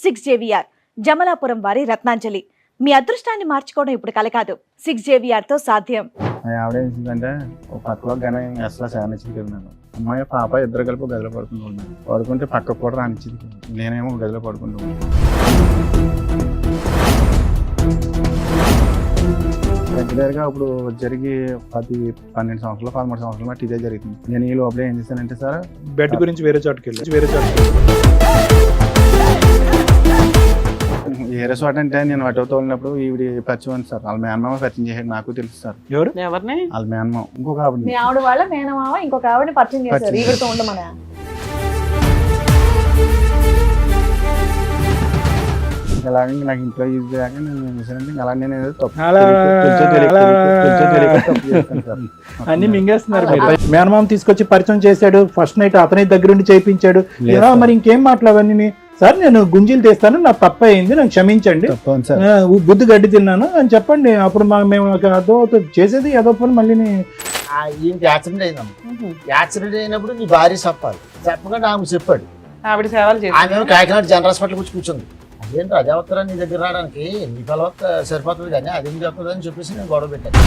6JVR Jamalapuram వారి రత్నాంజలి. మీ అదృష్టాన్ని మార్చుకోవడం ఇప్పుడు కల కాదు, 6JVR తో సాధ్యం. ఆవిడ ఏంటంటే ఒక పక్కలో కానీ అసలు సానిచ్చింది కదా మేడం. అమ్మాయి పాప ఇద్దరు కలిపి గదిలో పడుకుంటున్నాను. పడుకుంటే పక్కకు కూడా రానిచ్చింది. నేనేమో గదిలో పడుకుంటున్నాను. రెగ్యులర్గా ఇప్పుడు జరిగి 12 సంవత్సరాలు 13 సంవత్సరాల మట్టి ఇదే జరుగుతుంది. నేను ఈ లోపల ఏం చేశానంటే సార్, బెడ్ గురించి వేరే చోటుకి వేరే చోట అంటే నేను అటు తోలినప్పుడు ఈవిడ పరిచయం సార్. వాళ్ళ మేనమామ పరిచయం చేసాడు, నాకు తెలుసు సార్. ఎవరిని? వాళ్ళ మేనమామ ఇంకొక ఆవిడ. మీ ఆవిడ వాళ్ళ మేనమామ ఇంకొక ఆవిడని పరిచయం చేశారు. ఈవిడతో ఉండమని అలాగే నాకు ఇంట్లో యూజ్ చేయక నేను ఏం చేశానంటే అలా నేను ఏదో తప్పు అన్ని మింగేస్తున్నారు. మేనమామ తీసుకొచ్చి పరిచయం చేశాడు, ఫస్ట్ నైట్ అతని దగ్గరుండి చేయించాడు. మరి ఇంకేం మాట్లాడవన్నీ సార్, నేను గుంజీలు తీస్తాను, నాకు తప్ప అయింది, నాకు క్షమించండి, బుద్ధి గడ్డి తిన్నాను అని చెప్పండి. అప్పుడు మేము అదో చేసేది ఏదో పని మళ్ళీ యాక్సిడెంట్ అయిందమ్మ. యాక్సిడెంట్ అయినప్పుడు నీ భార్య చెప్పాలి, చెప్పకుండా ఆమె చెప్పాడు. ఆవిడ సేవలు ఆమె కాకినాడ జనరల్ హాస్పిటల్ వచ్చి కూర్చుంది. అదేంటి అదే వస్తారా నీ దగ్గర రావడానికి, నీ కలవత సరిపోతుంది కానీ అది మీకు వస్తుంది అని చెప్పేసి నేను గొడవ పెట్టాను.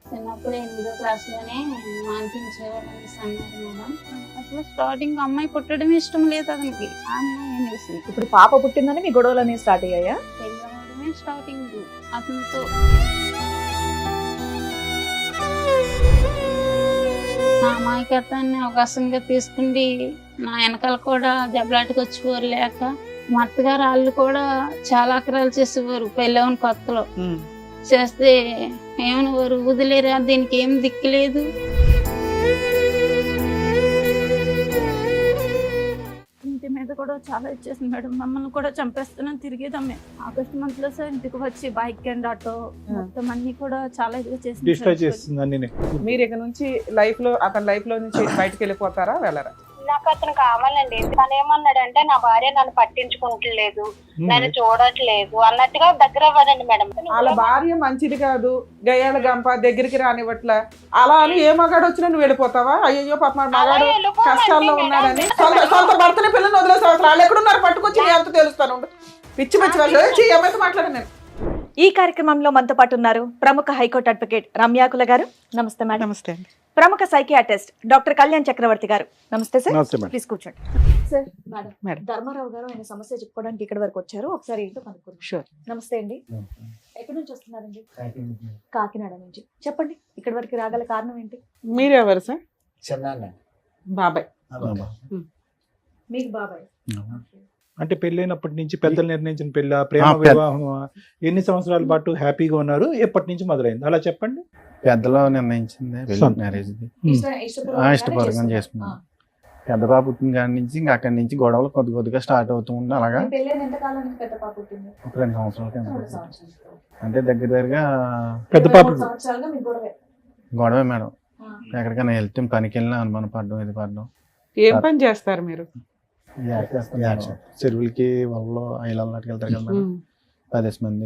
చిన్నప్పుడు 8వ క్లాస్లోనే మాన్పించేవాళ్ళని అన్నారు మేడం. అసలు స్టార్టింగ్ అమ్మాయి పుట్టడం ఇష్టం లేదు అతనికి. ఆ అమ్మాయి అనేసి ఇప్పుడు పాప పుట్టిందని మీ గొడవలన్నీ స్టార్ట్ అయ్యాయా? పెళ్ళవడమే స్టార్టింగ్ అతనితో. నా అమాయకత్వాన్ని అవకాశంగా తీసుకుండి నా వెనకాల కూడా దెబ్బలాటకు వచ్చిపోరు లేక మా అత్తగారు వాళ్ళు కూడా చాలా అక్రాలు చేసేవారు. పెళ్ళవని కొత్తలో చేస్తే ఏమనేవారు, వదిలేరా దీనికి ఏం దిక్కులేదు. ఇంటి మీద కూడా చాలా ఇచ్చేసింది మేడం. మమ్మల్ని కూడా చంపేస్తున్నాను తిరిగేదమ్మే. ఆగస్ట్ మంత్ లో సార్ ఇంటికి వచ్చి బైక్ అండ్ ఆటో మొత్తం అన్ని కూడా చాలా ఇదిగా చేసింది. మీరు ఇక నుంచి అతని లైఫ్ లో నుంచి బయటకు వెళ్ళిపోతారా, వెళ్ళరా? నాకు అతను కావాలండి. తను ఏమన్నాడంటే నా భార్య నన్ను పట్టించుకుంటలేదు, నన్ను చూడట్లేదు అన్నట్టుగా దగ్గర అవ్వదండి మేడం. వాళ్ళ భార్య మంచిది కాదు, గయ్యాల గంప దగ్గరికి రానివ్వట్లా, అలా అని ఏ మగాడు వచ్చినా నువ్వు వెళ్ళిపోతావా? అయ్యో పాప మగాడు కష్టాల్లో ఉన్నాడని సొంత భర్తని పిల్లల్ని వదిలేసావు. అసలు వాళ్ళు ఎక్కడున్నారు పట్టుకొచ్చి నీ అంత తెలుస్తాను. పిచ్చి పిచ్చి వాళ్ళు ఏమైతే మాట్లాడాను నేను. ఈ కార్యక్రమంలో మనతో పాటు ఉన్నారు ప్రముఖ హైకోర్టు అడ్వకేట్ రమ్యాకుల గారు. నమస్తే మేడం. నమస్తే అండి. ప్రముఖ సైకియాట్రిస్ట్ డాక్టర్ కళ్యాణ్ చక్రవర్తి గారు. నమస్తే సార్. ప్లీజ్ కూర్చోండి సార్. మేడం ధర్మారావు గారు ఆయన సమస్య చెప్పుకోవడానికి ఇక్కడ వరకు వచ్చారు. ఒకసారి ఏంటో కనుక్కుందాం. షూర్. నమస్తే అండి. ఎక్కడి నుంచి వస్తున్నారండి? కాకినాడ నుంచి. చెప్పండి, ఇక్కడ వరకు రాగల కారణం ఏంటి? మీరెవరు సార్? చిన్న బాబాయ్. మీకు బాబాయ్. అంటే పెళ్ళైనప్పటి నుంచి పెద్దలు నిర్ణయించిన పెళ్ళ, ప్రేమ వివాహం, ఎన్ని సంవత్సరాల పాటు హ్యాపీగా ఉన్నారు, ఎప్పటి నుంచి మొదలైంది అలా చెప్పండి. పెద్దలో నిర్ణయించింది మ్యారేజ్ ఇష్టపూర్వకంగా చేసుకున్నాను. పెద్ద పాప పుట్టిన కాడి నుంచి ఇంకా అక్కడి నుంచి గొడవలు కొద్దిగా స్టార్ట్ అవుతూ ఉండే. అలాగా ఒక 2 సంవత్సరాల కింద అంటే దగ్గరగా పెద్ద పాప గొడవే మేడం. ఎక్కడికైనా వెళ్తే పనికి వెళ్ళినా అనుమానం పడడం, ఇది పడడం. ఏం పని చేస్తారు మీరు? చెరువులకి వాళ్ళలో ఐలాలకి వెళ్తారు కదా మేడం. 10 మంది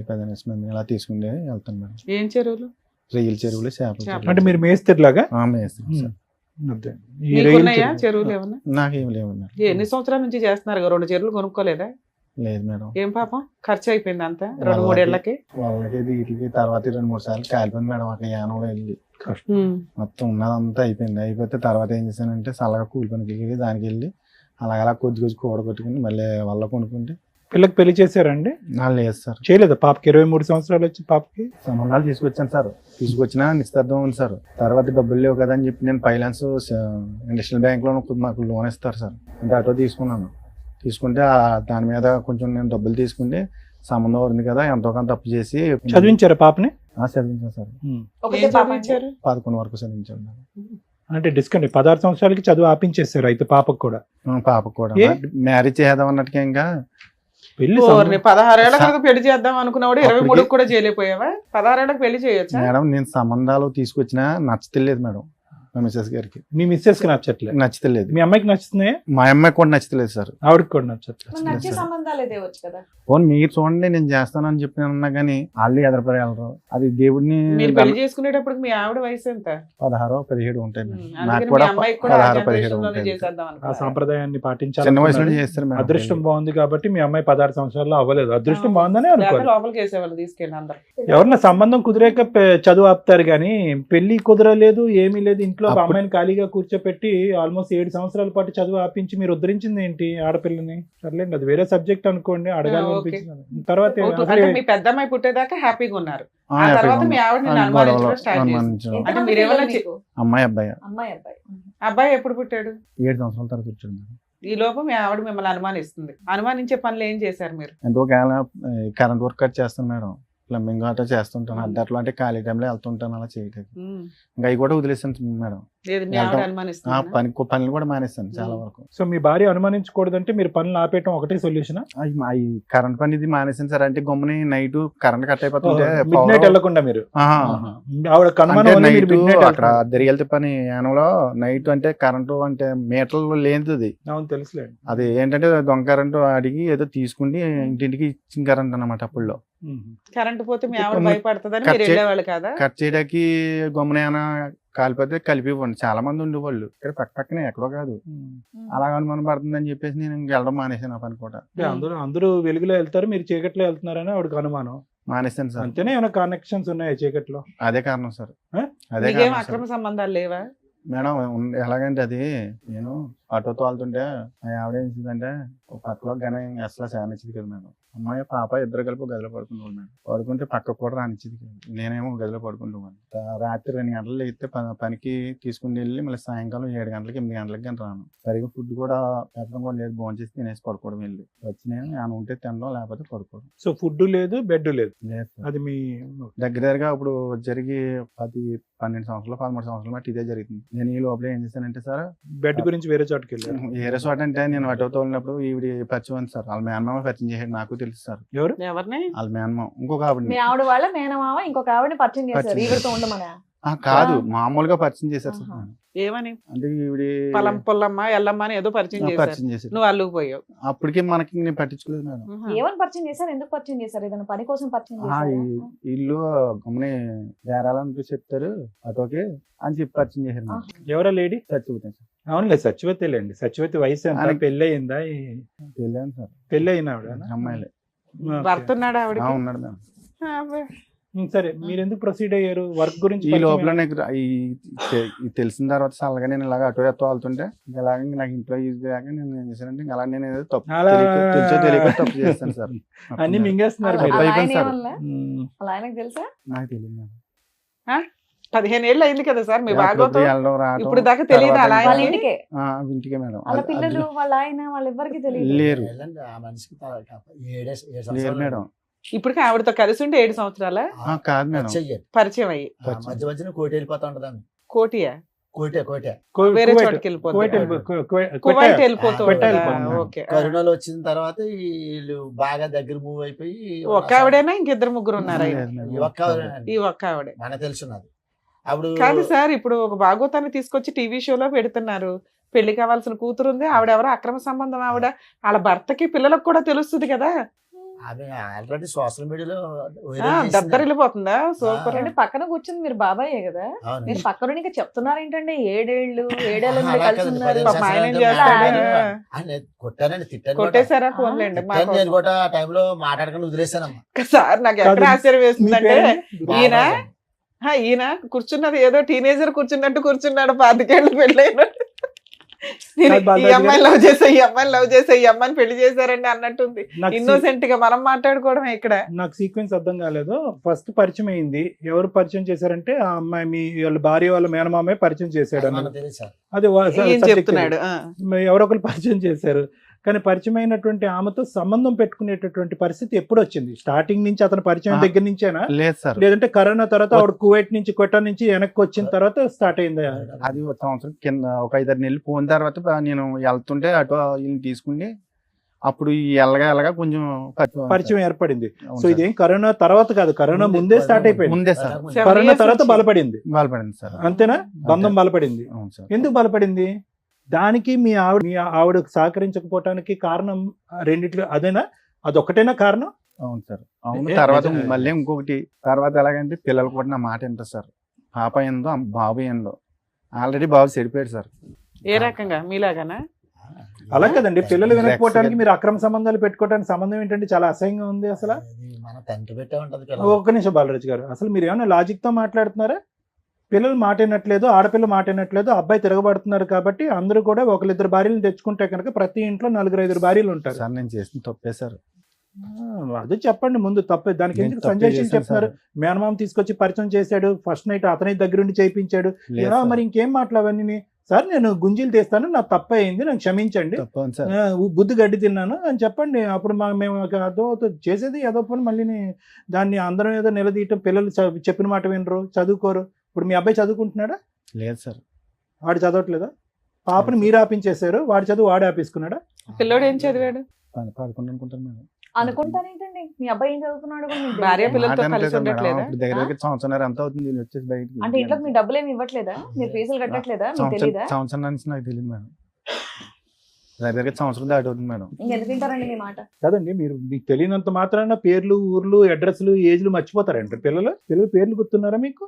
ఇలా తీసుకుంటే వెళ్తాను మేడం. ఏం చెరువులు? రొయ్యల చెరువులు, చేపలు. అంటే మీరు మేస్తేలాగా చెరువులు ఏమన్నా? నాకేం లేవన్నారు. ఎన్ని సంవత్సరాల నుంచి చేస్తున్నారు? 2 చెరువులు కొనుక్కోలేదా? లేదు మేడం. ఏం పాపం ఖర్చు అయిపోయింది అంతా 2-3 ఏళ్ళకి. వాళ్ళకి వీటికి తర్వాత 2-3 సార్లు కాలిపోయింది మేడం. అక్కడ యానంలో వెళ్ళి మొత్తం ఉన్నదంతా అయిపోతే తర్వాత ఏం చేశానంటే చల్లగా కూలి పనికి వెళ్ళి దానికి వెళ్ళి అలా కొద్ది కూడగొట్టుకుని మళ్ళీ వాళ్ళ కొనుక్కుంటే. పిల్లకి పెళ్లి చేశారండి? లేదు సార్, చేయలేదు. పాపకి 23 సంవత్సరాలు వచ్చి పాపకి సంబంధాలు తీసుకొచ్చాను సార్. తీసుకొచ్చినా నిశ్చితార్థం ఉంది సార్. తర్వాత డబ్బులు లేవు కదా అని చెప్పి నేను ఫైనాన్స్ ఇండస్ట్రియల్ బ్యాంక్ లో నాకు లోన్ ఇస్తారు సార్. అంటే ఆటో తీసుకున్నాను. తీసుకుంటే దాని మీద కొంచెం నేను డబ్బులు తీసుకుంటే సంబంధం ఉంది కదా, ఎంతో కొంత తప్పు చేసి చదివించారా పాపని? చదివించాను సార్. 11 వరకు చదివించాను. అంటే డిస్కౌంట్ 16 సంవత్సరాలకి చదువు ఆపించేస్తారు అయితే పాపకు కూడా? పాపకు కూడా మ్యారేజ్ చేద్దాం అన్నట్టుగా ఇంకా పెళ్లి 16 ఏళ్ళకి పెళ్లి చేద్దాం అనుకున్నవాడు 23 కూడా చేయలేకపోయావా? 16 ఏళ్ళకి పెళ్లి చేయొచ్చా మేడం? నేను సంబంధాలు తీసుకొచ్చినా నచ్చలేదు మేడం. మా మిస్సెస్ గారికి మీ మిస్సెస్ కి నచ్చట్లేదు, నచ్చలేదు. మీ అమ్మాయికి నచ్చుతున్నాయా? మా అమ్మాయికి కూడా నచ్చలేదు సార్. ఆవిడకి కూడా నచ్చట్లేదు. మరి నచ్చే సంబంధాలు తేవచ్చు కదా. పోనీ మీరు చూడండి నేను చేస్తానని చెప్పి అన్నా కానీ వాళ్ళు ఎదరపడగలరు. అది దేవుడిని మీరు పెళ్లి చేసుకునేటప్పుడు మీ ఆవిడ వయసు ఎంత? 16, 17 ఉంటాయి మేడం. అందుకని నాకు మీ కూడా అమ్మాయికి కూడా ఆ 16, 17 జనరేషన్లోనే ఉంటాయి. చేసేద్దాం ఆ అనుకున్నారా? సాంప్రదాయాన్ని చిన్న పాటించాలి. వయసులో చేస్తారు మేడం. అదృష్టం బాగుంది కాబట్టి మీ అమ్మాయి 16 సంవత్సరాల్లో అవ్వలేదు. అదృష్టం బాగుందని లేకపోతే అనుకోవాలి. లోపలికి వేసేవాళ్ళు తీసుకెళ్ళి అందరు. ఎవరన్నా సంబంధం కుదిరాక చదువు ఆపుతారు కానీ పెళ్లి కుదరలేదు, ఏమీ లేదు, ఇంట్లో ఒక అప్పుడు- అమ్మాయిని ఖాళీగా కూర్చోపెట్టి ఆల్మోస్ట్ 7 సంవత్సరాల పాటు చదువు ఆపించి మీరు ఉద్ధరించింది ఏంటి ఆడపిల్లని? సర్లేండి, అది వేరే సబ్జెక్ట్ అనుకోండి, అడగాలి ఓకే. అనిపించింది. తర్వాత అంటే మీ పెద్ద అమ్మాయి పుట్టేదాకా హ్యాపీగా ఉన్నారు. ఆ తర్వాత మీ ఆవిడ నిన్ను అనుమానించడం స్టార్ట్ చేసింది. అంటే ఎంతమంది మీరేమన్నా పిల్లలు మీకు? అమ్మాయి అబ్బాయి అమ్మాయి అబ్బాయి. అబ్బాయి ఎప్పుడు పుట్టాడు? 7 సంవత్సరాల తర్వాత వచ్చాడు మేడం. ఈ లోపు మీ ఆవిడ మిమ్మల్ని అనుమానిస్తుంది. అనుమానించే పనులు ఏం చేశారు మీరు? అంటే ఒకవేళ కరెంట్ వర్క్ కట్ చేస్తాను మేడం, ప్లంబింగ్ అట్లా చేస్తుంటాను, అట్లా అంటే ఖాళీ టైంలో వెళ్తుంటాను అలా చేయడానికి. ఇంకా అవి కూడా వదిలేస్తాను మేడం. లేదు మీ ఆవిడ వెళ్తాం. అనుమానిస్తుంది. పనులు కూడా మానేస్తాను చాలా వరకు. సో మీ భార్య అనుమానించకూడదంటే మీరు పనులు ఆపేయటం ఒకటే సొల్యూషన్? అవి కరెంట్ పని ఇది మానేసాను సార్. అంటే గమ్ముని నైట్ కరెంట్ కట్ అయిపోతుంటే మిడ్ నైట్ వెళ్లకుండా మీరు ఆహా. ఆవిడ కనుమనం అంటే వల్ల మీరు నైట్ midnight అక్కడ వెళ్తున్నారు. దరిగెళ్తే పని యానంలో నైట్ అంటే కరెంటు అంటే మీటర్లు లేనిది. అవును తెలుసులేండి. అది ఏంటంటే దొంగ కరెంటు అడిగి ఏదో తీసుకుని ఇంటింటికి ఇచ్చిన కరెంట్ అన్నమాట. అప్పుల్లో కరెంట్ పోతే మీ ఆవిడ ఇప్పుడు భయపడుతుందని కట్ మీరు చే- వెళ్ళేవాళ్ళు కదా? కట్ చేయడానికి గమ్మున ఏమైనా కాలిపోతే కలిపి ఇవ్వండి. చాలా మంది ఉండేవాళ్ళు ఇక్కడ పక్కనే, ఎక్కడో కాదు. అలా అనుమానం పడుతుందని చెప్పేసి నేను ఇంక వెళ్ళడం మానేసాను. ఆ పని కూడా అంటే అందరూ వెలుగులో వెళ్తారు, మీరు చీకట్లో వెళ్తున్నారని ఆవిడకి అనుమానం. మానేసాను సార్. అంతేనే ఏమైనా కనెక్షన్స్ ఉన్నాయా చీకట్లో? అదే కారణం సార్. ఆ? అదే మీకేం కారణం అక్రమ సార్. సంబంధాలు లేవా? మేడం ఎలాగంటే అది నేను ఆటోతో వెళ్తుంటే మా ఆవిడ ఏం చేసిందంటే ఒక పక్కలో కానీ అసలు శానిచ్చింది కదా మేడం. అమ్మాయి పాప ఇద్దరు కలిపి గదిలో పడుకుంటాను మేడం. పడుకుంటే పక్కకు కూడా రానిచ్చింది కదా. నేనేమో గదిలో పడుకుంటాను. రాత్రి 2 గంటలు లేస్తే పనికి తీసుకుని వెళ్ళి మళ్ళీ సాయంకాలం 7 గంటలకి 8 గంటలకి కానీ రాను. సరిగ్గా ఫుడ్ కూడా పెట్టడం కూడా లేదు. భోజనం చేసి తినేసి పడుకోవడం వెళ్ళి వచ్చి నేను ఏమైనా ఉంటే తినడం, లేకపోతే పడుకోవడం. సో ఫుడ్ లేదు, బెడ్ లేదు. లేదు సార్. అది మీ దగ్గరగా ఇప్పుడు జరిగి 12 సంవత్సరాలు 13 సంవత్సరాలు బట్టి ఇదే జరుగుతుంది. నేను ఈ లోపల ఏం చేశానంటే సార్, బెడ్ గురించి వేరే చోటుకి వెళ్ళారు. ఏ చోట అంటే నేను అటో తోలినప్పుడు ఈవిడ పరిచయం ఉంది సార్. వాళ్ళ మేనమామ పరిచయం చేసాడు, నాకు తెలుసు సార్. ఎవరు? ఎవరిని? వాళ్ళ మేనమామ ఇంకొక ఆవిడ మీ ఆవిడ వాళ్ళ మేనమామ ఇంకొక ఆవిడని పరిచయం చేశారు. పరిచయం ఈవిడతో ఉండమనా? కాదు, మామూలుగా పరిచయం చేశారు సార్. ఆహా. ఏమని? అంటే ఈవిడ పొలం పొల్లమ్మ ఎల్లమ్మ అని ఏదో పరిచయం చేశారు. పరిచయం చేశారు. నువ్వు అల్లుకు పోయావు. అప్పటికే మనకి నేను పట్టించుకోలేదు మేడం. ఏమని పరిచయం చేశారు? ఎందుకు పరిచయం చేశారు? ఏదైనా పని కోసం పరిచయం ఆ, చేశారా? ఈ ఇల్లు గమ్ముని బేరాలని చెప్తారు అటోకి అని చెప్పి పరిచయం చేశారు మేడం. ఎవరా లేడీ? చచ్చిపోతాను సార్. అవునులే, సచివతిలేండి. సచివతి వయసు ఎంత? ఆయనకి- పెళ్ళి అయిందా? వెళ్ళాను సార్. పెళ్ళి అయిన ఆవిడ? అమ్మాయిలే. భర్త ఉన్నాడు ఆవిడకి? ఉన్నాడు మేడం. సరే, మీరు ఎందుకు ప్రొసీడ్ అయ్యారు? వర్క్ గురించి ఈ పరిచయం లోపల అయ్యారు. నాకు ఈ తెలిసిన తర్వాత చల్లగా నేను ఇలాగ అటో ఎత్తో వెళ్తుంటే ఇలాగ నాకు ఇంట్లో యూజ్ కాక నేను ఏం చేశానంటే అలా నేను ఏదో తప్పు అలా- తెలుసో తెలియక తప్పు చేస్తాను సార్. అన్ని మింగేస్తున్నారు అలా మీరు. అయిపోయింది ఆయన సార్. ఏమనలే? ఉమ్. అలా ఆయనకు తెలుసా? నాకు తెలియదు మేడం. 15 ఏళ్ళు అయింది కదా సార్ మీ అప్పుడప్పుడు బాగోతో. వెళ్ళడం రావడం ఇప్పుడు దాకా తెలియదు తర్వాత అలా వాళ్ళ ఆయనకి? ఇంటికే ఇంటికే మేడం. వాళ్ళ పిల్లలు వాళ్ళ ఆయన వాళ్ళెవ్వరికి తెలియదు. లేరు వెళ్ళండి, ఆ మనిషికి 7 లేరు సంవత్సరాలు మేడం. ఇప్పటికి ఆవిడతో కలిసి ఉంటే 7 సంవత్సరాల కాదు మేడం. చెయ్యాలి. పరిచయం అయ్యి. మధ్య మధ్యన కోటి వెళ్ళిపోతా ఉంటది ఆమె. కోటియా? కోటే వేరే కువైట్- చోటుకి వెళ్ళిపోతుంది. కువైట్ కువైట్ వెళ్ళిపోతూ కువైట్ ఉంటుందా? వెళ్ళిపోతుంది. ఓకే. కరోనాలో వచ్చిన తర్వాత వీళ్ళు బాగా దగ్గర మూవ్ అయిపోయి ఒక్క ఆవిడేనా ఇంకిద్దరు ముగ్గురు ఉన్నారా? లేదు మేడం. ఈ ఒక్క ఆవిడేనండి. ఈ ఒక్క ఆవిడే. మనకు తెలుసున్నది. అప్పుడు కాదు సార్, ఇప్పుడు ఒక భాగవతాన్ని తీసుకొచ్చి టీవీ షోలో పెడుతున్నారు. పెళ్లి కావాల్సిన కూతురు ఉంది, ఆవిడెవరో అక్రమ సంబంధం ఆవిడ. వాళ్ళ భర్తకి పిల్లలకు కూడా తెలుస్తుంది కదా. ఆమె ఆల్రెడీ సోషల్ మీడియాలో దద్దరిల్లిపోతుందా? సూపర్. అంటే పక్కన కూర్చుంది మీరు బాబాయే కదా, మీరు పక్కన ఇంకా చెప్తున్నారు ఏంటంటే 7 ఏళ్ళ నుండి అలా కలిసి కాదు, ఉన్నారు. 15 పాపం ఆయన ఏం సంవత్సరాలు చేస్తాడు? కొట్టానండి, తిట్టాను కూడా. కొట్టేశారా? ఫోన్లేండి. తిట్టాను నేను కూడా. ఆ టైంలో మాట్లాడకుండా వదిలేసానమ్మా. సార్ నాకు ఎక్కడ ఆశ్చర్యం వేస్తుందంటే ఈయన బాగా ఈయన కూర్చున్నది ఏదో టీనేజర్ కూర్చున్నట్టు కూర్చున్నాడు. 25 ఏళ్ళు పెళ్ళైన ఈ అమ్మాయిని లవ్ చేసా, ఈ అమ్మాయిని లవ్ చేసా, ఈ అమ్మాయిని పెళ్లి చేశారండి అన్నట్టుంది. నాకు ఇన్నోసెంట్ గా మనం మాట్లాడుకోవడం ఇక్కడ. నాకు సీక్వెన్స్ అర్థం కాలేదు. ఫస్ట్ పరిచయం అయింది, ఎవరు పరిచయం చేశారంటే ఆ అమ్మాయి మీ వాళ్ళ భార్య వాళ్ళ మేనమామే పరిచయం చేశాడు అన్నది. మనకు తెలుసు సార్. అది ఏం subject చెప్తున్నాడు? ఇది. ఎవరో ఒకరు పరిచయం చేశారు, కానీ పరిచయం అయినటువంటి ఆమెతో సంబంధం పెట్టుకునేటటువంటి పరిస్థితి ఎప్పుడు వచ్చింది? స్టార్టింగ్ నుంచి అతను పరిచయం దగ్గర నుంచేనా, లేదు సార్. లేదంటే కరోనా తర్వాత ఆవిడ కువైట్ నుంచి క్వెటా నుంచి వెనక్కి వచ్చిన తర్వాత స్టార్ట్ అయిందా? అది ఒక సంవత్సరం కింద ఒక 5-6 నెలలు పోయిన తర్వాత నేను వెళ్తుంటే అటు వీళ్ళని తీసుకుని అప్పుడు ఈ ఎల్లగా కొంచెం పరిచయం ఏర్పడింది. అవును సో సార్. ఇదేం కరోనా తర్వాత కాదు, కరోనా ముందే స్టార్ట్ అయిపోయింది. ముందే సార్ 7 కరోనా years తర్వాత నుంచి. బలపడింది బలపడింది సార్. అంతేనా? బంధం బలపడింది. అవును సార్. ఎందుకు బలపడింది? దానికి మీ ఆవిడ సహకరించకపోవటానికి కారణం రెండిట్లో అదేనా? అదొక్కటేనా కారణం? అవును సార్. అవును. ఏ- తర్వాత నిజమే. మళ్ళీ ఇంకొకటి తర్వాత ఎలాగంటే పిల్లలు కూడా నా మాట వింటారు సార్. పాప ఏందో బాబు ఏందో. ఆల్రెడీ బాబు చెడిపోయాడు సార్. ఏ రకంగా మీలాగానా? అలా కదండి, పిల్లలు వినకపోవటానికి మీరు అక్రమ సంబంధాలు పెట్టుకోవడానికి సంబంధం ఏంటంటే చాలా అసహ్యంగా ఉంది అసలు. అది మన తండ్రి పెట్టే ఉంటది ఒక్క నిమిషం బాలరాజు గారు, అసలు మీరు ఏమైనా లాజిక్ తో మాట్లాడుతున్నారా? పిల్లలు మాట వినట్లేదు, ఆడపిల్ల మాట వినట్లేదు, అబ్బాయి తిరగబడుతున్నారు కాబట్టి అందరూ కూడా ఒకరిద్దరు భార్యలు తెచ్చుకుంటే కనుక ప్రతి ఇంట్లో 4-5 భార్యలు ఉంటారు. సార్ నేను చేసిన తప్పే సార్. అదే చెప్పండి ముందు తప్పే. దానికి నేను ఎందుకు తప్పే సంజయ్ చేశాను చెప్తున్నారు? సార్. మేనమామ తీసుకొచ్చి పరిచయం చేశాడు, ఫస్ట్ నైట్ అతని దగ్గరుండి చేయించాడు. లేదు ఇలా సార్. మరి ఇంకేం మాట్లాడవన్నీ? సార్ నేను గుంజీలు తీస్తాను, నా తప్పే అయింది, నాకు క్షమించండి, తప్పని సార్. బుద్ధి గడ్డి తిన్నాను అని చెప్పండి. అప్పుడు మేము అదో చేసేది ఏదో పని మళ్ళీ దాన్ని అందరం ఏదో నిలదీయటం. పిల్లలు చెప్పిన మాట వినరు, చదువుకోరు. ఇప్పుడు మీ అబ్బాయి చదువుకుంటున్నాడా? లేదు సార్. వాడు చదవట్లేదా? పాపని మీరు ఆపించేశారు, వాడి చదువు వాడు ఆపేసుకున్నాడా? పిల్లోడు ఏం చదివాడు? 11 అనుకుంటాను మేడం. అనుకుంటానేంటండి మీ అబ్బాయి ఏం చదువుతున్నాడు కూడా మీకు భార్య తెలియదా? పిల్లలతో మాట కలిసి వినట్లేదు మేడం. ఉండట్లేదా? ఇప్పుడు దగ్గర సంవత్సరం ఎంత అవుతుంది నేను వచ్చేసి బయటికి. అంటే ఇంట్లో మీ డబ్బులు ఏమి ఇవ్వట్లేదా? మీరు ఫీజులు కట్టట్లేదా? మీకు తెలియదా? సంవత్సరం నుంచి నాకు తెలియదు మేడం. దగ్గర సంవత్సరం దాటి అవుతుంది మేడం. ఇంకెందుకు తింటారండి మీ మాట? కదండి, మీరు మీకు తెలియనంత మాత్రాన పేర్లు, ఊర్లు, అడ్రస్లు, ఏజ్లు మర్చిపోతారంట పిల్లలు పేర్లు గుర్తున్నారా మీకు?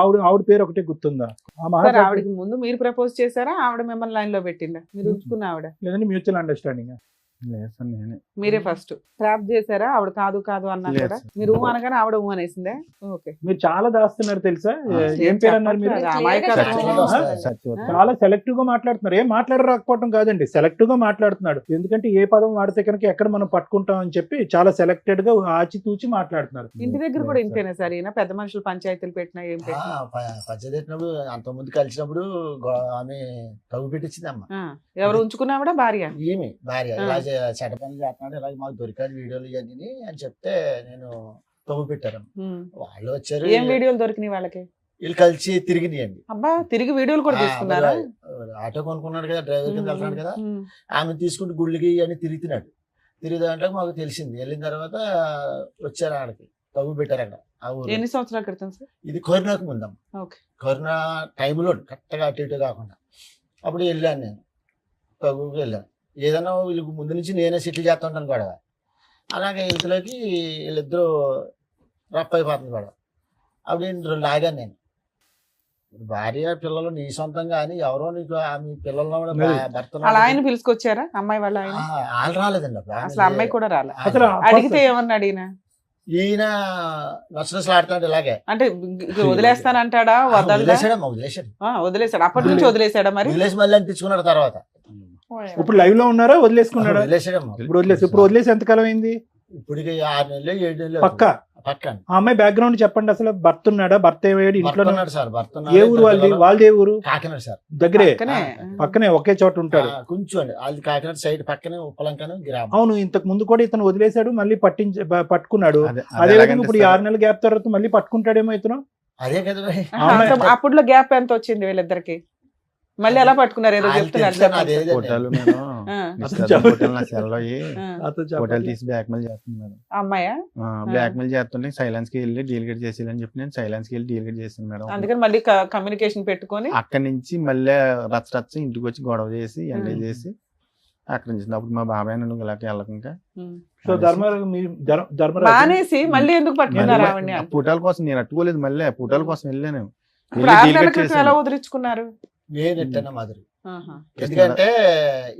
ఆవిడ పేరు ఒకటే గుర్తుందా? ఆ సార్ మహారాజు ఆవిడకి ముందు మీరు ప్రపోజ్ చేశారా? ఆవిడ మిమ్మల్ని లైన్ లో పెట్టిందా? మీరు ఉంచుకున్న ఆవిడ లేదండి, మ్యూచువల్ అండర్స్టాండింగ్. లేదు సార్ నేనే. మీరే ఫస్ట్ ట్రాప్ చేశారా? ఆవిడ కాదు అన్నా లేదు కూడా సార్. మీరు అనగానే ఆవిడ అనేసిందే. ఓకే. మీరు చాలా దాస్తున్నారు తెలుసా? ఏం పేరు అన్నారు మీరు? చెప్పట్లేదు. అమాయకత్వం. సత్యవతి. చాలా సెలెక్టివ్ గా మాట్లాడుతున్నారు. ఏం మాట్లాడరాకపోవటం కాదండి, సెలెక్టివ్ గా మాట్లాడుతున్నాడు. ఎందుకంటే ఏ పదం వాడితే కనుక ఎక్కడ మనం పట్టుకుంటాం అని చెప్పి చాలా సెలెక్టెడ్ గా ఆచితూచి మాట్లాడుతున్నారు. ఇంటి దగ్గర కూడా ఇంతేనా సార్? ఈయన పెద్ద మనుషులు పంచాయతీలు పెట్టినా ఏం పెట్టినా పంచదెట్టినప్పుడు అంతకుముందు కలిసినప్పుడు ఆమె తగు పెట్టించిందమ్మ. ఎవరు ఉంచుకున్నా కూడా భార్య? ఈమె భార్య ఇలా చెడ్డ పనులు చేస్తున్నాడు, ఇలాగ మాకు దొరికాడు వీడియోలు ఇవన్నీ అని చెప్తే నేను తగు పెట్టారు. వాళ్ళు వచ్చారు, ఏం వీడియోలు దొరికినాయి వాళ్ళకి? వీళ్ళు కలిసి తిరిగినాయండి. అబ్బా, తిరిగి వీడియోలు కూడా తీసుకున్నారా? ఆటో కొనుక్కున్నాడు కదా, డ్రైవర్ కింద వెళ్తున్నాడు కదా, ఆమె తీసుకుంటూ గుళ్ళకి అని తిరుగుతున్నాడు. తిరిగి దాంట్లో మాకు తెలిసింది. వెళ్ళిన తర్వాత వచ్చారు ఆడకి తగు పెట్టారు అక్కడ ఆ ఊరు. ఎన్ని సంవత్సరాల క్రితం సార్? ఇది కరోనాకు ముందమ్మ. ఓకే. కరోనా టైంలో కరెక్ట్గా అటు ఇటు కాకుండా అప్పుడు వెళ్ళాను నేను, తగుకి వెళ్ళాను. ఏదైనా వీళ్ళకి ముందు నుంచి నేనే సెటిల్ చేస్తూ ఉంటాను గొడవ. అలాగే ఇంతలోకి వీళ్ళిద్దరూ రఫ్ అయిపోతుంది గొడవ. అప్పుడు నేను లాగాను. నేను భార్య పిల్లలు నీ సొంతం కానీ ఎవరో నీకు ఆమె పిల్లల్లో కూడా భర్త అలా ఆయన పిలుచుకొచ్చారా అమ్మాయి వాళ్ళ ఆయన? వాళ్ళు రాలేదండి అప్పుడు. అసలు అమ్మాయి కూడా రాలే. అసలు అడిగితే ఏమన్నాడు ఈయన? ఈయన నచ్చనసలు ఆడుతున్నాడు ఇలాగే. అంటే వదిలేస్తానంటాడా? వదిలేసాడమ్మా, వదిలేసాడు. వదిలేసాడు. అప్పటి నుంచి వదిలేసాడా? మరి వదిలేసి మళ్ళీ అంటించుకున్నాడు తర్వాత. ఇప్పుడు లైవ్ లో ఉన్నారా? వదిలేసుకున్నాడా? వదిలేసాడమ్మా. ఇప్పుడు వదిలేసి ఎంతకాలం అయింది? ఇప్పటికి 6 నెలలు 7 నెలలు పక్క పక్కన. ఆ అమ్మాయి బ్యాక్గ్రౌండ్ చెప్పండి. అసలు భర్త ఉన్నాడా? భర్త ఏమయ్యాడు? ఇంట్లో ఉన్నాడు సార్. భర్త ఏ ఊరు వాళ్ళది? ఏ ఊరు? కాకినాడ సార్. దగ్గరే, పక్కనే. పక్కనే ఒకే చోట ఉంటాడు. కొంచెం అండి అది కాకినాడ సైడ్ పక్కనే ఉప్పలంకను గ్రామం. అవును, ఇంతకు ముందు కూడా ఇతను వదిలేశాడు, మళ్ళీ పట్టుకున్నాడు. అదే అదే విధంగా ఇప్పుడు ఈ ఎలాగంటే 6 నెలల గ్యాప్ తర్వాత మళ్ళీ పట్టుకుంటాడేమో ఇతను. అదే కదా మరి. అప్పుడులో గ్యాప్ ఎంత వచ్చింది వీళ్ళిద్దరికి? మళ్ళీ ఎలా పట్టుకున్నారు? ఏదో చెప్తున్నారు. అదే ఫోటోలు మేడం ఆ. ఫోటోలు నా సెల్లో ఆ. ఫోటోలు తీసి బ్లాక్ మెయిల్ చేస్తుంది మేడం. అమ్మాయా? బ్లాక్ మెయిల్ చేస్తుంటే సైలెన్స్ కి వెళ్ళి డీలిగేట్ చేసి అని చెప్పి నేను సైలెన్స్ కి వెళ్ళి డీలిగేట్ చేసాను మేడం. అందుకని మళ్ళీ కమ్యూనికేషన్ పెట్టుకొని అక్కడి నుంచి మళ్ళీ రచ్చ ఇంటికి వచ్చి గొడవ చేసి ఎంజాయ్ చేసి అక్కడ నుంచి అప్పుడు మా బాబాయ్ నన్ను ఇలాగే వెళ్ళకుండా సో ధర్మరాజు మానేసి మళ్ళీ ఎందుకు పట్టుకున్నారు ఆవిడని? ఫోటోల కోసం నేను అట్టుకోలేదు, మళ్ళీ ఫోటోల కోసం వెళ్ళాను. ఇప్పుడు 6 నెలల క్రితం ఎలా వదిలించుకున్నారు? నేను ఎట్టన్నా మాదిరి. ఆహా. ఎందుకంటే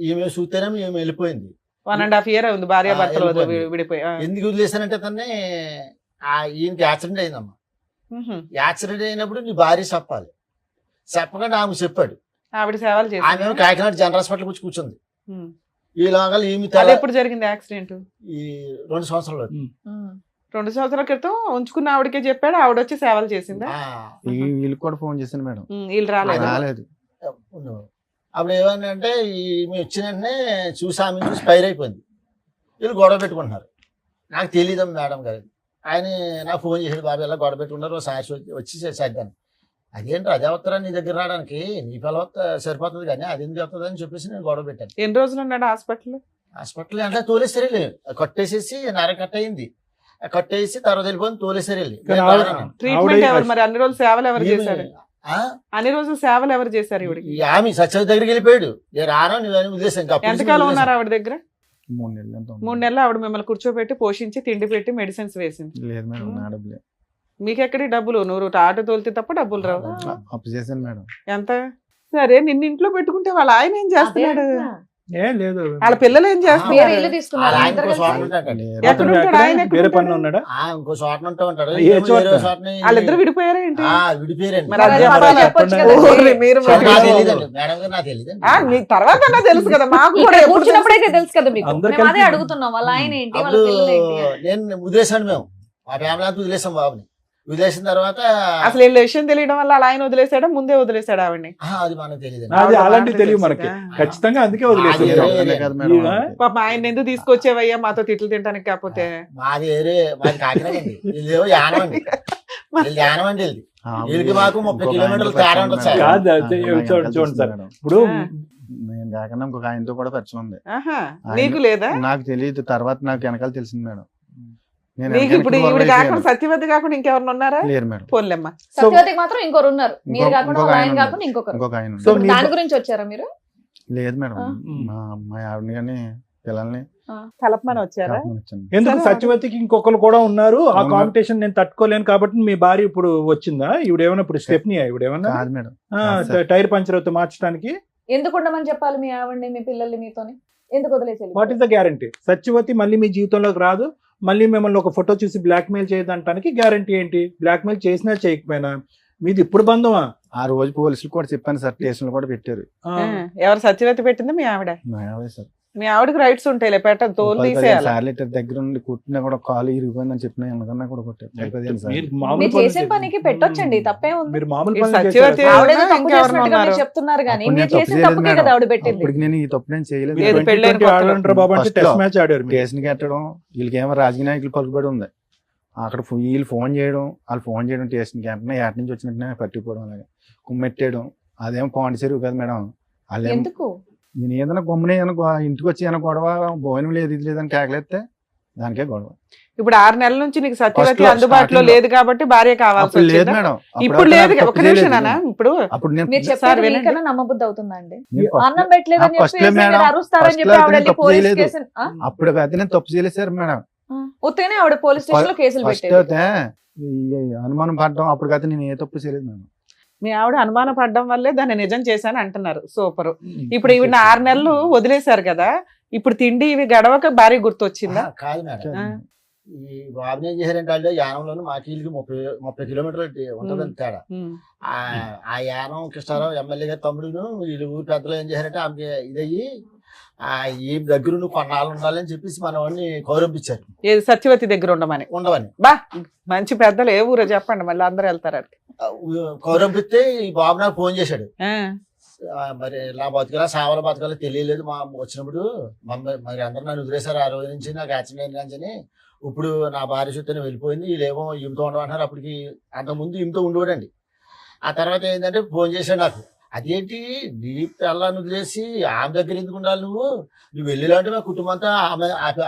ఈమె చూస్తేనే ఈమె వెళ్ళిపోయింది. 1.5 year ఉంది భార్య భర్తలు వెళ్ళిపోయింది. విడిపోయి. ఎందుకు వదిలేసానంటే తనే ఈయనకి యాక్సిడెంట్ అయిందమ్మా. యాక్సిడెంట్ అయినప్పుడు నీ భార్య చెప్పాలి. చెప్పకుండా ఆమె చెప్పాడు. ఆవిడ సేవలు చేసి ఆమె కాకినాడ జనరల్ హాస్పిటల్ వచ్చి కూర్చుంది. ఈ లాగా ఈమె ఎప్పుడు జరిగింది యాక్సిడెంట్? ఈ 2 సంవత్సరాలు 2 సంవత్సరాల క్రితం ఉంచుకున్న ఆవిడకే చెప్పాడు, ఆవిడ వచ్చి సేవలు చేసిందా? వీళ్ళకి కూడా ఫోన్ చేశాను మేడం, వీళ్ళు రాలేదు. రాలేదు. అప్పుడు ఏమన్నా అంటే ఈమె వచ్చిన వెంటనే చూసి ఆమె చూసి ఫైర్ అయిపోయింది. వీళ్ళు గొడవ పెట్టుకుంటున్నారు. నాకు తెలియదు మేడం గారు. ఆయన నాకు ఫోన్ చేసాడు, బాబు ఇలా గొడవ పెట్టుకున్నారు, సాక్షి వచ్చి సర్దాను. అదేంటి అదేవత్తరా నీ దగ్గర రావడానికి, నీ పిల్లవత్త సరిపోతుంది కానీ అది ఎందుకు వస్తుంది అని చెప్పేసి నేను గొడవ పెట్టాను. ఎన్ని రోజులు ఉన్నాడు హాస్పిటల్? హాస్పిటల్ అంటే తోలేసారు వెళ్ళి కట్టేసేసి నరం కట్ అయింది, కట్టేసి తర్వాత వెళ్ళిపోయింది తోలేసారు వెళ్ళి. ట్రీట్మెంట్ ఎవరు మరి అన్ని రోజులు సేవలు ఎవరు చేశారు? అన్ని రోజులు సేవలు ఎవరు చేశారు ఈవిడికి? ఆమె సత్యవతి దగ్గరికి వెళ్ళిపోయాడు, నేను రాను నువ్వు వదిలేసాను. ఎంతకాలం ఉన్నారు ఆవిడ దగ్గర? 3 నెలలు ఎంత ఉంది? 3 నెలలు ఆవిడ మిమ్మల్ని కూర్చోబెట్టి పోషించి తిండి పెట్టి మెడిసిన్స్ వేసింది. లేదు మేడం, నా డబ్బులే. మీకెక్కడి డబ్బులు? నువ్వు ఆటో తోలితే తప్ప డబ్బులు రావు. అప్పు చేశాను మేడం. ఎంత? సరే నిన్ను ఇంట్లో పెట్టుకుంటే వాళ్ళ ఆయన ఏం చేస్తున్నాడు? ఏం లేదు, వాళ్ళ పిల్లలు ఏం చేస్తున్నారు? వేరే ఇల్లు తీసుకున్నారు ఆయన ఇద్దరు ఇంకో చోట కలిసి? ఉంటాడండి. ఎక్కడ ఉంటాడు ఆయన? ఎక్కడ వేరే ఉంటాడు? పనులు ఉన్నాడా? ఇంకో చోట ఉంటూ ఉంటాడు. ఏ చోట? వేరే చోటని వాళ్ళిద్దరు విడిపోయారా ఏంటి? విడిపోయారండి. మరి అది మరి చెప్పాలా? చెప్పొచ్చు కదా. ఓర్రి మీరు మరి. నాకు తెలియదండి మేడం గారు, నాకు తెలియదండి. నీ తర్వాత అన్నా తెలుసు కదా మాకు కూడా. ఇక్కడ ఎప్పుడు కూర్చున్నప్పుడైతే తెలుసు కదా మీకు. అందరు మేము అదే కలిసి- అడుగుతున్నాం, వాళ్ళ ఆయన ఏంటి, వాళ్ళ అప్పుడు పిల్లలు ఏంటి అని. నేను వదిలేసాను, మేము మా ఫ్యామిలీ అంతా వదిలేసాం బాబుని. వదిలేసిన తర్వాత అసలు వీళ్ళ విషయం తెలియడం వల్ల వాళ్ళ ఆయన వదిలేసాడా ముందే వదిలేసాడు ఆవిడ్ని? అది మనకు తెలియదు. అది అలాంటివి తెలియదు మనకి, ఖచ్చితంగా అందుకే వదిలేసాం. అదే కాదు మేడం. పాప ఆయన ఎందుకు తీసుకొచ్చేవయ్యా మాతో తిట్లు తింటానికి? కాకపోతే మాది మాది కాకినాడ అండి, వీళ్ళేవో యానం అండి, వీళ్ళు యానం అండి. వీళ్ళకి మాకు 30 కిలోమీటర్లు తేడా ఉంటుంది సార్. కాదు, అదే చూడండి సార్, ఇప్పుడు నేను కాకుండా ఇంకొక ఆయనతో కూడా పరిచయం ఉంది. ఆహా, నీకు లేదా? నాకు తెలియదు, తర్వాత నాకు వెనకాల తెలిసింది మేడం. నేను నీకు వెనకాలకి ఇప్పుడు ఇన్వాల్వ్ ఈవిడ కాకుండా అయిపోయాను. సత్యవతి కాకుండా ఇంకెవరిని ఉన్నారా? లేరు మేడం. పోన్లేమ్మా. సత్యవతికి మాత్రం ఇంకొకరు ఉన్నారు, మీరు ఇంకొక- కాకుండా ఇంకొక వాళ్ళ ఆయన ఆయన ఉన్నారు. కాకుండా ఇంకొకరు. ఇంకొక ఆయన సో ఉన్నారు. మీ- దాని గురించి వచ్చారా మీరు? లేదు మేడం, ఆ. మా ఆవిడని కానీ పిల్లల్ని కలపమని వచ్చారా? కలపమని వచ్చాను. ఎందుకు సరే. సత్యవతికి ఇంకొకరు కూడా ఉన్నారు, ఆ అవునా? కాంపిటీషన్ నేను తట్టుకోలేను కాబట్టి మీ భార్య ఇప్పుడు వచ్చిందా? ఇవిడేమన్నా ఇప్పుడు స్టెప్ని ఇవిడేమన్నా కాదు మేడం, కాదు సార్. టైర్ పంచర్ అవుతూ మార్చడానికి? ఎందుకు ఉండమని చెప్పాలి మీ ఆవిడని, మీ పిల్లల్ని మీతోని? ఎందుకు వదిలేసి what is the guarantee? Satyavathi మళ్ళీ మీ జీవితంలోకి రాదు, మళ్ళీ మిమ్మల్ని ఒక ఫోటో చూసి బ్లాక్మెయిల్ చేయదంటానికి గ్యారంటీ ఏంటి? బ్లాక్మెయిల్ చేసినా చేయకపోయినా మీది ఇప్పుడు బంధమా? ఆ రోజు పోలీసులు కూడా చెప్పాను సార్, స్టేషన్ కూడా పెట్టారు. ఎవరు సత్యవతి పెట్టింది? మీ ఆవిడ. మా ఆవిడే సార్. మీ ఆవిడకి రైట్స్ ఉంటాయి, పెట్టదు, తోలు 10-15 తీసేయాలి. సార్లు ఇట్లా దగ్గర నుండి కుట్టినా కూడా కాలు ఇరిగిపోయిందని చెప్పిన ఎందుకన్నా కూడా కొట్టారు. 10-15 సార్లు. మీరు మామూలు మీరు పనులు చేసే పనికి పెట్టొచ్చండి, తప్పే ఉంది. మీరు మామూలు ఈ పనులు సత్యవతి చేశారా? ఆవిడ ఇంకా తప్పు ఎవరన్నా చేసినట్టుగా మీరు ఉన్నారు? చెప్తున్నారు కానీ అప్పుడు మీరు నేను తప్పు చేసిన చేయలేదు తప్పుకే మేడం. కదా ఆవిడ పెట్టింది. అప్పటికి నేను ఈ తప్పు నేను చేయలేదు. లేదు, మీరు పెళ్ళైన 2020 కొత్తలో. ఆడంటారు బాబు అంటే ఫస్ట్ టెస్ట్ లో. మ్యాచ్ ఆడారు మీరు. కేసుని కట్టడం, వీళ్ళకేమో రాజకీయ నాయకులు పలుకుబడి ఉంది. అక్కడ వీళ్ళు ఫోన్ చేయడం, వాళ్ళు ఫోన్ చేయడం, స్టేషన్కి వెంటనే ఏట నుంచి వచ్చినట్టునే పట్టిపోవడం, అలాగే కుమ్మెట్టేయడం. అదేమో పాండిచేరు కదా మేడం. వాళ్ళు ఎందుకు? నేను ఏదైనా గమ్మునే ఇంటికి వచ్చి ఏమైనా గొడవ, భోజనం లేదు ఇది లేదని కేకలేస్తే దానికే గొడవ. ఇప్పుడు 6 నెలల నుంచి నీకు సత్యవతి First లో, అందుబాటులో starting లో. లేదు కాబట్టి భార్య కావాల్సి అప్పుడు లేదు వచ్చిందా? మేడం. ఇప్పుడు లేదు. ఒక నిమిషం నాన్న, ఇప్పుడు అప్పుడు నేను మీరు సార్ చెప్పారు వినండి. మీకన్నా నమ్మబుద్ధి అవుతుందా అండి? నేను first అన్నం లో- పెట్టలేదని first చెప్పి లో మేడం, అరుస్తారని first చెప్పి లో ఆవిడ నేను తప్పు పోలీస్ చేయలేదు. కేసు అప్పుడు అయితే నేను తప్పు చేయలేదు సార్ మేడం. ఉత్తగానే ఆవిడ పోలీస్ స్టేషన్ లో కేసులు ఫస్ట్ పెట్టేది. అయితే ఈ అనుమానం పడడం, అప్పటికైతే నేను ఏ తప్పు చేయలేదు మేడం. మీ ఆవిడ అనుమానం పడడం వల్లే దాన్ని నిజం చేశాను అంటున్నారు. సూపర్. ఇప్పుడు ఈవిడ 6 నెలలు వదిలేశారు కదా, ఇప్పుడు తిండి ఇవి గడవక భార్య గుర్తొచ్చిందా? కాదు మేడం, ఆ. ఈ బాబుని ఏం చేశారంటే వాళ్ళు యానంలోను మాకు వీళ్ళకి 30 కిలోమీటర్లు ఉంటుందని తేడా. ఉమ్. ఆ యానం కృష్ణారావు ఎమ్మెల్యే గారి తమ్ముడును వీళ్ళు ఊరు పెద్దలు ఏం చేశారంటే ఆమెకి ఇదయ్యి ఈ దగ్గర నువ్వు కొన్నాళ్ళు ఉండాలని చెప్పేసి మన వాడిని కౌరంపించారు, ఏది సత్యవతి దగ్గర ఉండమని. ఉండవని. బా, మంచి పెద్దలు ఏ ఊరో చెప్పండి, మళ్ళీ అందరూ వెళ్తారు అక్కడికి. కౌరంపిస్తే ఈ బాబు నాకు ఫోన్ చేశాడు. ఆ. మరి నా బతకలా సావల బతకాలో తెలియలేదు మా వచ్చినప్పుడు, మరి అందరూ నన్ను వదిలేశారు ఆ రోజు నుంచి, నాకు యాక్సిడెంట్ అని. ఇప్పుడు నా భార్య చుట్టూ వెళ్ళిపోయింది, వీళ్ళేమో ఈమెతో ఉండమంటున్నారు. అప్పటికి అంతకుముందు ఈమెతో ఉండేవాడండి. ఆ తర్వాత ఏంటంటే ఫోన్ చేశాడు నాకు, అదేంటి నీ పిల్లని వదిలేసి ఆమె దగ్గర ఎందుకు ఉండాలి, నువ్వు వెళ్ళిలాంటి మా కుటుంబం అంతా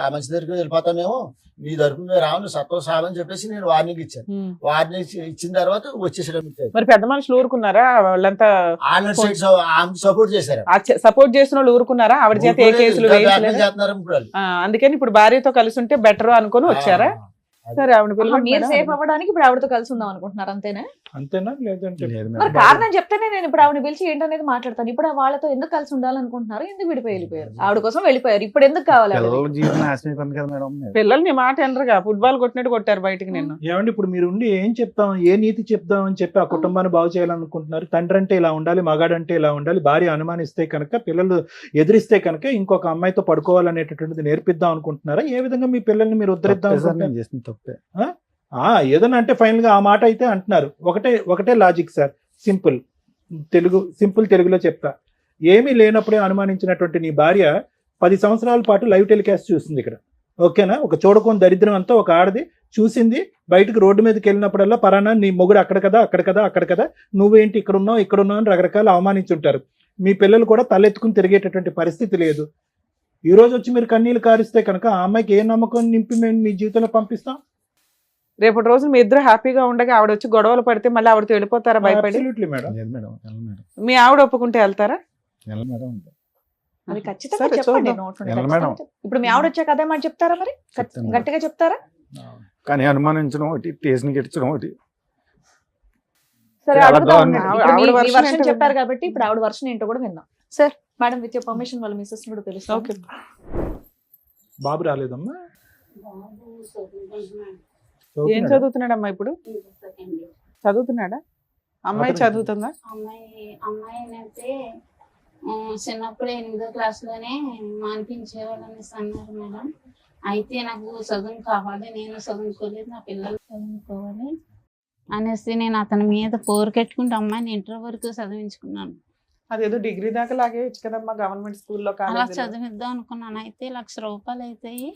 ఆ మంచి దగ్గరికి వెళ్ళిపోతాం మేము, నీ తరపున మేము రావు, నువ్వు సత్వం సావని చెప్పేసి నేను వార్నింగ్ ఇచ్చాను. ఉమ్. వార్నింగ్ ఇచ్చిన తర్వాత వచ్చేసడం. మరి పెద్ద మనుషులు ఊరుకున్నారా? వాళ్ళంతా ఆన్లైన్ సైడ్ ఆమె సపోర్ట్ చేశారు. సపోర్ట్ చేసిన వాళ్ళు ఊరుకున్నారా? ఆవిడ చేత ఏ కేసులు వేయించలేదు. చేస్తున్నారు ఇప్పుడు వాళ్ళు. అందుకని ఇప్పుడు భార్యతో కలిసి ఉంటే బెటర్ అనుకుని వచ్చారా? సరే, ఆవిడ మీరు సేఫ్ అవ్వడానికి ఇప్పుడు ఆవిడతో కలిసి ఉందాం అనుకుంటున్నారు, అంతేనా? అంతేనా? లేదంటే లేదు మరి మేడం. కారణం చెప్తేనే నేను ఇప్పుడు ఆవిడ పిలిచి ఏంటనేది మాట్లాడతాను. ఇప్పుడు వాళ్ళతో ఎందుకు కలిసి ఉండాలనుకుంటున్నారు, ఎందుకు విడిపోయి వెళ్ళిపోయారు? ఆవిడ కోసం వెళ్ళిపోయారు, ఇప్పుడు ఎందుకు కావాలి ఆవిడ? పిల్లల జీవితం నాశనం అయిపోయింది కదా మేడం. పిల్లలు నీ మాట ఎనరుగా ఫుట్బాల్ కొట్టినట్టు కొట్టారు బయటికి నిన్ను. ఏమండి ఇప్పుడు మీరు ఉండి ఏం చెప్తాం, ఏ నీతి చెప్తాం అని చెప్పి ఆ కుటుంబాన్ని బాగు చేయాలనుకుంటున్నారు? తండ్రి అంటే ఇలా ఉండాలి, మగాడంటే ఇలా ఉండాలి, భార్య అనుమానిస్తే కనుక, పిల్లలు ఎదిరిస్తే కనుక ఇంకొక అమ్మాయితో పడుకోవాలనేటటువంటిది నేర్పిద్దాం అనుకుంటున్నారా? ఏ విధంగా మీ పిల్లల్ని మీరు ఉద్ధరిద్దాం తప్పే సార్, అనుకుంటున్నారు? నేను చేసిన తప్పే. ఏదన్నా అంటే ఫైనల్ గా ఆ మాట అయితే అంటున్నారు. ఒకటే లాజిక్ సార్, సింపుల్ తెలుగులో చెప్తా. ఏమీ లేనప్పుడే అనుమానించినటువంటి నీ భార్య 10 సంవత్సరాల పాటు లైవ్ టెలికాస్ట్ చూస్తుంది ఇక్కడ, ఓకేనా? ఒక చూడకొని దరిద్రం అంతా ఒక ఆడది చూసింది. బయటకు రోడ్డు మీదకి వెళ్ళినప్పుడల్లా పరానా నీ మొగుడు అక్కడ కదా, నువ్వేంటి ఇక్కడ ఉన్నావు అని రకరకాల అవమానించుంటారు. మీ పిల్లలు కూడా తలెత్తుకుని తిరిగేటటువంటి పరిస్థితి లేదు. ఈ రోజు వచ్చి మీరు కన్నీళ్ళు కారిస్తే కనుక ఆ అమ్మాయికి ఏ నమ్మకం నింపి మేము మీ జీవితంలో పంపిస్తాం? రేపటి రోజు మీ ఇద్దరు హ్యాపీగా ఉండగా ఆవిడ వచ్చి గొడవలు పడితే మళ్ళీ ఆవిడతో వెళ్ళిపోతారా భయపడి? Absolutely madam. లేదు మేడం, వెళ్ళను మేడం, మీ ఆవిడ ఒప్పుకుంటే వెళ్తారా? వెళ్ళను మేడం. అది ఖచ్చితంగా సరే, చెప్పండి చూద్దాం. నోట్ నుండి ఎలా ఖచ్చితంగా మేడం? చెప్పండి. ఇప్పుడు మీ ఆవిడ వచ్చాక అదే మాట చెప్తారా మరి? చెప్తాను. గట్టిగా చెప్తారా? కానీ అనుమానించడం ఒకటి, టేస్ట్ని గెలిచడం ఒకటి. సరే చాలా అడుగుతా దారుణం. ఉండండి. ఆవిడ ఇప్పుడు మీ version version ఏంటో చెప్పారు విందాం. కాబట్టి ఇప్పుడు ఆవిడ వర్షన్ ఏంటో కూడా విందాం. Sir madam with your permission వాళ్ళ మిస్సెస్ కూడా తెలుసు. ఓకే. బాబు రాలేదమ్మా? ఏం చదువుతున్నాడమ్మా ఇప్పుడు? చదువుతున్నాడా? అమ్మాయి అతను- చదువుతుందా? అమ్మాయి అయితే చిన్నప్పుడు 8వ క్లాస్లోనే మానిపించేవాళ్ళు అనేసి అన్నారు మేడం. అయితే నాకు చదువు కావాలి, నేను చదువుకోలేదు, నా పిల్లలు చదువుకోవాలి అనేసి నేను అతని మీద పోరుకెట్టుకుంటే అమ్మాయిని ఇంటర్ వరకు చదివించుకున్నాను. అదేదో డిగ్రీ దాకా లాగేయచ్చు కదమ్మా గవర్నమెంట్ స్కూల్లో, అలా కాలేజీలో. చదివిద్దాం అనుకున్నాను. అయితే ₹1,00,000 అవుతాయి.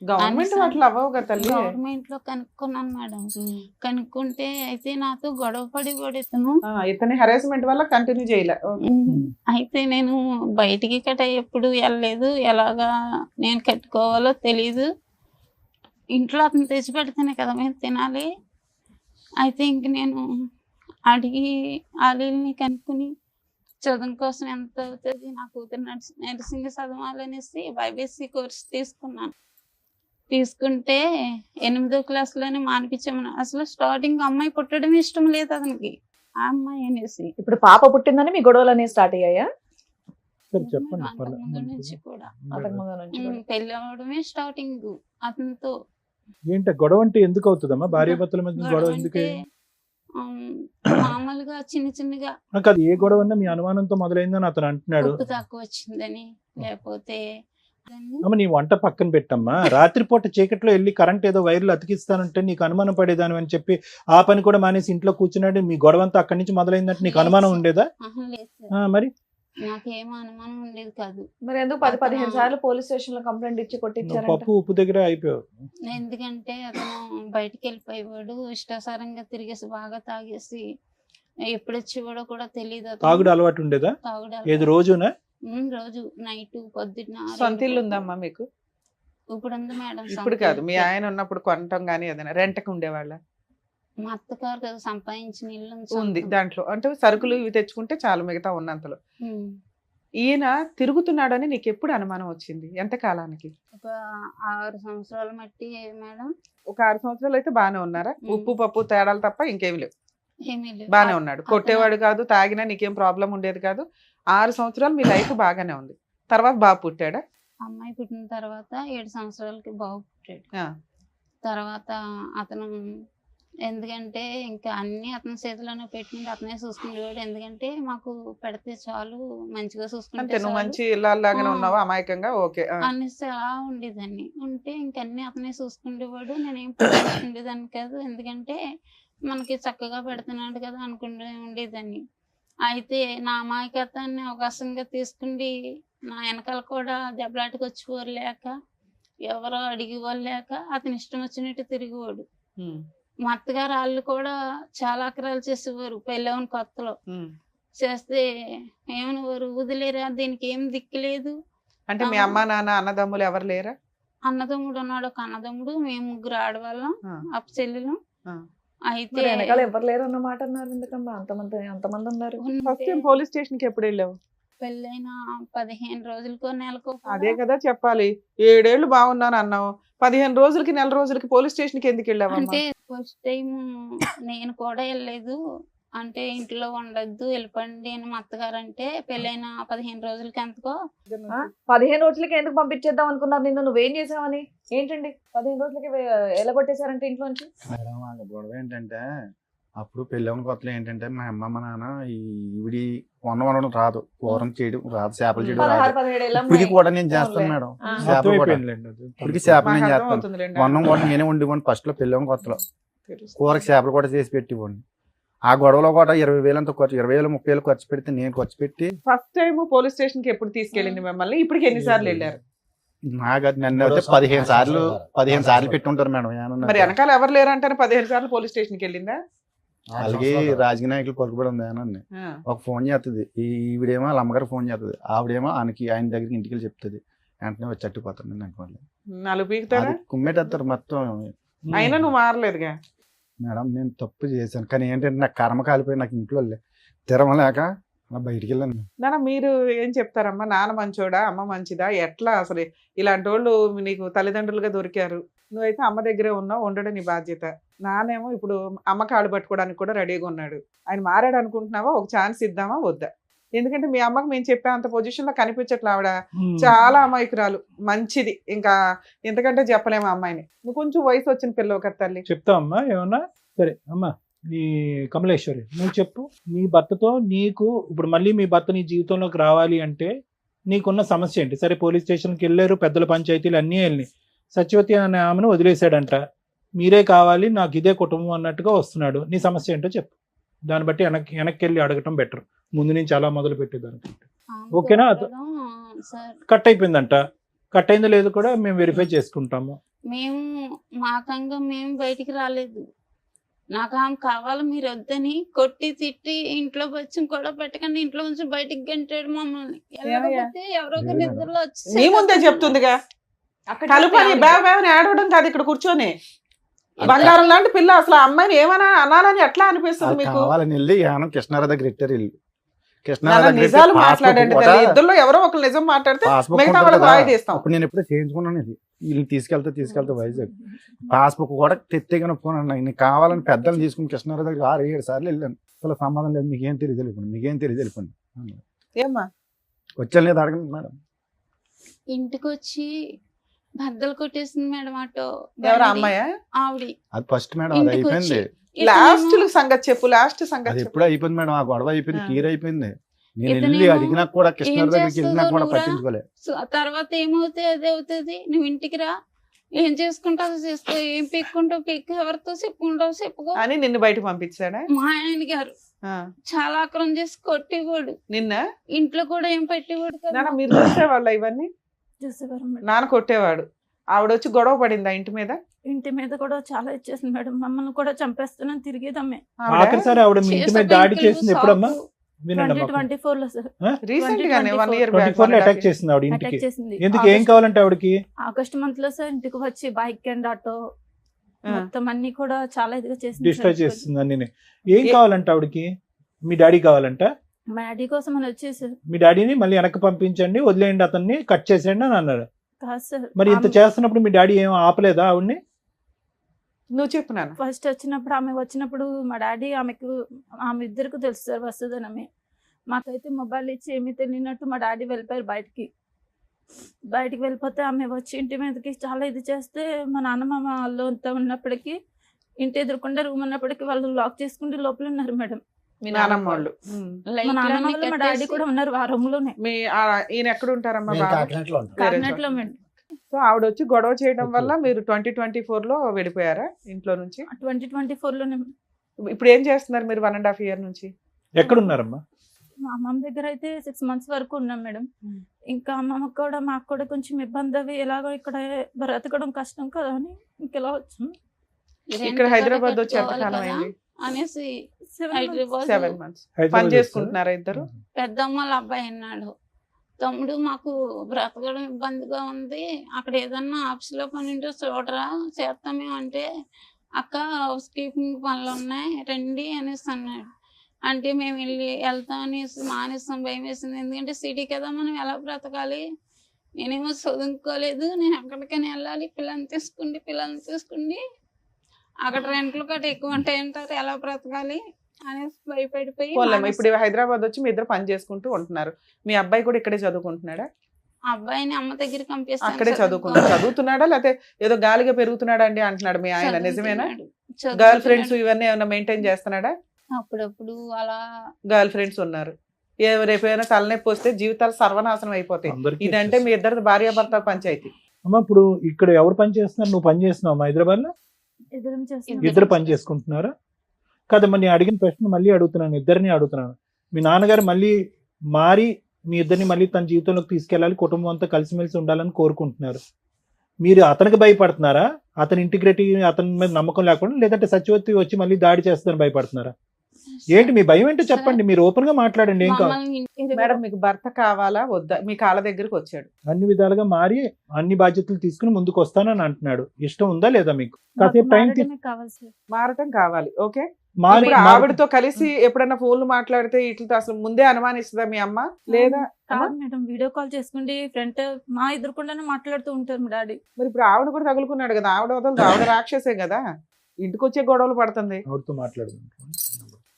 గవర్నమెంట్ వాటిలో అవ్వవు కదా తల్లి. గవర్నమెంట్ లో కనుక్కున్నాను మేడం. కనుక్కుంటే అయితే నాతో గొడవ పడి ఇతను. ఇతని హెరాస్మెంట్ వల్ల కంటిన్యూ చేయలే. అయితే నేను బయటికి కట్ట ఎప్పుడు వెళ్ళలేదు. ఎలాగా నేను కట్టుకోవాలో తెలీదు. ఇంట్లో అతను తెచ్చి పెడితేనే కదా మేము తినాలి. అయితే ఇంక నేను అడిగి వాళ్ళని కనుక్కుని చదువు కోసం ఎంత అవుతుంది, నా కూతురు నర్సింగ్ చదవాలనేసి బైబీసీ కోర్స్ తీసుకున్నాను. తీసుకుంటే 8వ క్లాస్లోనే మానిపించామని. అసలు స్టార్టింగ్ అమ్మాయి పుట్టడం ఇష్టం లేదు అతనికి, ఆ అమ్మాయి అనేసి. ఇప్పుడు పాప పుట్టిందని మీ గొడవలు అనేవి స్టార్ట్ అయ్యాయా? సరే చెప్పండి. అంతకు ముందు నుంచి కూడా అంతకు ముందు నుంచి కూడా. పెళ్లి అవడమే స్టార్టింగ్ అతనితో. ఏంటి గొడవ అంటే ఎందుకు అవుతుందమ్మా? భార్య భర్తల మధ్య గొడవ గొడవ ఎందుకు? అంటే మామూలుగా చిన్నగా నాకు అది ఏ గొడవ అన్నా మీ అనుమానంతో మొదలైందని అతను అంటున్నాడు. ఉప్పు తక్కువ వచ్చిందని, లేకపోతే అమ్మ నీ వంట పక్కన పెట్టమ్మా. రాత్రిపూట చీకట్లో వెళ్ళి కరెంట్ ఏదో వైర్లు అతికిస్తానంటే నీకు అనుమానం పడేదాని అని చెప్పి ఆ పని కూడా మానేసి ఇంట్లో కూర్చున్నాడు. మీ గొడవ అంతా అక్కడి నుంచి మొదలైందంటే నీకు అనుమానం ఉండేదా? లేదు సార్, మరి నాకేం అనుమానం ఉండేది కాదు. మరి ఎందుకు 10-15 సార్లు పోలీస్ స్టేషన్ లో కంప్లైంట్ ఇచ్చి నువ్వు కొట్టించారంట? పప్పు ఉప్పు దగ్గర అయిపోయావు. ఎందుకంటే అతను బయటికి వెళ్ళిపోయేవాడు, ఇష్టాసారంగా తిరిగేసి బాగా తాగేసి ఎప్పుడు వచ్చేవాడో కూడా తెలియదు. తాగుడు అలవాటు ఉండేదా? తాగుడు ఏది రోజునా? రోజు నైట్ పొద్దున్న సొంత ఇల్లు ఉందమ్మా మీకు? ఇప్పుడు ఉంది మేడం. ఇప్పుడు కాదు, మీ ఆయన ఉన్నప్పుడు కొనటం గానీ ఏదైనా రెంట్కి ఉండేవాళ్ళ? మా అత్తగారు కదా సంపాదించిన ఇల్లు ఉంది దాంట్లో. అంటే సరుకులు ఇవి తెచ్చుకుంటే చాలు మిగతా ఉన్నంతలో. ఈయన తిరుగుతున్నాడని నీకు ఎప్పుడు అనుమానం వచ్చింది? ఎంత కాలానికి? ఒక 6 సంవత్సరాల మట్టి మేడం. ఒక 6 సంవత్సరాలు అయితే బాగానే ఉన్నారా? ఉప్పు పప్పు తేడాలు తప్ప ఇంకేమి లేవు, ఏమీ లేదు. బాగానే ఉన్నాడు. కొట్టేవాడు కాదు, తాగినా నీకేం ప్రాబ్లం ఉండేది కాదు. 6 సంవత్సరాలు మీ లైఫ్ బాగానే ఉంది. తర్వాత బాబు పుట్టాడా? అమ్మాయి పుట్టిన తర్వాత 7 సంవత్సరాలకి బాబు పుట్టాడు. తర్వాత అతను ఎందుకంటే ఇంకా అన్ని అతని చేతిలోనే పెట్టుకుంటే అతనే చూసుకునేవాడు. ఎందుకంటే మాకు పెడితే చాలు, మంచిగా అంతే, చూసుకుంటే నువ్వు చాలు మంచి ఇళ్ళలాగానే ఉన్నావా అమాయకంగా? ఓకే. అనేసి అలా ఉండేదాన్ని. ఉంటే ఇంకన్నీ అతనే చూసుకునేవాడు. నేనేం పట్టించుకునేదాన్ని కాదు, ఎందుకంటే మనకి చక్కగా పెడుతున్నాడు కదా అనుకుంటూ ఉండేదాన్ని. అయితే నా అమాయకత్వాన్ని అవకాశంగా తీసుకుండి నా వెనకాల కూడా దెబ్బలాటకు వచ్చేవారు లేక, ఎవరో అడిగేవాళ్ళు లేక అతని ఇష్టం వచ్చినట్టు తిరిగేవాడు. మా అత్తగారు వాళ్ళు కూడా చాలా అక్రాలు చేసేవారు పెళ్ళవని కొత్తలో. చేస్తే ఏమనేవారు, వదిలేరా దీనికి ఏం దిక్కులేదు. అంటే మీ అమ్మ నాన్న అన్నదమ్ములు ఎవరు లేరా? అన్నదమ్ముడు ఉన్నాడు, ఒక అన్నదమ్ముడు, మేము 3 ఆడవాళ్ళం, అప్ప చెల్లెలు. అయితే మరి వెనకాల ఎవరు లేరు అన్నమాట అన్నారు. ఎందుకమ్మా అంతమంది ఉన్నారు? ఫస్ట్ టైం పోలీస్ స్టేషన్ కి ఎప్పుడు వెళ్ళావు? పెళ్ళైన 15 రోజులకో నెలకో. అదే కదా చెప్పాలి. 7 ఏళ్ళు బాగున్నాను అన్నావు, 15 రోజులకి నెల రోజులకి పోలీస్ స్టేషన్ కి ఎందుకు వెళ్ళావు? అంటే ఫస్ట్ టైం నేను కూడా వెళ్ళలేదు. అంటే ఇంట్లో ఉండద్దు వెళ్ళిపోండి అని మా అత్తగారు అంటే, పెళ్ళైన 15 రోజులకి ఎంతకో. 15 రోజులకి ఎందుకు పంపించేద్దాం అనుకున్నారు నిన్ను? నువ్వేం చేసావని? ఏంటండి 15 రోజులకి ఎలా కొట్టేశారంటే ఇంట్లో నుంచి? మేడం వాళ్ళ గొడవ ఏంటంటే, అప్పుడు పెళ్ళవని కొత్తలో ఏంటంటే మా అమ్మ మా నాన్న ఈవిడి వండడం రాదు, కూరం చేయడం రాదు, చేపలు చేయడం రాదు. 16-17 ఏళ్ళ ఇప్పటికి కూడా నేను చేస్తాను మేడం. చేపలు కూడా ఇప్పటికి చేపలు నేను చేస్తాను. వండం కూడా నేనే వండివ్వండి. ఫస్ట్ లో పెళ్ళవని కొత్తలో కూరకి చేపలు కూడా చేసి పెట్టివ్వండి. ఆ గొడవలో కూడా 20,000 అంత ఖర్చు, 20,000 30,000 ఖర్చు పెడితే నేను ఖర్చు పెట్టి. ఫస్ట్ టైం పోలీస్ స్టేషన్ కి ఎప్పుడు తీసుకెళ్ళింది మిమ్మల్ని? ఇప్పటికి ఎన్నిసార్లు వెళ్ళారు? నాకు నన్ను అయితే 15 సార్లు పెట్టుంటారు మేడం. మరి వెనకాల ఎవరు లేరంటారు? 15 సార్లు పోలీస్ స్టేషన్ కి వెళ్ళిందా? అలాగే రాజకీయ నాయకులు పలుకుబడి ఉంది అని ఒక ఫోన్ చేస్తుంది. ఈవిడేమో వాళ్ళ అమ్మగారు ఫోన్ చేస్తుంది, ఆవిడేమో ఆయన దగ్గరికి ఇంటికి వెళ్ళి చెప్తుంది. వెంటనే వచ్చి అట్టుకుపోతాను అనుకోండి. నాలుగు పీకుతారా? కుమ్మేటేస్తారు మొత్తం. అయినా నువ్వు మారలేదుగా. మేడం నేను తప్పు చేశాను, కానీ ఏంటంటే నాకు కర్మ కాలిపోయి నాకు ఇంట్లో తిరమలేక అలా బయటికి వెళ్ళాను. నాన్న మీరు ఏం చెప్తారమ్మా? నాన్న మంచోడా, అమ్మ మంచిదా, ఎట్లా అసలు? ఇలాంటి వాళ్ళు నీకు తల్లిదండ్రులుగా దొరికారు, నువ్వైతే అమ్మ దగ్గరే ఉన్నావు, ఉండడం నీ బాధ్యత. నానేమో ఇప్పుడు అమ్మ కాళ్ళు పట్టుకోవడానికి కూడా రెడీగా ఉన్నాడు. ఆయన మారాడు అనుకుంటున్నావా? ఒక ఛాన్స్ ఇద్దామా వద్దా? ఎందుకంటే మీ అమ్మకి మేము చెప్పే అంత పొజిషన్ లో కనిపించట్లే. ఆవిడ చాలా అమాయకురాలు, మంచిది, ఇంకా ఎంతకంటే చెప్పలేము అమ్మాయిని. నువ్వు కొంచెం వయసు వచ్చిన పిల్ల ఒక తల్లి. చెప్తావు అమ్మా ఏమన్నా? సరే అమ్మా, నీ కమలేశ్వరి నువ్వు చెప్పు. నీ భర్తతో నీకు ఇప్పుడు మళ్ళీ మీ భర్త నీ జీవితంలోకి రావాలి అంటే నీకున్న సమస్య ఏంటి? సరే పోలీస్ స్టేషన్కి వెళ్ళారు, పెద్దల పంచాయతీలు అన్నీ వెళ్ళి సత్యవతి అనే ఆమెను వదిలేశాడంట, మీరే కావాలి నాకు ఇదే కుటుంబం అన్నట్టుగా వస్తున్నాడు. నీ సమస్య ఏంటో చెప్పు, దాన్ని బట్టి వెనక్కి వెళ్ళి అడగటం బెటర్ ముందు నుంచి అలా మొదలు పెట్టేదానికంటే. ఓకేనా? కట్ అయిపోయిందంట, కట్ అయిందో లేదు కూడా మేము వెరిఫై చేసుకుంటాము. మేము మాకంగా మేము బయటికి రాలేదు. నాకు ఆమె కావాలి, మీరు వద్దని కొట్టి తిట్టి ఇంట్లో వచ్చి కూడా పెట్టకండి, ఇంట్లో నుంచి బయటికి గంటాడు మమ్మల్ని. వెళ్ళకపోతే ఎవరో ఒక నిద్రలో వచ్చి నీ ముందే చెప్తుందిగా, కలుపని బాబాని ఆడవడం కాదు, ఇక్కడ కూర్చొని బంగారం లాంటి పిల్ల. అసలు ఆ అమ్మాయిని ఏమన్నా అనాలని ఎట్లా అనిపిస్తుంది మీకు? కావాలని వెళ్ళి కృష్ణారావు దగ్గర పెట్టారు ఇల్లు. నిజాలు మాట్లాడండి, ఇద్దరులో ఎవరో ఒకరు నిజం మాట్లాడితే మిగతా వాళ్ళకి వాయి తీస్తాం. అప్పుడు నేను ఎప్పుడో చేయించుకున్నాను, ఇది వీళ్ళు తీసుకెళ్తే వైజాగ్ పాస్బుక్ కూడా తెత్తేగానే ఒప్పుకున్నాను. నేను కావాలని పెద్దలు తీసుకుని కృష్ణారావు దగ్గర 6-7 సార్లు వెళ్ళాను. అసలు సంబంధం లేదు, మీకేం తెలియదు వెళ్ళిపోండి. ఏమ్మా వచ్చాను లేదు అడగండి మేడం. ఇంటికి వచ్చి బద్దలు కొట్టేసింది మేడం ఆటో. ఎవరు అమ్మాయా? ఆవిడ. అది ఫస్ట్ మేడం, అది అయిపోయింది. లాస్ట్ సంగతి చెప్పు, లాస్ట్ సంగతి అది ఎప్పుడు అయిపోయింది మేడం, ఆ గొడవ అయిపోయింది, క్లియర్ అయిపోయింది. నేను వెళ్ళి అడిగినా కూడా కృష్ణారావు దగ్గరికి వెళ్ళినా కూడా పట్టించుకోలేదు. తర్వాత ఏమవుతుంది అదే అవుతుంది, నువ్వు ఇంటికి రా, ఏం చేసుకుంటావు చేసుకో, ఏం పెక్కుంటావు పెక్కు, ఎవరితో చెప్పుకుంటావు చెప్పుకో అని నిన్ను బయటకు పంపించాడా మా ఆయన గారు. చాలా ఆక్రమం చేసి కొట్టేవాడు, నిన్న ఇంట్లో కూడా ఏం పెట్టేవాడు కదా. మీరు చూసేవాళ్ళ ఇవన్నీ? నాన్న కొట్టేవాడు, ఆవిడ వచ్చి గొడవ పడిందా ఇంటి మీద? ఇంటి మీద కూడా చాలా ఇచ్చేసింది మేడం, మమ్మల్ని కూడా చంపేస్తున్నాను తిరిగేదమ్మే. ఆఖరిసారి ఆవిడ మీ ఇంటి మీద దాడి చేసింది ఎప్పుడమ్మా? 2024 లో సార్, రీసెంట్ గానే 1 year 24 లో అటాక్ చేసింది ఆవిడ ఇంటికి. అటాక్ చేసింది. ఎందుకు, ఏం కావాలంటే ఆవిడకి? ఆగస్ట్ మంత్ లో సార్ ఇంటికి వచ్చి బైక్ అండ్ ఆటో మొత్తం అన్ని కూడా చాలా ఇదిగా చేసింది, డిస్ట్రాయ్ చేస్తుంది అన్ని. ఏం కావాలంటే ఆవిడకి? మీ డాడీ కావాలంట? మా డాడీ కోసం అని వచ్చేసారు. మీ డాడీని మళ్ళీ వెనక్కి పంపించండి, వదిలేయండి, అతన్ని కట్ చేసేయండి అని అన్నారు. కాదు సార్, మరి ఇంత చేస్తున్నప్పుడు మీ డాడీ ఏం ఆపలేదా ఆవిడ్ని? నువ్వు చెప్పు నాన్న. ఫస్ట్ వచ్చినప్పుడు ఆమె వచ్చినప్పుడు మా డాడీ ఆమె ఇద్దరికి తెలుసు సార్ వస్తుందని. ఆమె మాకైతే మొబైల్ ఇచ్చి ఏమీ తెలియనట్టు మా డాడీ వెళ్ళిపోయారు బయటికి వెళ్ళిపోతే ఆమె వచ్చి ఇంటి మీదకి చాలా ఇది చేస్తే మా నాన్నమ్మ వాళ్ళు అంతా ఉన్నప్పటికీ ఇంటి ఎదురుకుండా రూమ్ ఉన్నప్పటికీ వాళ్ళు లాక్ చేసుకుంటే లోపల ఉన్నారు మేడం. మీ నాన్నమ్మ వాళ్ళు? మా నాన్నమ్మ వాళ్ళు మా డాడీ కూడా ఉన్నారు ఆ రూమ్ లోనే. ఈయన ఎక్కడ ఉంటారమ్మా? కాకినాడలో మేడం. సో ఆవిడ వచ్చి గొడవ చేయడం వల్ల మీరు 2024 లో వెళ్ళిపోయారా ఇంట్లో నుంచి? 2024 లోనే. ఇప్పుడు ఏం చేస్తున్నారు మీరు 1.5 year నుంచి? ఎక్కడున్నారమ్మా? మా అమ్మమ్మ దగ్గర అయితే 6 months వరకు ఉన్నాం మేడం. ఇంకా అమ్మమ్మకి కూడా మాకు కూడా కొంచెం ఇబ్బంది అవి, ఎలాగో ఇక్కడ బ్రతకడం కష్టం కదా అని ఇంకెలా వచ్చాం. ఇక్కడ హైదరాబాద్ వచ్చి ఎంతకాలం అయింది అనేసి 7 months పని చేసుకుంటున్నారా ఇద్దరు? పెద్దమ్మ వాళ్ళ అబ్బాయి అన్నాడు, తమ్ముడు మాకు బ్రతకడం ఇబ్బందిగా ఉంది, అక్కడ ఏదన్నా ఆఫీస్ లో పని ఉంటే చూడరా చేస్తామే అంటే, అక్క హౌస్ కీపింగ్ పనులు ఉన్నాయి రండి అనేసి అన్నాడు. అంటే మేము వెళ్తాం అనేసి మానేస్తాం, భయం వేసింది. ఎందుకంటే సిటీ కదా, మనం ఎలా బ్రతకాలి, నేనేమో చదువుకోలేదు, నేను ఎక్కడికైనా వెళ్ళాలి, పిల్లల్ని తీసుకుండి అక్కడ రెంట్లు కట్ట ఎక్కువ ఉంటాయంటారు, ఎలా బ్రతకాలి అనేసి భయపడిపోయి. ఇప్పుడు హైదరాబాద్ వచ్చి మీ ఇద్దరు పని చేసుకుంటూ ఉంటున్నారు. మీ అబ్బాయి కూడా ఇక్కడే చదువుకుంటున్నాడా? అబ్బాయిని అమ్మ దగ్గర పంపిస్తాను. అక్కడే చదువుతున్నాడా లేకపోతే ఏదో గాలిగా పెరుగుతున్నాడా అండి అంటున్నాడు మీ ఆయన, నిజమేనా? గర్ల్ ఫ్రెండ్స్ ఇవన్నీ ఏమైనా మెయింటైన్ చేస్తున్నాడా? అప్పుడప్పుడు అలా గర్ల్ ఫ్రెండ్స్ ఉన్నారు. రేపైనా తలనొప్పి వస్తే జీవితాలు సర్వనాశనం అయిపోతాయి. ఇదంటే మీ ఇద్దరు భార్యాభర్త పంచాయతీ. అమ్మ ఇప్పుడు ఇక్కడ ఎవరు పని చేస్తున్నారు? నువ్వు పని చేస్తున్నావు హైదరాబాద్ లో? ఇద్దరు పని చేసుకుంటున్నారా? కదమ్మా, నేను అడిగిన ప్రశ్న మళ్ళీ అడుగుతున్నాను, ఇద్దరిని అడుగుతున్నాను. మీ నాన్నగారు మళ్ళీ మారి మీ ఇద్దరిని మళ్ళీ తన జీవితంలోకి తీసుకెళ్ళాలి, కుటుంబం అంతా కలిసిమెలిసి ఉండాలని కోరుకుంటున్నారు. మీరు అతనికి భయపడుతున్నారా? అతని ఇంటిగ్రిటీ, అతని మీద నమ్మకం లేకుండా, లేదంటే సత్యవతి వచ్చి మళ్ళీ దాడి చేస్తుందని భయపడుతున్నారా? ఏంటి మీ భయం ఏంటో చెప్పండి, మీరు ఓపెన్ గా మాట్లాడండి. ఏం కావాలి? మమ్మల్ని ఇంటికి మేడం మీకు భర్త కావాలా వద్దా? మీ కాళ్ళ దగ్గరికి వచ్చాడు. అన్ని విధాలుగా మారి అన్ని బాధ్యతలు తీసుకుని ముందుకు వస్తానని అంటున్నాడు. ఇష్టం ఉందా లేదా మీకు? మాకు కాసేపు టైం మారడమే కావాలి సార్. మారటం కావాలి. ఓకే, మారి ఇప్పుడు ఆవిడతో కలిసి ఎప్పుడైనా ఫోన్లు మాట్లాడితే ఇట్లా అసలు ముందే అనుమానిస్తుందా మీ అమ్మ? లేదా కాదు మేడం, వీడియో కాల్ చేసుకుంటే ఫ్రంట్ మా ఎదురుకుండానే మాట్లాడుతూ ఉంటారు మా డాడీ. మరి ఇప్పుడు ఆవిడ కూడా తగులుకున్నాడు కదా, ఆవిడ వదలదు, ఆవిడ రాక్షసే కదా, ఇంటికి వచ్చే గొడవలు పడుతుంది. ఆవిడతో మాట్లాడుకుంటాం.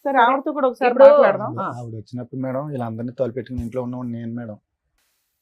సరే ఆవిడతో కూడా ఒకసారి ఇప్పుడు- మాట్లాడదాం. ఆవిడ వచ్చినప్పుడు మేడం వీళ్ళందరినీ తోలుపెట్టుకుని ఇంట్లో ఉన్న నేను మేడం.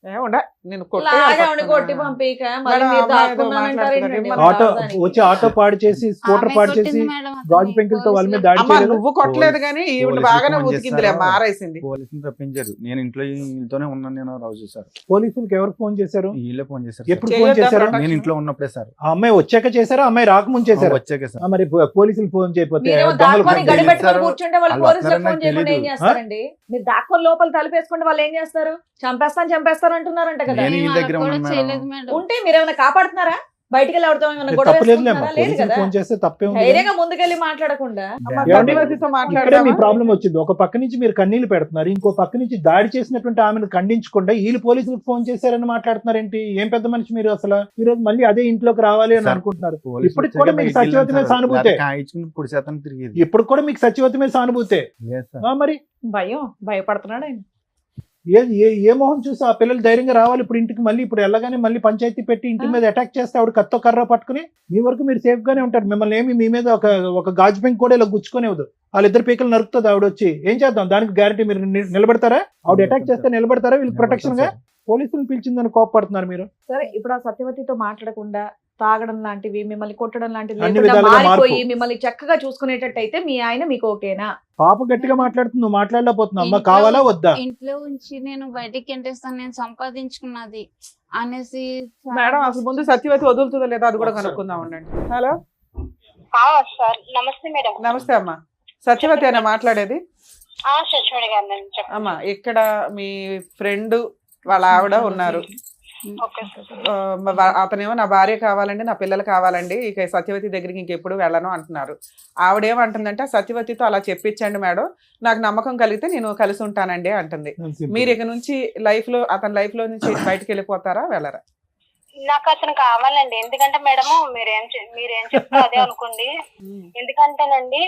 ఏముండ నేను లాగావిని కొట్టి పంపిక మళ్ళీ మేడం, మీరు అమ్మాయి ఏదో దాక్కున్నానంటారు ఏంటండి? మాట్లాడుతున్నారు. మన ఆటో రాజధానికి. వచ్చి ఆటో పాడు చేసి స్కూటర్ ఆమె పాడు చేసి కొట్టింది మేడం అతన్ని. గాజు పెంకులతో వాళ్ళ మీద దాడి అమ్మ చేయలేదు. నువ్వు కొట్టలేదు కానీ ఈవిడ పోలీసులు బాగానే ఫోన్ ఉతికిందిలే, చేశారు. మారేసింది. పోలీసులు తప్పించారు. నేను ఇంట్లోనే ఉన్నాను. నేను రోజు సార్ పోలీసులకు ఎవరు ఫోన్ చేశారు? వీళ్ళే ఫోన్ చేశారు. ఎప్పుడు సార్. ఫోన్ చేయొద్దా చేశారు? ప్రొటెక్షన్? నేను ఇంట్లో ఉన్నప్పుడే సార్. ఆ అమ్మాయి వచ్చాక చేశారా, అమ్మాయి రాకముందు చేశారా? వచ్చాక సార్. మరి పోలీసులు ఫోన్ చేయకపోతే మీరేమో దొంగలు దాక్కొని ఫోన్ గడి చేశారు. పెట్టుకొని కూర్చుంటే వాళ్ళు వాళ్ళు పోలీసులకు వస్తారని ఫోన్ చేయకుండా ఏం తెలీదు. చేస్తారండి? మీరు దాక్కొని లోపల తలుపేసుకుంటే వాళ్ళు ఏం చేస్తారు? చంపేస్తాను అంటున్నారంట కదా. నేను ఈ వాళ్ళకి దగ్గర కూడా ఉన్నాను మేడం. చేయలేదు మేడం. ఉంటే మీరేమైనా కాపాడుతున్నారా? బయటికి వెళ్ళి ఎవరితో ఏమైనా గొడవ తప్పలేదులేమ్మా, వేసుకుంటున్నారా? లేదు పోలీసులు కదా. ఫోన్ చేస్తే తప్పే ఉంది. ధైర్యంగా ముందుకెళ్ళి మాట్లాడకుండా అమ్మ ఏమండి? సత్యవతితో ఇక్కడే మీ మాట్లాడదామా? ప్రాబ్లం వచ్చింది. ఒక పక్క నుంచి మీరు కన్నీళ్లు పెడుతున్నారు, ఇంకో పక్క నుంచి దాడి చేసినటువంటి ఆమెను ఖండించకుండా వీళ్ళు పోలీసులకు ఫోన్ చేశారని మాట్లాడుతున్నారు ఏంటి? ఏం పెద్ద మనిషి మీరు అసలు? ఈ రోజు మళ్ళీ అదే ఇంట్లోకి రావాలి అని సార్, అనుకుంటున్నారు. పోలీసులు ఇప్పటికి కూడా వచ్చాక మీకు బయటికి సత్యవతి మీద వెళ్ళాను సార్. సానుభూతే. లేకపోతే కాయించుకుని పొడి శాతం తిరిగేది. ఇప్పుడు కూడా మీకు సత్యవతి మీద సానుభూతే. లేదు సార్. మరి భయపడుతున్నాడు ఆయన. ఏ మొహం చూసి ఆ పిల్లలు ధైర్యంగా రావాలి ఇప్పుడు ఇంటికి? మళ్ళీ ఇప్పుడు వెళ్ళగానే మళ్ళీ పంచాయతీ పెట్టి ఇంటి మీద అటాక్ చేస్తే ఆవిడ కత్తో కర్ర పట్టుకుని మీ వరకు మీరు సేఫ్ గానే ఉంటారు. మిమ్మల్ని ఏమి మీ మీద ఒక గాజు పెంకు కూడా ఇలా గుచ్చుకునేవద్దు. వాళ్ళిద్దరు పీకలు నరుకుతుంది ఆవిడ వచ్చి. ఏం చేద్దాం దానికి గ్యారంటీ? మీరు నిలబడతారా? ఆవిడ అటాక్ చేస్తే నిలబడతారా? వీళ్ళకి ప్రొటెక్షన్ గా పోలీసులు పిలిచిందని కోపడుతున్నారు మీరు. సరే ఇప్పుడు ఆ సత్యవతితో మాట్లాడకుండా తాగడం లాంటివి, మిమ్మల్ని కొట్టడం లాంటివి అన్ని లేకుండా విధాలుగా మారిపోయి మార్పు. మిమ్మల్ని చక్కగా చూసుకునేటట్టయితే మీ ఆయన మీకు ఓకేనా? పాప గట్టిగా మాట్లాడుతుంది, నువ్వు మాట్లాడలేకపోతున్నావు. అమ్మ కావాలా వద్దా? ఇంట్లో ఉంచి నేను బయటికి ఎంటేస్తాను, నేను సంపాదించుకున్నది అనేసి మేడం అసలు ముందు సత్యవతి వదులుతుందో లేదా అది కూడా కనుక్కుందాం ఉండండి. హలో సార్ నమస్తే మేడం. నమస్తే అమ్మా, సత్యవతి అయినా మాట్లాడేది? సచివాడి గారు చెప్పండి. అమ్మా ఇక్కడ మీ ఫ్రెండ్ వాళ్ళ ఆవిడ ఉన్నారు. ఓకే అతనేమో నా భార్య కావాలండి, నా పిల్లలు కావాలండి, ఇక సత్యవతి దగ్గరికి ఇంకెప్పుడు వెళ్ళను అంటున్నారు. ఆవిడేమంటుందంటే సత్యవతితో అలా చెప్పించండి మేడం, నాకు నమ్మకం కలిగితే నేను కలిసి ఉంటానండి అంటుంది. మీరు ఇక నుంచి అతని లైఫ్ లో నుంచి బయటకు వెళ్ళిపోతారా వెళ్ళరా? నాకు అతను కావాలండి. ఎందుకంటే మేడం మీరేం చెప్తారు అదే అనుకోండి. ఎందుకంటేనండి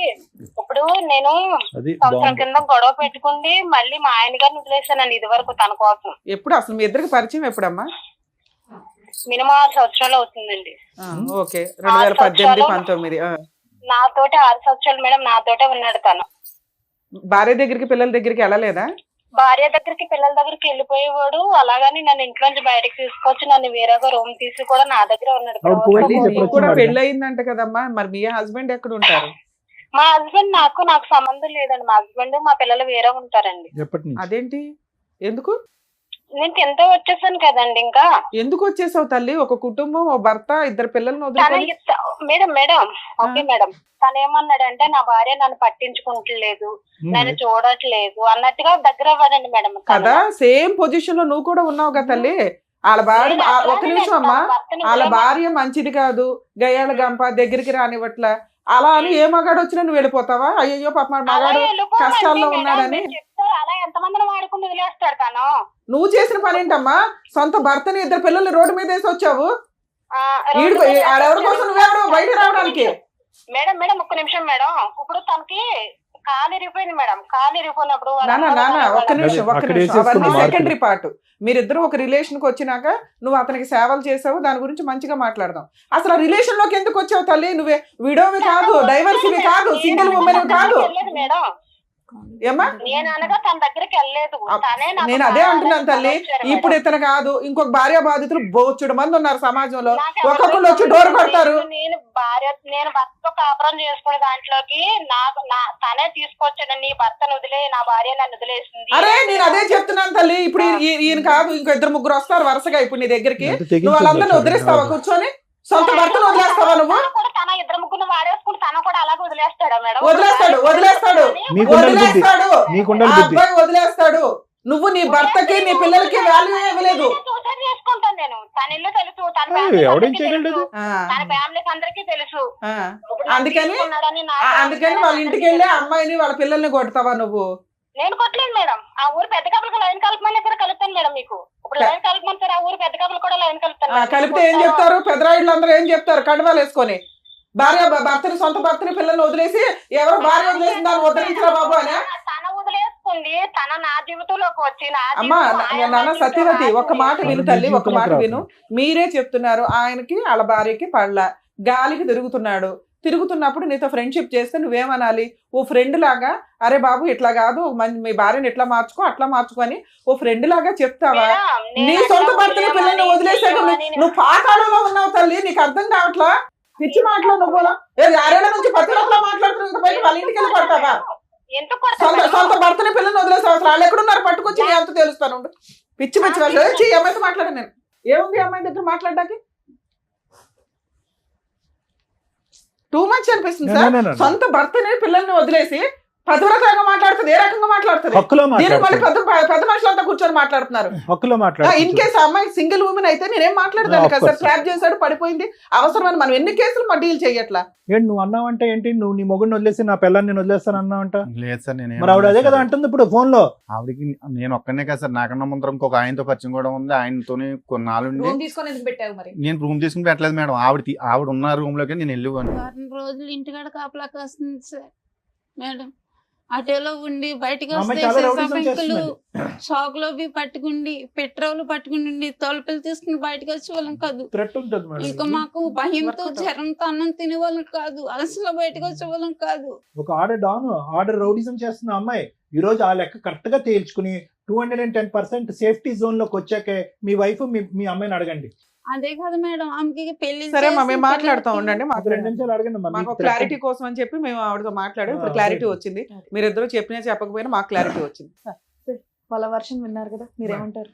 ఇప్పుడు నేను అది సంవత్సరం కింద గొడవ పెట్టుకుంది మళ్ళీ మా ఆయన గారిని వదిలేసానండి ఇది వరకు తన కోసం. ఎప్పుడు అసలు మీ ఇద్దరికి పరిచయం ఎప్పుడమ్మా? మినిమం 6 సంవత్సరాలు అవుతుందండి. ఓకే, 2018, 19. నాతోటి 6 సంవత్సరాలు మేడం నాతోటే ఉన్నాడు తను. భార్య దగ్గరికి పిల్లల దగ్గరికి వెళ్ళలేదా? భార్య దగ్గరికి పిల్లల దగ్గరికి వెళ్ళిపోయేవాడు. అలాగని నన్ను ఇంట్లోంచి బయటకు తీసుకొచ్చి నన్ను వేరేగా రూమ్ తీసి కూడా నా దగ్గర ఉన్నాడు. అవును, పోయి మళ్ళీ చెప్పొచ్చు నీకు కూడా మరి. పెళ్లి అయిందంట కదమ్మా, మరి మీ హస్బెండ్ ఎక్కడ ఉంటారు? మా హస్బెండ్ నాకు సంబంధం లేదండి. మా హస్బెండ్ మా పిల్లలు వేరే ఉంటారండి. ఎప్పటి నుంచి? అదేంటి? ఎందుకు నేను ఎంతో వచ్చేసాను కదండి. ఇంకా ఎందుకు వచ్చేసావు తల్లి? ఒక కుటుంబం, ఓ భర్త, 2 పిల్లల్ని తన వదులుకొని మేడం ఓకే మేడం, తను ఏమన్నాడంటే నా భార్య నన్ను పట్టించుకుంటలేదు, నన్ను చూడట్లేదు అన్నట్టుగా దగ్గర అవ్వదండి మేడం. కదా, సేమ్ పొజిషన్ లో నువ్వు కూడా ఉన్నావు కదా తల్లి. వాళ్ళ భార్య ఒక నిమిషం అమ్మా, వాళ్ళ భార్య మంచిది కాదు, గయ్యాల గంప, దగ్గరికి రానివ్వట్ల, అలా అని ఏ మగాడు వచ్చినా నువ్వు వెళ్ళిపోతావా? అయ్యో పాప మగాడు కష్టాల్లో ఉన్నాడని. అలా ఎంతమందిని వాడుకుని వదిలేస్తాడు తను. నువ్వు చేసిన పని ఏంటమ్మా? సొంత భర్తని 2 పిల్లల్ని రోడ్డు మీద వేసి వచ్చావు. ఆడెవరి కోసం నువ్వెవరు బయట రావడానికి? మేడం ఒక్క నిమిషం మేడం. ఇప్పుడు తనకి కాలు ఇరిగిపోయింది మేడం. కాలు ఇరిగిపోయినప్పుడు నాన్న ఒక్క నిమిషం అక్కడ అవన్నీ వేసేసుకున్న మార్కులు. Secondary part. మీరిద్దరు ఒక రిలేషన్ కి వచ్చినాక నువ్వు అతనికి సేవలు చేసావు, దాని గురించి మంచిగా మాట్లాడదాం. అసలు ఆ రిలేషన్ లోకి ఎందుకు వచ్చావు తల్లి? నువ్వే విడోవి కాదు, డైవర్సివి కాదు, సింగిల్ ఉమెన్ కాదు. మేడం ఏమ్మా నేను అనగా తన దగ్గరికి వెళ్ళలేదు. నేను అదే అంటున్నాను తల్లి. ఇప్పుడు ఇతను కాదు, ఇంకొక భార్య బాధితులు బోచుడు మంది ఉన్నారు సమాజంలో. ఒక్కొక్కరు వచ్చి డోర్ కొడతారు. నేను భర్తతో కాపురం చేసుకునే దాంట్లోకి తనే తీసుకొచ్చాడు. నీ భర్తను వదిలే, నా భార్య నన్ను వదిలేసింది. అరే నేను అదే చెప్తున్నాను తల్లి. ఇప్పుడు ఈయన కాదు, ఇంకో 2-3 వస్తారు వరుసగా ఇప్పుడు నీ దగ్గరికి. నువ్వు వాళ్ళందరినీ వదిలేస్తావా? కూర్చొని సొంత భర్తను వదిలేస్తావా నువ్వు? తన 2-3 వాడేసుకుని తన కూడా అలాగే వదిలేస్తాడా మేడం? వదిలేస్తాడు. ఆ అబ్బాయి వదిలేస్తాడు. నువ్వు నీ భర్తకి నీ పిల్లలకి వాల్యూ ఇవ్వలేదు. సూసైడ్ చేసుకుంటాను నేను. తన ఇల్లు తెలుసు, తన ఎవడేం families అందరికీ చేయగలడు తెలుసు, ఆ, తన ఫ్యామిలీస్ అందరికీ తెలుసు. ఆ. ఇప్పుడు నన్ను అందుకని తీసుకున్నాడని అందుకని వాళ్ళ ఇంటికి వెళ్ళి ఆ అమ్మాయిని వాళ్ళ పిల్లల్ని కొడతావా నువ్వు? నేను కొట్టలేదు మేడం. ఆ ఊరు పెద్ద కప్పులకు లైన్ కలపమని ఇక్కడ కలుపుతాను మేడం. మీకు ఇప్పుడు లైన్ కలపమని సార్, ఆ ఊరు పెద్ద కప్పులు కూడా లైన్ కలుపుతాను మేడం. కలిపితే ఏం చెప్తారు? పెద్దరాయిళ్ళు అందరూ ఏం చెప్తారు? కండువాలు వేసుకొని భర్తని, సొంత భర్తని, పిల్లల్ని వదిలేసి ఎవరో భార్య వదిలేసి దాన్ని వదిలించరా బాబు అని. తన వదిలేసుకుంది, తన నా జీవితంలోకి వచ్చి అమ్మా నాన్న సత్యవతి, ఒక్క మాట విను తల్లి, ఒక్క మాట విను. మీరే చెప్తున్నారు ఆయనకి వాళ్ళ భార్యకి పడలా, గాలికి తిరుగుతున్నప్పుడు నీతో ఫ్రెండ్షిప్ చేస్తే నువ్వేమనాలి? ఓ ఫ్రెండ్ లాగా, అరే బాబు ఇట్లా కాదు, మీ భార్యని ఎట్లా మార్చుకో అట్లా మార్చుకొని ఓ ఫ్రెండ్ లాగా చెప్తావా? నీ సొంత భర్తని, పిల్లల్ని వదిలేసాక నువ్వు పాతాళంలో ఉన్నావు తల్లి, నీకు అర్థం కావట్లా? పిచ్చి మాటలో నువ్వు 6 నుంచి 10 రోజులు మాట్లాడుతున్నా వాళ్ళ ఇంటికి వెళ్ళి పడతావా? సొంత భర్తని, పిల్లల్ని వదిలేసే అవసరం వాళ్ళు ఎక్కడున్నారు పట్టుకొచ్చి నీ అంత తెలుస్తాను. పిచ్చి వాళ్ళు అమ్మాయితో మాట్లాడాను నేను. ఏముంది అమ్మాయి దగ్గర మాట్లాడడానికి? టూ మచ్ అనిపిస్తుంది సార్. సొంత భర్తని, పిల్లల్ని వదిలేసి పదవరకంగా మాట్లాడుతుంది. ఏ రకంగా మాట్లాడుతుంది? పెద్ద మనుషులంతా కూర్చొని మాట్లాడుతున్నారు. ఇన్ కేసు అమ్మాయి సింగిల్ ఉమెన్ అయితే నేనేం మాట్లాడదాను కదా సార్. ట్రాప్ చేశాడు, పడిపోయింది, అవసరమని మనం ఎన్ని కేసులు మా డీల్ చేయట్లా. ఏంటి నువ్వు అన్నావంటే ఏంటి? నువ్వు నీ మొగుడిని వదిలేసి నా పిల్లని నేను వదిలేస్తాను అన్నావంట? లేదు సార్, నేను మరి ఆవిడ అదే కదా అంటుంది ఇప్పుడు ఫోన్ లో. ఆవిడకి నేను ఒక్కనే కదా సార్, నాకన్నా ముందర ఇంకొక ఆయనతో పరిచయం కూడా ఉంది. ఆయనతోనే కొన్నాళ్ళు రూమ్ తీసుకొని ఎందుకు పెట్టావు మరి? నేను రూమ్ తీసుకుని పెట్టలేదు మేడం. ఆవిడ ఉన్న రూమ్ లోకి నేను వెళ్ళిపోయాను. 4 రోజులు ఇంటికాడ కాపలా కాస్తుంది సార్ మేడం. అటోలో ఉండి బయటకు వస్తే షాక్ లో పట్టుకుండి, పెట్రోల్ పట్టుకుని, తలుపులు తీసుకుని బయటకు వచ్చే వాళ్ళం కాదు. ఇంకా మాకు భయంతో, జ్వరంతో అన్నం తినే వాళ్ళం కాదు, అలసలో బయటకు వచ్చే వాళ్ళం కాదు. ఒక ఆర్డర్ రౌడిజం చేస్తున్న అమ్మాయి ఈ రోజు ఆ లెక్క కరెక్ట్ గా తేల్చుకుని 210% సేఫ్టీ జోన్ లోకి వచ్చాకే మీ వైఫ్ మీ అమ్మాయిని అడగండి. అదే కదా మేడం, ఆమెకి పెళ్లి. సరే మేము మాట్లాడుతూ ఉండండి, మాకు 2 నిమిషాలు అడగండి. మాకు క్లారిటీ కోసం అని చెప్పి మేము ఆవిడతో మాట్లాడాం. ఇప్పుడు క్లారిటీ వచ్చింది. మీరిద్దరు చెప్పినా చెప్పకపోయినా మాకు క్లారిటీ వచ్చింది. వాళ్ళ వర్షన్ విన్నారు కదా, మీరేమంటారు?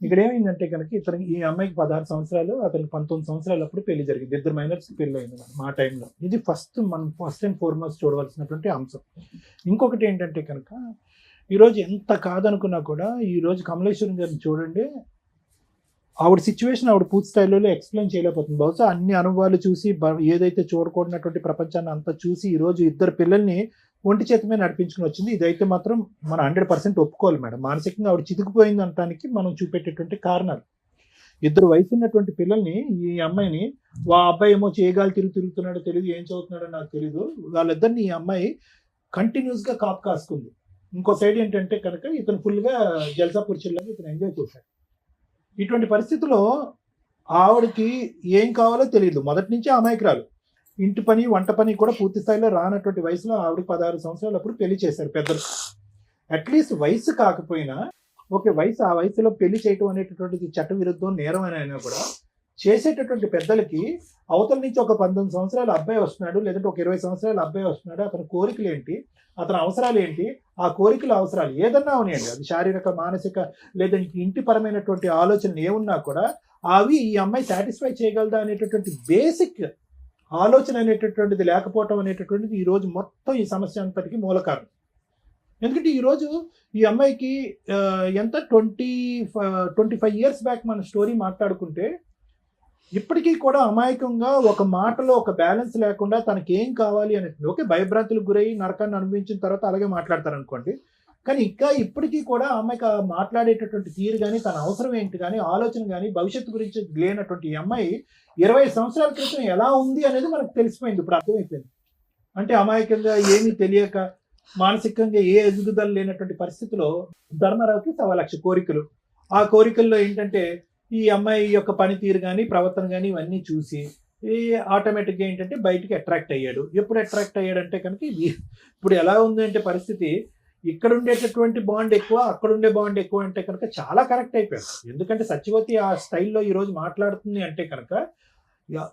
ఇక్కడ ఏమైందంటే కనుక ఈ అమ్మాయికి 16 సంవత్సరాలు, అతనికి 19 సంవత్సరాలు అప్పుడు పెళ్లి జరిగింది. 2 మైనర్స్ పెళ్లి అయింది మా టైంలో. ఇది ఫస్ట్ అండ్ ఫార్మోస్ట్ చూడవలసినటువంటి అంశం. ఇంకొకటి ఏంటంటే కనుక ఈరోజు ఎంత కాదనుకున్నా కూడా ఈరోజు కమలేశ్వరం గారిని చూడండి, ఆవిడ సిచ్యువేషన్ ఆవిడ పూర్తి స్థాయిలో ఎక్స్ప్లెయిన్ చేయలేకపోతుంది. బహుశా అన్ని అనుభవాలు చూసి, ఏదైతే చూడకూడనటువంటి ప్రపంచాన్ని అంతా చూసి ఈరోజు 2 పిల్లల్ని ఒంటి చేతమే నడిపించుకుని వచ్చింది. ఇదైతే మాత్రం మనం 100% ఒప్పుకోవాలి మేడం. మానసికంగా ఆవిడ చితికిపోయింది అనడానికి మనం చూపెట్టేటువంటి కారణాలు. 2 వయసు ఉన్నటువంటి పిల్లల్ని, ఈ అమ్మాయిని, అబ్బాయి ఏమో చేయగాలి తిరుగుతున్నాడో తెలియదు, ఏం చదువుతున్నాడో నాకు తెలియదు, వాళ్ళిద్దరిని ఈ అమ్మాయి కంటిన్యూస్గా కాపు కాసుకుంది. ఇంకో సైడ్ ఏంటంటే కనుక ఇతను ఫుల్గా జల్సా పురుషుల్లాగా ఇతను ఎంజాయ్ చేశాడు. ఇటువంటి పరిస్థితుల్లో ఆవిడకి ఏం కావాలో తెలియదు. మొదటి నుంచి అమాయకురాలు. ఇంటి పని, వంట పని కూడా పూర్తి స్థాయిలో రానటువంటి వయసులో ఆవిడకి 16 సంవత్సరాలు అప్పుడు పెళ్లి చేశారు పెద్దలు. అట్లీస్ట్ వయసు కాకపోయినా ఆ వయసులో పెళ్లి చేయటం అనేటటువంటిది చట్ట విరుద్ధం, నేరం అని అయినా కూడా చేసేటటువంటి పెద్దలకి అవతల నుంచి ఒక 19 సంవత్సరాల అబ్బాయి వస్తున్నాడు, లేదంటే ఒక 20 సంవత్సరాల అబ్బాయి వస్తున్నాడు, అతని కోరికలు ఏంటి, అతని అవసరాలు ఏంటి, ఆ కోరికల అవసరాలు ఏదన్నా ఉన్నాయండి, అది శారీరక, మానసిక, లేదంటే ఇంటి పరమైనటువంటి ఆలోచనలు ఏమున్నా కూడా అవి ఈ అమ్మాయి సాటిస్ఫై చేయగలదా అనేటటువంటి బేసిక్ ఆలోచన అనేటటువంటిది లేకపోవటం అనేటటువంటిది ఈరోజు మొత్తం ఈ సమస్య అంతటికి మూల కారణం. ఎందుకంటే ఈరోజు ఈ అమ్మాయికి ఎంత 25 ఇయర్స్ బ్యాక్ మన స్టోరీ మాట్లాడుకుంటే ఇప్పటికీ కూడా అమాయకంగా ఒక మాటలో ఒక బ్యాలెన్స్ లేకుండా తనకి ఏం కావాలి అనేది, ఓకే భయభ్రాంతులకు గురయ్యి నరకాన్ని అనుభవించిన తర్వాత అలాగే మాట్లాడతారు అనుకోండి, కానీ ఇంకా ఇప్పటికీ కూడా అమ్మాయికి మాట్లాడేటటువంటి తీరు కానీ, తన అవసరం ఏంటి కానీ, ఆలోచన కానీ, భవిష్యత్తు గురించి లేనటువంటి ఈ అమ్మాయి 20 సంవత్సరాల క్రితం ఎలా ఉంది అనేది మనకు తెలిసిపోయింది, ఇప్పుడు అర్థమైపోయింది. అంటే అమాయకంగా ఏమీ తెలియక, మానసికంగా ఏ ఎదుగుదల లేనటువంటి పరిస్థితిలో ధర్మారావుకి 1,00,000 కోరికలు. ఆ కోరికల్లో ఏంటంటే ఈ అమ్మాయి యొక్క పనితీరు కానీ, ప్రవర్తన కానీ ఇవన్నీ చూసి ఆటోమేటిక్గా ఏంటంటే బయటికి అట్రాక్ట్ అయ్యాడు. ఎప్పుడు అట్రాక్ట్ అయ్యాడంటే కనుక ఇప్పుడు ఎలా ఉంది అంటే పరిస్థితి, ఇక్కడ ఉండేటటువంటి బాండ్ ఎక్కువ, అక్కడ ఉండే బాండ్ ఎక్కువ అంటే కనుక చాలా కరెక్ట్ అయిపోయాడు. ఎందుకంటే సత్యవతి ఆ స్టైల్లో ఈరోజు మాట్లాడుతుంది అంటే కనుక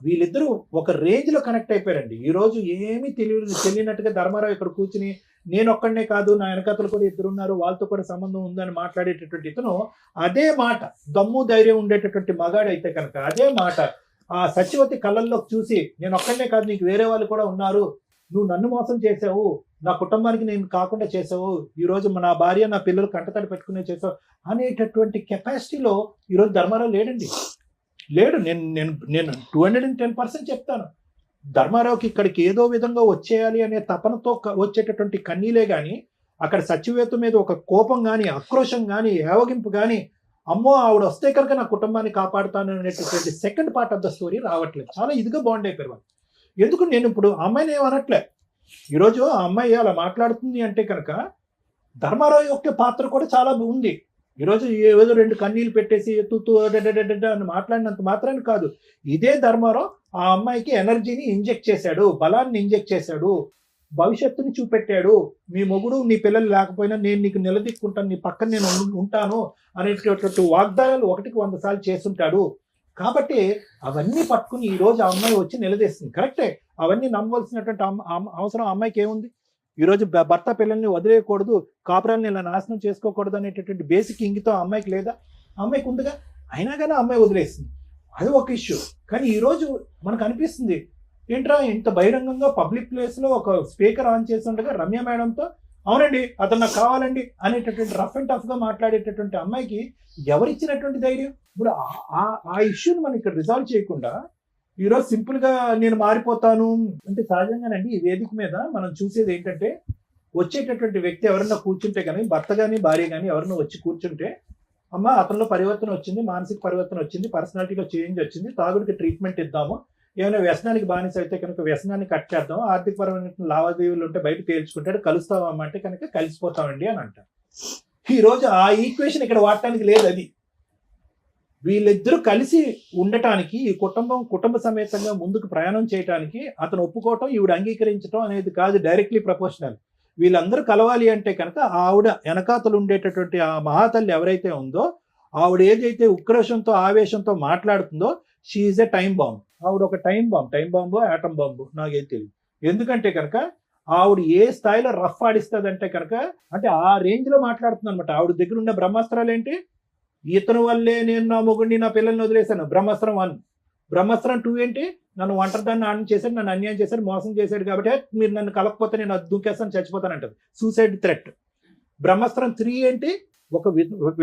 వీళ్ళిద్దరూ ఒక రేంజ్లో కనెక్ట్ అయిపోయారండి. ఈరోజు ఏమీ తెలియనట్టుగా ధర్మారావు ఇక్కడ కూర్చుని నేను ఒక్కడనే కాదు, నా వెనకతలు కూడా 2 ఉన్నారు, వాళ్ళతో కూడా సంబంధం ఉందని మాట్లాడేటటువంటి ఇతను అదే మాట, దమ్ము ధైర్యం ఉండేటటువంటి మగాడైతే కనుక అదే మాట ఆ సత్యవతి కళ్ళల్లో చూసి నేను ఒక్కడనే కాదు, నీకు వేరే వాళ్ళు కూడా ఉన్నారు, నువ్వు నన్ను మోసం చేసావు, నా కుటుంబానికి నేను కాకుండా చేసావు, ఈరోజు నా భార్య నా పిల్లలు కంటతడి పెట్టుకునే చేసావు అనేటటువంటి కెపాసిటీలో ఈరోజు ధర్మారావు లేడండి. లేడు. నేను నేను నేను 210% చెప్తాను. ధర్మారావుకి ఇక్కడికి ఏదో విధంగా వచ్చేయాలి అనే తపనతో వచ్చేటటువంటి కన్నీలే కానీ అక్కడ సచివేత మీద ఒక కోపం కానీ, ఆక్రోషం కానీ, ఏవగింపు కానీ, అమ్మో ఆవిడ వస్తే కనుక నా కుటుంబాన్ని కాపాడుతాను అనేటటువంటి second part of the story రావట్లేదు. చాలా ఇదిగా బాండ్ అయిపోయారు వాళ్ళు. ఎందుకు నేను ఇప్పుడు ఆ అమ్మాయిని ఏమనట్లే. ఈరోజు ఆ అమ్మాయి అలా మాట్లాడుతుంది అంటే కనుక ధర్మారావు యొక్క పాత్ర కూడా చాలా ఉంది. ఈరోజు ఏదో 2 కన్నీళ్ళు పెట్టేసి తుతు అని మాట్లాడినంత మాత్రాన్ని కాదు, ఇదే ధర్మారావు ఆ అమ్మాయికి ఎనర్జీని ఇంజెక్ట్ చేశాడు, బలాన్ని ఇంజెక్ట్ చేశాడు, భవిష్యత్తుని చూపెట్టాడు. మీ మొగుడు నీ పిల్లలు లేకపోయినా నేను నీకు నిలదీక్కుంటాను, నీ పక్కన నేను ఉంటాను అనేటటువంటి వాగ్దానాలు 1కి 100 సార్లు చేస్తుంటాడు. కాబట్టి అవన్నీ పట్టుకుని ఈ రోజు ఆ అమ్మాయి వచ్చి నిలదీస్తుంది. కరెక్టే, అవన్నీ నమ్మవలసినటువంటి అవసరం ఆ అమ్మాయికి ఏముంది? ఈరోజు భర్త పిల్లల్ని వదిలేయకూడదు, కాపురాన్ని ఇలా నాశనం చేసుకోకూడదు అనేటటువంటి బేసిక్ ఇంగితం ఆ అమ్మాయికి లేదా? అమ్మాయికి ఉందిగా. అయినా కానీ ఆ అమ్మాయి వదిలేస్తుంది, అది ఒక ఇష్యూ. కానీ ఈరోజు మనకు అనిపిస్తుంది ఏంట్రా ఇంత బహిరంగంగా పబ్లిక్ ప్లేస్లో ఒక స్పీకర్ ఆన్ చేసి ఉండగా రమ్య మేడంతో అవునండి అతను నాకు కావాలండి అనేటటువంటి రఫ్ అండ్ టఫ్గా మాట్లాడేటటువంటి అమ్మాయికి ఎవరిచ్చినటువంటి ధైర్యం? ఇప్పుడు ఆ ఇష్యూని మనం ఇక్కడ రిజాల్వ్ చేయకుండా ఈరోజు సింపుల్గా నేను మారిపోతాను అంటే సహజంగానండి ఈ వేదిక మీద మనం చూసేది ఏంటంటే వచ్చేటటువంటి వ్యక్తి ఎవరన్నా కూర్చుంటే కానీ, భర్త కానీ భార్య కానీ ఎవరన్నా వచ్చి కూర్చుంటే అమ్మ అతనిలో పరివర్తన వచ్చింది, మానసిక పరివర్తన వచ్చింది, పర్సనాలిటీలో చేంజ్ వచ్చింది, తాగుడికి ట్రీట్మెంట్ ఇద్దాము, ఏమైనా వ్యసనానికి బానిస అయితే కనుక వ్యసనాన్ని కట్ చేద్దాం, ఆర్థికపరమైన లావాదేవీలు ఉంటే బయట తేల్చుకుంటాడు, కలుస్తామమ్మ అంటే కనుక కలిసిపోతామండి అని అంటారు. ఈరోజు ఆ ఈక్వేషన్ ఇక్కడ వాడటానికి లేదు. అది వీళ్ళిద్దరూ కలిసి ఉండటానికి, ఈ కుటుంబ సమేతంగా ముందుకు ప్రయాణం చేయడానికి అతను ఒప్పుకోవటం, ఈవిడ అంగీకరించడం అనేది కాదు డైరెక్ట్లీ ప్రపోర్షనల్. వీళ్ళందరూ కలవాలి అంటే కనుక ఆవిడ వెనకాతలు ఉండేటటువంటి ఆ మహాతల్లి ఎవరైతే ఉందో ఆవిడ ఏదైతే ఉక్రోషంతో ఆవేశంతో మాట్లాడుతుందో she is a time bomb. ఆవిడ ఒక టైం బాంబు ఆటం బాంబు నాకేం తెలియదు. ఎందుకంటే కనుక ఆవిడ ఏ స్థాయిలో రఫ్ ఆడిస్తుంది అంటే కనుక అంటే ఆ రేంజ్ లో మాట్లాడుతుంది అనమాట. ఆవిడ దగ్గర ఉన్న బ్రహ్మాస్త్రాలు ఏంటి? ఇతను వల్లే నేను నా మొగుడిని నా పిల్లల్ని వదిలేశాను, బ్రహ్మాస్త్రం 1. బ్రహ్మాస్త్రం 2 ఏంటి? నన్ను ఒంటరిదాన్ని ఆన్ చేశాడు, నన్ను అన్యాయం చేశాడు, మోసం చేశాడు కాబట్టి మీరు నన్ను కలకపోతే నేను అది దూకేస్తాను, చచ్చిపోతానంటది, సూసైడ్ థ్రెట్. బ్రహ్మాస్త్రం 3 ఏంటి? ఒక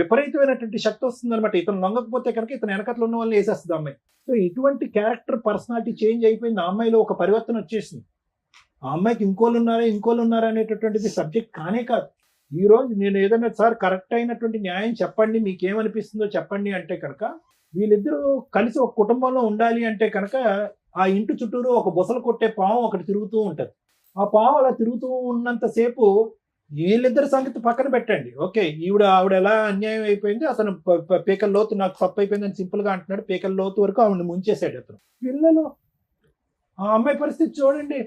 విపరీతమైనటువంటి శక్తి వస్తుంది అనమాట. ఇతను లొంగకపోతే కనుక ఇతను వెనకట్లో ఉన్న వాళ్ళని వేసేస్తుంది అమ్మాయి. సో ఇటువంటి క్యారెక్టర్ పర్సనాలిటీ చేంజ్ అయిపోయింది. ఆ అమ్మాయిలో ఒక పరివర్తన వచ్చేసింది. ఆ అమ్మాయికి ఇంకోళ్ళు ఉన్నారా అనేటటువంటిది సబ్జెక్ట్ కానే కాదు. ఈ రోజు నేను ఏదైనా సార్ కరెక్ట్ అయినటువంటి న్యాయం చెప్పండి, మీకేమనిపిస్తుందో చెప్పండి అంటే కనుక వీళ్ళిద్దరూ కలిసి ఒక కుటుంబంలో ఉండాలి అంటే కనుక ఆ ఇంటి చుట్టూరు ఒక బుసలు కొట్టే పాము ఒకటి తిరుగుతూ ఉంటుంది. ఆ పాము అలా తిరుగుతూ ఉన్నంతసేపు వీళ్ళిద్దరి సంగతి పక్కన పెట్టండి. ఓకే, ఆవిడ ఎలా అన్యాయం అయిపోయింది, అతను పీకల లోతు నాకు తప్పు అయిపోయింది అని సింపుల్గా అంటున్నాడు. పీకల లోతు వరకు ఆవిడని ముంచేసాడు అతను. పిల్లలు, ఆ అమ్మాయి పరిస్థితి చూడండి.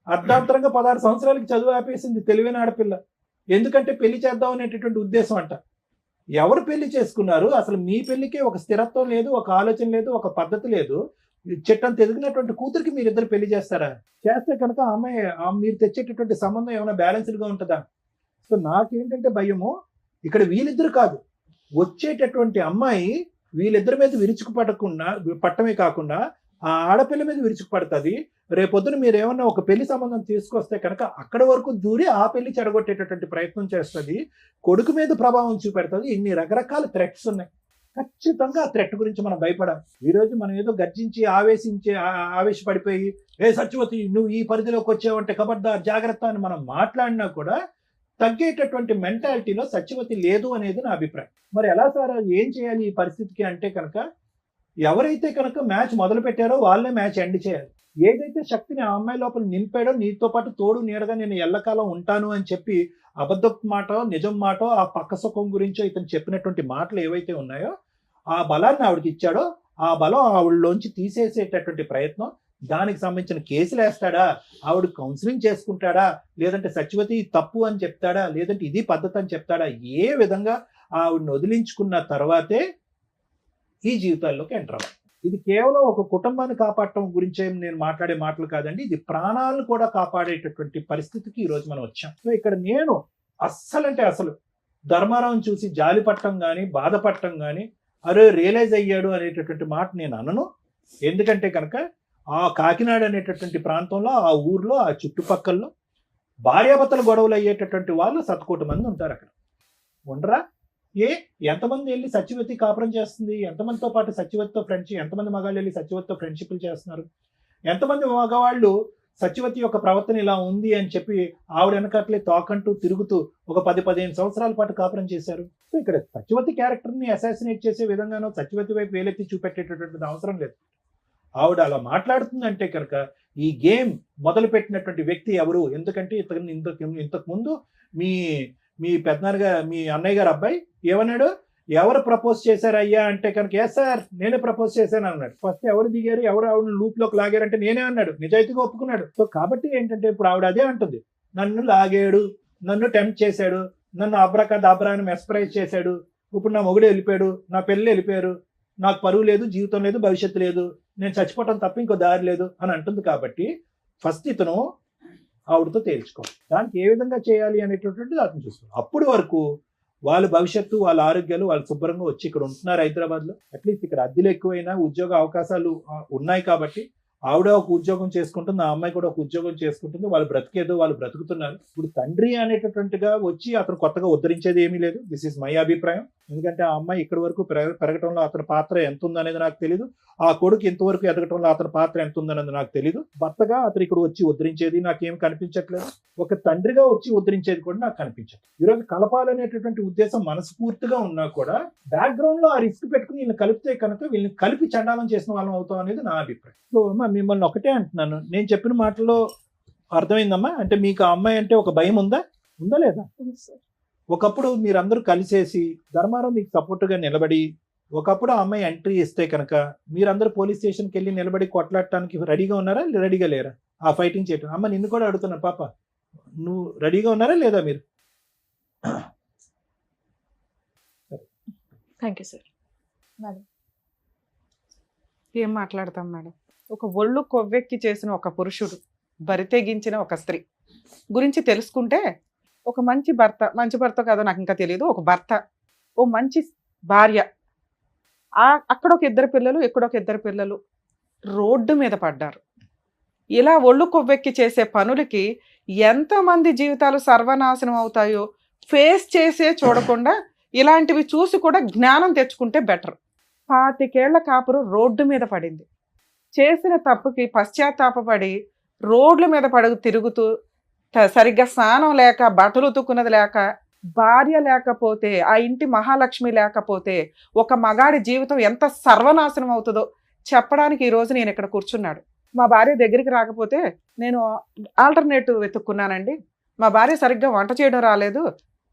అర్ధాంతరంగా 16 సంవత్సరాలకి చదువు ఆపేసింది, తెలివైన ఆడపిల్ల. ఎందుకంటే పెళ్లి చేద్దాం అనేటటువంటి ఉద్దేశం అంట. ఎవరు పెళ్లి చేసుకున్నారు? అసలు మీ పెళ్లికే ఒక స్థిరత్వం లేదు, ఒక ఆలోచన లేదు, ఒక పద్ధతి లేదు. చెట్టంత ఎదిగినటువంటి కూతురికి మీరిద్దరు పెళ్లి చేస్తారా? చేస్తే కనుక అమ్మాయి మీరు తెచ్చేటటువంటి సంబంధం ఏమైనా బ్యాలెన్స్డ్గా ఉంటుందా? సో నాకేంటంటే భయము, ఇక్కడ వీళ్ళిద్దరు కాదు, వచ్చేటటువంటి అమ్మాయి వీళ్ళిద్దరి మీద పట్టమే కాకుండా ఆ ఆడపిల్ల మీద విరుచుకుపడుతుంది. రేపొద్దున మీరు ఏమన్నా ఒక పెళ్లి సంబంధం తీసుకొస్తే కనుక అక్కడి వరకు దూరి ఆ పెళ్లి చెడగొట్టేటటువంటి ప్రయత్నం చేస్తుంది, కొడుకు మీద ప్రభావం చూపెడుతుంది. ఇన్ని రకరకాల థ్రెట్స్ ఉన్నాయి. ఖచ్చితంగా ఆ థ్రెట్ గురించి మనం భయపడాలి. ఈరోజు మనం ఏదో గర్జించి ఆవేశపడిపోయి సత్యవతి నువ్వు ఈ పరిధిలోకి వచ్చావంటే కబడ్దార్ జాగ్రత్త అని మనం మాట్లాడినా కూడా తగ్గేటటువంటి మెంటాలిటీలో సత్యవతి లేదు అనేది నా అభిప్రాయం. మరి ఎలా సార్ ఏం చేయాలి ఈ పరిస్థితికి అంటే కనుక ఎవరైతే కనుక మ్యాచ్ మొదలు పెట్టారో వాళ్ళే మ్యాచ్ ఎండ్ చేయాలి. ఏదైతే శక్తిని ఆ అమ్మాయి లోపల నింపాడో, నీతో పాటు తోడు నీడగా నేను ఎల్లకాలం ఉంటాను అని చెప్పి అబద్ధపు మాట నిజం మాట ఆ పక్క సుఖం గురించో ఇతను చెప్పినటువంటి మాటలు ఏవైతే ఉన్నాయో ఆ బలాన్ని ఆవిడకి ఇచ్చాడో ఆ బలం ఆవిడలోంచి తీసేసేటటువంటి ప్రయత్నం, దానికి సంబంధించిన కేసులు వేస్తాడా, ఆవిడ కౌన్సిలింగ్ చేసుకుంటాడా, లేదంటే సత్యవతి తప్పు అని చెప్తాడా, లేదంటే ఇది పద్ధతి అని చెప్తాడా, ఏ విధంగా ఆవిడని వదిలించుకున్న తర్వాతే ఈ జీవితాల్లోకి ఎంటర్ అవ్వాలి. ఇది కేవలం ఒక కుటుంబాన్ని కాపాడటం గురించే నేను మాట్లాడే మాటలు కాదండి, ఇది ప్రాణాలను కూడా కాపాడేటటువంటి పరిస్థితికి ఈరోజు మనం వచ్చాం. సో ఇక్కడ నేను అస్సలు ధర్మారావుని చూసి జాలి పట్టడం కానీ బాధపడటం కానీ అరే రియలైజ్ అయ్యాడు అనేటటువంటి మాట నేను అనను. ఎందుకంటే కనుక ఆ కాకినాడ అనేటటువంటి ప్రాంతంలో, ఆ ఊర్లో, ఆ చుట్టుపక్కల్లో భార్యాభర్తల గొడవలు అయ్యేటటువంటి వాళ్ళు 1,000,000 మంది ఉంటారు. అక్కడ ఉండరా? ఎంతమంది వెళ్ళి సత్యవతి కాపురం చేస్తుంది, ఎంతమందితో పాటు సత్యవతితో ఫ్రెండ్షిప్, ఎంతమంది మగాళ్ళు వెళ్ళి సత్యవతితో ఫ్రెండ్షిప్లు చేస్తున్నారు, ఎంతమంది మగవాళ్ళు సత్యవతి యొక్క ప్రవర్తన ఇలా ఉంది అని చెప్పి ఆవిడ వెనకట్లే తోకంటూ తిరుగుతూ ఒక 10-15 సంవత్సరాల పాటు కాపురం చేశారు. సో ఇక్కడ సత్యవతి క్యారెక్టర్ని అసాసినేట్ చేసే విధంగానో సత్యవతి వైపు వేలెత్తి చూపెట్టేటటువంటి అవసరం లేదు. ఆవిడ అలా మాట్లాడుతుందంటే కనుక ఈ గేమ్ మొదలు పెట్టినటువంటి వ్యక్తి ఎవరు? ఎందుకంటే ఇంతకు ముందు మీ పెద్దనాన్నగా మీ అన్నయ్య గారు అబ్బాయి ఏమన్నాడు, ఎవరు ప్రపోజ్ చేశారు అయ్యా అంటే కనుక ఎస్ సార్ నేనే ప్రపోజ్ చేశాను అన్నాడు. ఫస్ట్ ఎవరు దిగారు, ఎవరు ఆవిడ లూప్ లోకి లాగారంటే నేనే అన్నాడు, నిజాయితీగా ఒప్పుకున్నాడు. సో కాబట్టి ఏంటంటే ఇప్పుడు ఆవిడ అదే అంటుంది, నన్ను లాగాడు, నన్ను టెంప్ట్ చేశాడు, నన్ను అబ్రాని మెస్పరైజ్ చేశాడు, ఇప్పుడు నా మొగుడు వెళ్ళిపోయాడు, నా పిల్లలు వెళ్ళిపోయారు, నాకు పరువు లేదు, జీవితం లేదు, భవిష్యత్తు లేదు, నేను చచ్చిపోవటం తప్ప ఇంకో దారి లేదు అని అంటుంది. కాబట్టి ఫస్ట్ ఇతను ఆవిడతో తేల్చుకోవాలి, దానికి ఏ విధంగా చేయాలి అనేటటువంటిది అతను చూసుకోవాలి. అప్పుడు వరకు వాళ్ళ భవిష్యత్తు, వాళ్ళ ఆరోగ్యాలు వాళ్ళు శుభ్రంగా వచ్చి ఇక్కడ ఉంటున్నారు హైదరాబాద్లో. అట్లీస్ట్ ఇక్కడ అద్దెలు ఎక్కువైనా ఉద్యోగ అవకాశాలు ఉన్నాయి కాబట్టి ఆవిడ ఒక ఉద్యోగం చేసుకుంటుంది, ఆ అమ్మాయి కూడా ఒక ఉద్యోగం చేసుకుంటుంది, వాళ్ళు బ్రతికేదో వాళ్ళు బ్రతుకుతున్నారు. ఇప్పుడు తండ్రి అనేటటువంటిగా వచ్చి అతను కొత్తగా ఉద్ధరించేది ఏమీ లేదు. దిస్ ఈజ్ మై అభిప్రాయం. ఎందుకంటే ఆ అమ్మాయి ఇక్కడి వరకు పెరగటంలో అతని పాత్ర ఎంత ఉందనేది నాకు తెలియదు, ఆ కొడుకు ఇంతవరకు ఎదగటంలో అతని పాత్ర ఎంత ఉందనేది నాకు తెలియదు. భర్తగా అతను ఇక్కడ వచ్చి ఉద్ధరించేది నాకేం కనిపించట్లేదు, ఒక తండ్రిగా వచ్చి ఉద్ధరించేది కూడా నాకు కనిపించదు. ఈరోజు కలపాలనేటటువంటి ఉద్దేశం మనస్ఫూర్తిగా ఉన్నా కూడా బ్యాక్గ్రౌండ్ లో ఆ రిస్క్ పెట్టుకుని వీళ్ళని కలిపితే కనుక వీళ్ళని కలిపి చండాలం చేసిన వాళ్ళం అవుతాం అనేది నా అభిప్రాయం. సో మిమ్మల్ని ఒకటే అంటున్నాను, నేను చెప్పిన మాటల్లో అర్థమైందమ్మా? అంటే మీకు ఆ అమ్మాయి అంటే ఒక భయం ఉందా లేదా? ఒకప్పుడు మీరందరూ కలిసేసి ధర్మారావు మీకు సపోర్ట్గా నిలబడి ఒకప్పుడు ఆ అమ్మాయి ఎంట్రీ ఇస్తే కనుక మీరందరూ పోలీస్ స్టేషన్కి వెళ్ళి నిలబడి కొట్లాడటానికి రెడీగా ఉన్నారా, రెడీగా లేరా ఆ ఫైటింగ్ చేయటం? అమ్మ నిన్ను కూడా అడుగుతున్నా, పాప నువ్వు రెడీగా ఉన్నారా లేదా మీరు? Thank you sir. మేడం ఏం మాట్లాడతాం మేడం? ఒక ఒళ్ళు కొవ్వెక్కి చేసిన ఒక పురుషుడు, బరితెగించిన ఒక స్త్రీ గురించి తెలుసుకుంటే ఒక మంచి భర్త కాదో నాకు ఇంకా తెలియదు, ఒక భర్త, ఓ మంచి భార్య, అక్కడ ఒక 2 పిల్లలు, ఇక్కడ ఒక 2 పిల్లలు రోడ్డు మీద పడ్డారు. ఇలా ఒళ్ళు కొవ్వెక్కి చేసే పనులకి ఎంతమంది జీవితాలు సర్వనాశనం అవుతాయో ఫేస్ చేసే చూడకుండా ఇలాంటివి చూసి కూడా జ్ఞానం తెచ్చుకుంటే బెటర్. 25 ఏళ్ల కాపురు రోడ్డు మీద పడింది. చేసిన తప్పుకి పశ్చాత్తాపపడి రోడ్ల మీద తిరుగుతూ సరిగ్గా స్నానం లేక, బట్టలు ఉతుక్కున్నది లేక, భార్య లేకపోతే, ఆ ఇంటి మహాలక్ష్మి లేకపోతే ఒక మగాడి జీవితం ఎంత సర్వనాశనం అవుతుందో చెప్పడానికి ఈరోజు నేను ఇక్కడ కూర్చున్నాడు. మా భార్య దగ్గరికి రాకపోతే నేను ఆల్టర్నేటివ్ వెతుక్కున్నానండి, మా భార్య సరిగ్గా వంట చేయడం రాలేదు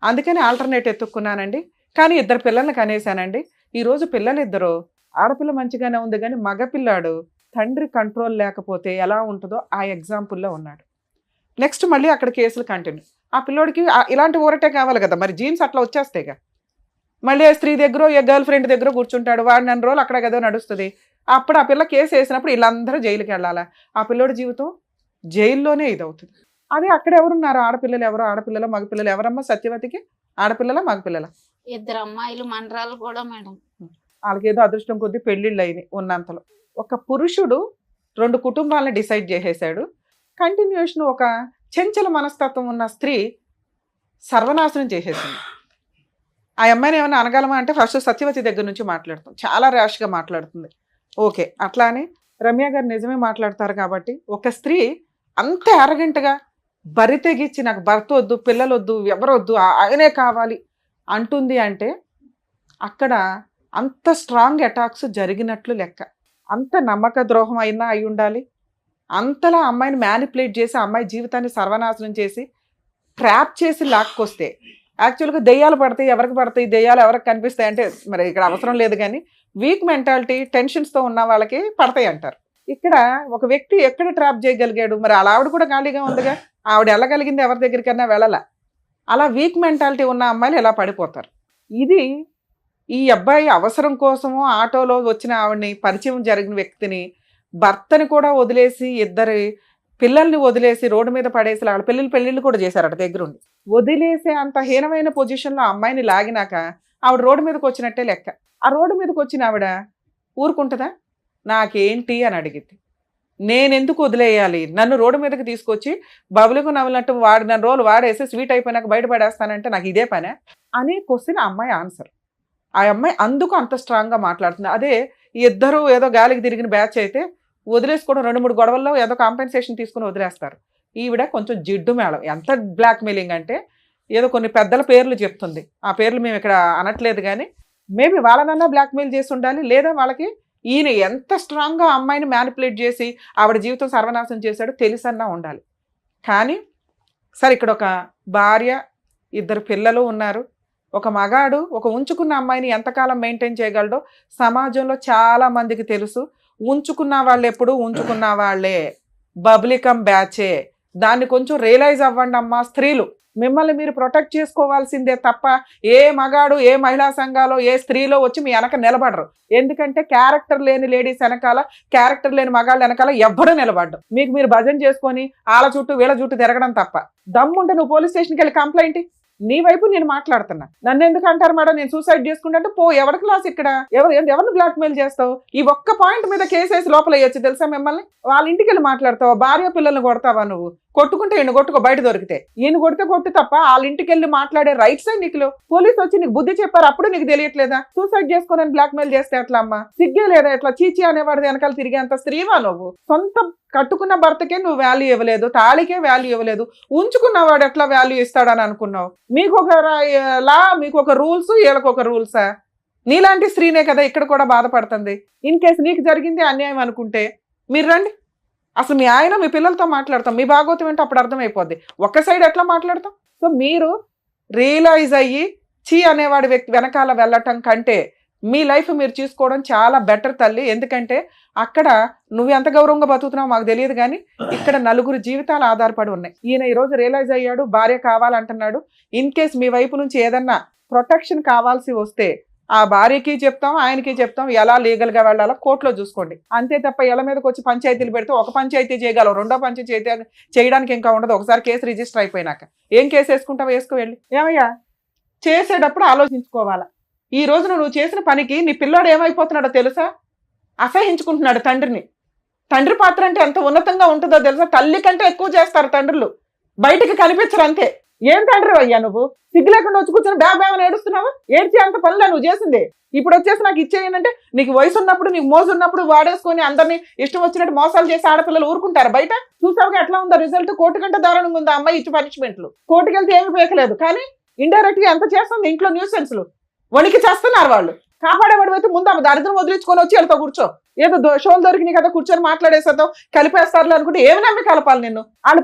అందుకని ఆల్టర్నేట్ ఎత్తుక్కున్నానండి, కానీ 2 పిల్లల్ని కనేసానండి. ఈరోజు పిల్లలిద్దరూ, ఆడపిల్ల మంచిగానే ఉంది కానీ మగపిల్లాడు తండ్రి కంట్రోల్ లేకపోతే ఎలా ఉంటుందో ఆ ఎగ్జాంపుల్లో ఉన్నాడు. నెక్స్ట్ మళ్ళీ అక్కడ కేసులు కంటిన్యూ. ఆ పిల్లోడికి ఇలాంటి ఊరటే కావాలి కదా, మరి జీన్స్ అట్లా వచ్చేస్తాయిగా. మళ్ళీ స్త్రీ దగ్గర, గర్ల్ ఫ్రెండ్ దగ్గర కూర్చుంటాడు, వాడు 2 రోజులు అక్కడ కదా నడుస్తుంది. అప్పుడు ఆ పిల్ల కేసు వేసినప్పుడు వీళ్ళందరూ జైలుకి వెళ్ళాలా? ఆ పిల్లోడి జీవితం జైల్లోనే ఇదవుతుంది. అదే అక్కడ ఎవరున్నారు? ఆడపిల్లలు ఎవరు? ఆడపిల్లల మగపిల్లలు ఎవరమ్మా సత్యవతికి? ఆడపిల్లల మగపిల్లల? 2 అమ్మాయిలు మండరాలు కూడా మేడం. వాళ్ళకేదో అదృష్టం కొద్దీ పెళ్ళిళ్ళు అయినాయి ఉన్నంతలో. ఒక పురుషుడు 2 కుటుంబాలను డిసైడ్ చేసేసాడు. కంటిన్యూషన్ ఒక చెంచల మనస్తత్వం ఉన్న స్త్రీ సర్వనాశనం చేసేసింది. ఆ అమ్మాయిని ఏమైనా అనగలమా అంటే ఫస్ట్ సత్యవతి దగ్గర నుంచి మాట్లాడుతుంది, చాలా ర్యాష్గా మాట్లాడుతుంది. ఓకే, అట్లానే రమ్య గారు నిజమే మాట్లాడతారు కాబట్టి ఒక స్త్రీ అంత అరగంటగా బరి తెగించి నాకు భర్త వద్దు, పిల్లలు వద్దు, ఎవరొద్దు, ఆయనే కావాలి అంటుంది అంటే అక్కడ అంత స్ట్రాంగ్ అటాక్స్ జరిగినట్లు లెక్క. అంత నమ్మక ద్రోహం అయినా అయి ఉండాలి. అంతలా అమ్మాయిని మ్యానిపులేట్ చేసి అమ్మాయి జీవితాన్ని సర్వనాశనం చేసి ట్రాప్ చేసి లాక్కొస్తే, యాక్చువల్గా దెయ్యాలు పడతాయి, ఎవరికి పడతాయి, దెయ్యాలు ఎవరికి కనిపిస్తాయి అంటే మరి ఇక్కడ అవసరం లేదు, కానీ వీక్ మెంటాలిటీ టెన్షన్స్తో ఉన్న వాళ్ళకి పడతాయి అంటారు. ఇక్కడ ఒక వ్యక్తి ఎక్కడ ట్రాప్ చేయగలిగాడు? మరి అలా ఆవిడ కూడా ఖాళీగా ఉందిగా, ఆవిడ వెళ్ళగలిగింది ఎవరి దగ్గరికన్నా వెళ్ళాల. అలా వీక్ మెంటాలిటీ ఉన్న అమ్మాయిలు ఎలా పడిపోతారు? ఇది ఈ అబ్బాయి అవసరం కోసము ఆటోలో వచ్చిన ఆవిడని, పరిచయం జరిగిన వ్యక్తిని, భర్తని కూడా వదిలేసి 2 పిల్లల్ని వదిలేసి రోడ్డు మీద పడేసి వాళ్ళ పెళ్ళిళ్ళు కూడా చేశారట దగ్గరుండి. వదిలేసే అంత హీనమైన పొజిషన్లో అమ్మాయిని లాగినాక ఆవిడ రోడ్డు మీదకి వచ్చినట్టే లెక్క. ఆ రోడ్డు మీదకి వచ్చిన ఆవిడ ఊరుకుంటుందా? నాకేంటి అని అడిగింది. నేను ఎందుకు వదిలేయాలి, నన్ను రోడ్డు మీదకి తీసుకొచ్చి బబులకు నవ్వినట్టు వాడిన రోజులు వాడేసి స్వీట్ అయిపోయినాక బయటపడేస్తానంటే నాకు ఇదే పనే అనే క్వశ్చన్ ఆ అమ్మాయి ఆన్సర్. ఆ అమ్మాయి అందుకు అంత స్ట్రాంగ్గా మాట్లాడుతుంది. అదే ఇద్దరు ఏదో గాలికి తిరిగిన బ్యాచ్ అయితే వదిలేసుకోవడం 2-3 గొడవల్లో ఏదో కాంపెన్సేషన్ తీసుకుని వదిలేస్తారు. ఈవిడ కొంచెం జిడ్డు మేళం. ఎంత బ్లాక్మెయిలింగ్ అంటే ఏదో కొన్ని పెద్దల పేర్లు చెప్తుంది, ఆ పేర్లు మేము ఇక్కడ అనట్లేదు, కానీ మేబీ వాళ్ళనన్నా బ్లాక్మెయిల్ చేసి ఉండాలి, లేదా వాళ్ళకి ఈయన ఎంత స్ట్రాంగ్గా అమ్మాయిని మ్యానిపులేట్ చేసి ఆవిడ జీవితం సర్వనాశనం చేశాడో తెలిసన్నా ఉండాలి. కానీ సరే, ఇక్కడ ఒక భార్య, 2 పిల్లలు ఉన్నారు. ఒక మగాడు ఒక ఉంచుకున్న అమ్మాయిని ఎంతకాలం మెయింటైన్ చేయగలడో సమాజంలో చాలా మందికి తెలుసు. ఉంచుకున్న వాళ్ళు ఎప్పుడు ఉంచుకున్న వాళ్ళే, బబ్లికం బ్యాచే. దాన్ని కొంచెం రియలైజ్ అవ్వండి అమ్మా స్త్రీలు. మిమ్మల్ని మీరు ప్రొటెక్ట్ చేసుకోవాల్సిందే తప్ప ఏ మగాడు, ఏ మహిళా సంఘాలో, ఏ స్త్రీలో వచ్చి మీ వెనక నిలబడరు. ఎందుకంటే క్యారెక్టర్ లేని లేడీస్ వెనకాల, క్యారెక్టర్ లేని మగాళ్ళ వెనకాల ఎవ్వరూ నిలబడ్డం. మీకు మీరు భజన చేసుకొని వాళ్ళ చుట్టూ వీళ్ళ చుట్టూ తిరగడం తప్ప. దమ్ముంటే నువ్వు పోలీస్ స్టేషన్కి వెళ్ళి కంప్లైంట్, నీ వైపు నేను మాట్లాడుతున్నా. నన్ను ఎందుకు అంటారు మేడం నేను సూసైడ్ చేసుకుంటే? పో, ఎవరి క్లాస్ ఇక్కడ, ఎవరిని బ్లాక్మెయిల్ చేస్తావు? ఈ ఒక్క పాయింట్ మీద కేసేసి లోపల వేయచ్చు తెలుసా మిమ్మల్ని. వాళ్ళ ఇంటికి వెళ్ళి మాట్లాడతావా? భార్య పిల్లల్ని కొడతావా నువ్వు? కొట్టుకుంటే ఈయన కొట్టుకో, బయట దొరికితే. ఈయన కొడితే కొట్టు తప్ప వాళ్ళ ఇంటికి వెళ్ళి మాట్లాడే రైట్స్ నీకు పోలీసు వచ్చి నీకు బుద్ధి చెప్పారు, అప్పుడు నీకు తెలియట్లేదా? సూసైడ్ చేసుకోనని బ్లాక్మెయిల్ చేస్తే ఎట్లా అమ్మా? సిగ్గే లేదా? ఎట్లా చీచి అనేవాడి వెనకాల తిరిగేంత స్త్రీవా నువ్వు? సొంత కట్టుకున్న భర్తకే నువ్వు వాల్యూ ఇవ్వలేదు, తాళికే వాల్యూ ఇవ్వలేదు, ఉంచుకున్నవాడు ఎట్లా వాల్యూ ఇస్తాడని అనుకున్నావు? మీకు ఒక లా, మీకు ఒక రూల్స్, వీళ్ళకి ఒక రూల్సా? నీలాంటి స్త్రీనే కదా ఇక్కడ కూడా బాధపడుతుంది. ఇన్ కేసు నీకు జరిగింది అన్యాయం అనుకుంటే మీరు రండి, అసలు మీ ఆయన మీ పిల్లలతో మాట్లాడతాం, మీ భాగవతం ఏంటో అప్పుడు అర్థమైపోద్ది. ఒక్క సైడ్ ఎట్లా మాట్లాడతాం? సో మీరు రియలైజ్ అయ్యి చీ అనేవాడి వ్యక్తి వెనకాల వెళ్ళటం కంటే మీ లైఫ్ మీరు చూసుకోవడం చాలా బెటర్ తల్లి. ఎందుకంటే అక్కడ నువ్వు ఎంత గౌరవంగా బతుకుతున్నావు మాకు తెలియదు, కానీ ఇక్కడ 4 జీవితాలు ఆధారపడి ఉన్నాయి. ఈయన ఈరోజు రియలైజ్ అయ్యాడు, భార్య కావాలంటున్నాడు. ఇన్ కేస్ మీ వైపు నుంచి ఏదన్నా ప్రొటెక్షన్ కావాల్సి వస్తే ఆ భార్యకి చెప్తాం, ఆయనకి చెప్తాం, ఎలా లీగల్గా వెళ్ళాలో కోర్టులో చూసుకోండి. అంతే తప్ప ఇళ్ళ మీదకి వచ్చి పంచాయతీలు పెడితే ఒక పంచాయతీ చేయగలవు, 2వ పంచాయతీ చేయడానికి ఇంకా ఉండదు. ఒకసారి కేసు రిజిస్టర్ అయిపోయినాక ఏం కేసు వేసుకుంటావు? వేసుకువెళ్ళి ఏమయ్యా చేసేటప్పుడు ఆలోచించుకోవాలా. ఈ రోజున నువ్వు చేసిన పనికి నీ పిల్లాడు ఏమైపోతున్నాడో తెలుసా? అసహించుకుంటున్నాడు తండ్రిని. తండ్రి పాత్ర అంటే ఎంత ఉన్నతంగా ఉంటుందో తెలుసా? తల్లి కంటే ఎక్కువ చేస్తారు తండ్రులు, బయటికి కనిపించరు అంతే. ఏం తండ్రి అయ్యా నువ్వు? సిగ్గు లేకుండా వచ్చి కూర్చొని బ్యాబేమని ఏడుస్తున్నావు? ఏడ్చి అంత పనులే నువ్వు చేసింది. ఇప్పుడు వచ్చేసి నాకు ఇచ్చేయంటే నీకు వయసు ఉన్నప్పుడు, నీకు మోజు ఉన్నప్పుడు వాడేసుకొని అందరినీ ఇష్టం వచ్చినట్టు మోసాలు చేసి ఆడపిల్లలు ఊరుకుంటారు. బయట చూసావుగా ఎట్లా ఉందో రిజల్ట్? కోర్టు కంటే దారుణంగా ఉంది అమ్మాయి ఇచ్చి పనిష్మెంట్లు. కోర్టుకి వెళ్తే ఏమి పేకలేదు, కానీ ఇండైరెక్ట్ గా ఎంత చేస్తుంది ఇంట్లో న్యూసెన్స్లు. వణికి చేస్తున్నారు వాళ్ళు. కాపాడేవాడు అయితే ముందు ఆమె దరిద్రం వదిలించుకొని వచ్చి వెళ్తావు కూర్చో. ఏదో షోలు దొరికినాయి కదా కూర్చొని మాట్లాడేసేద్దాం, కలిపేస్తారు అనుకుంటే ఏమి నమ్మి కలపాలి నిన్ను? ఆడ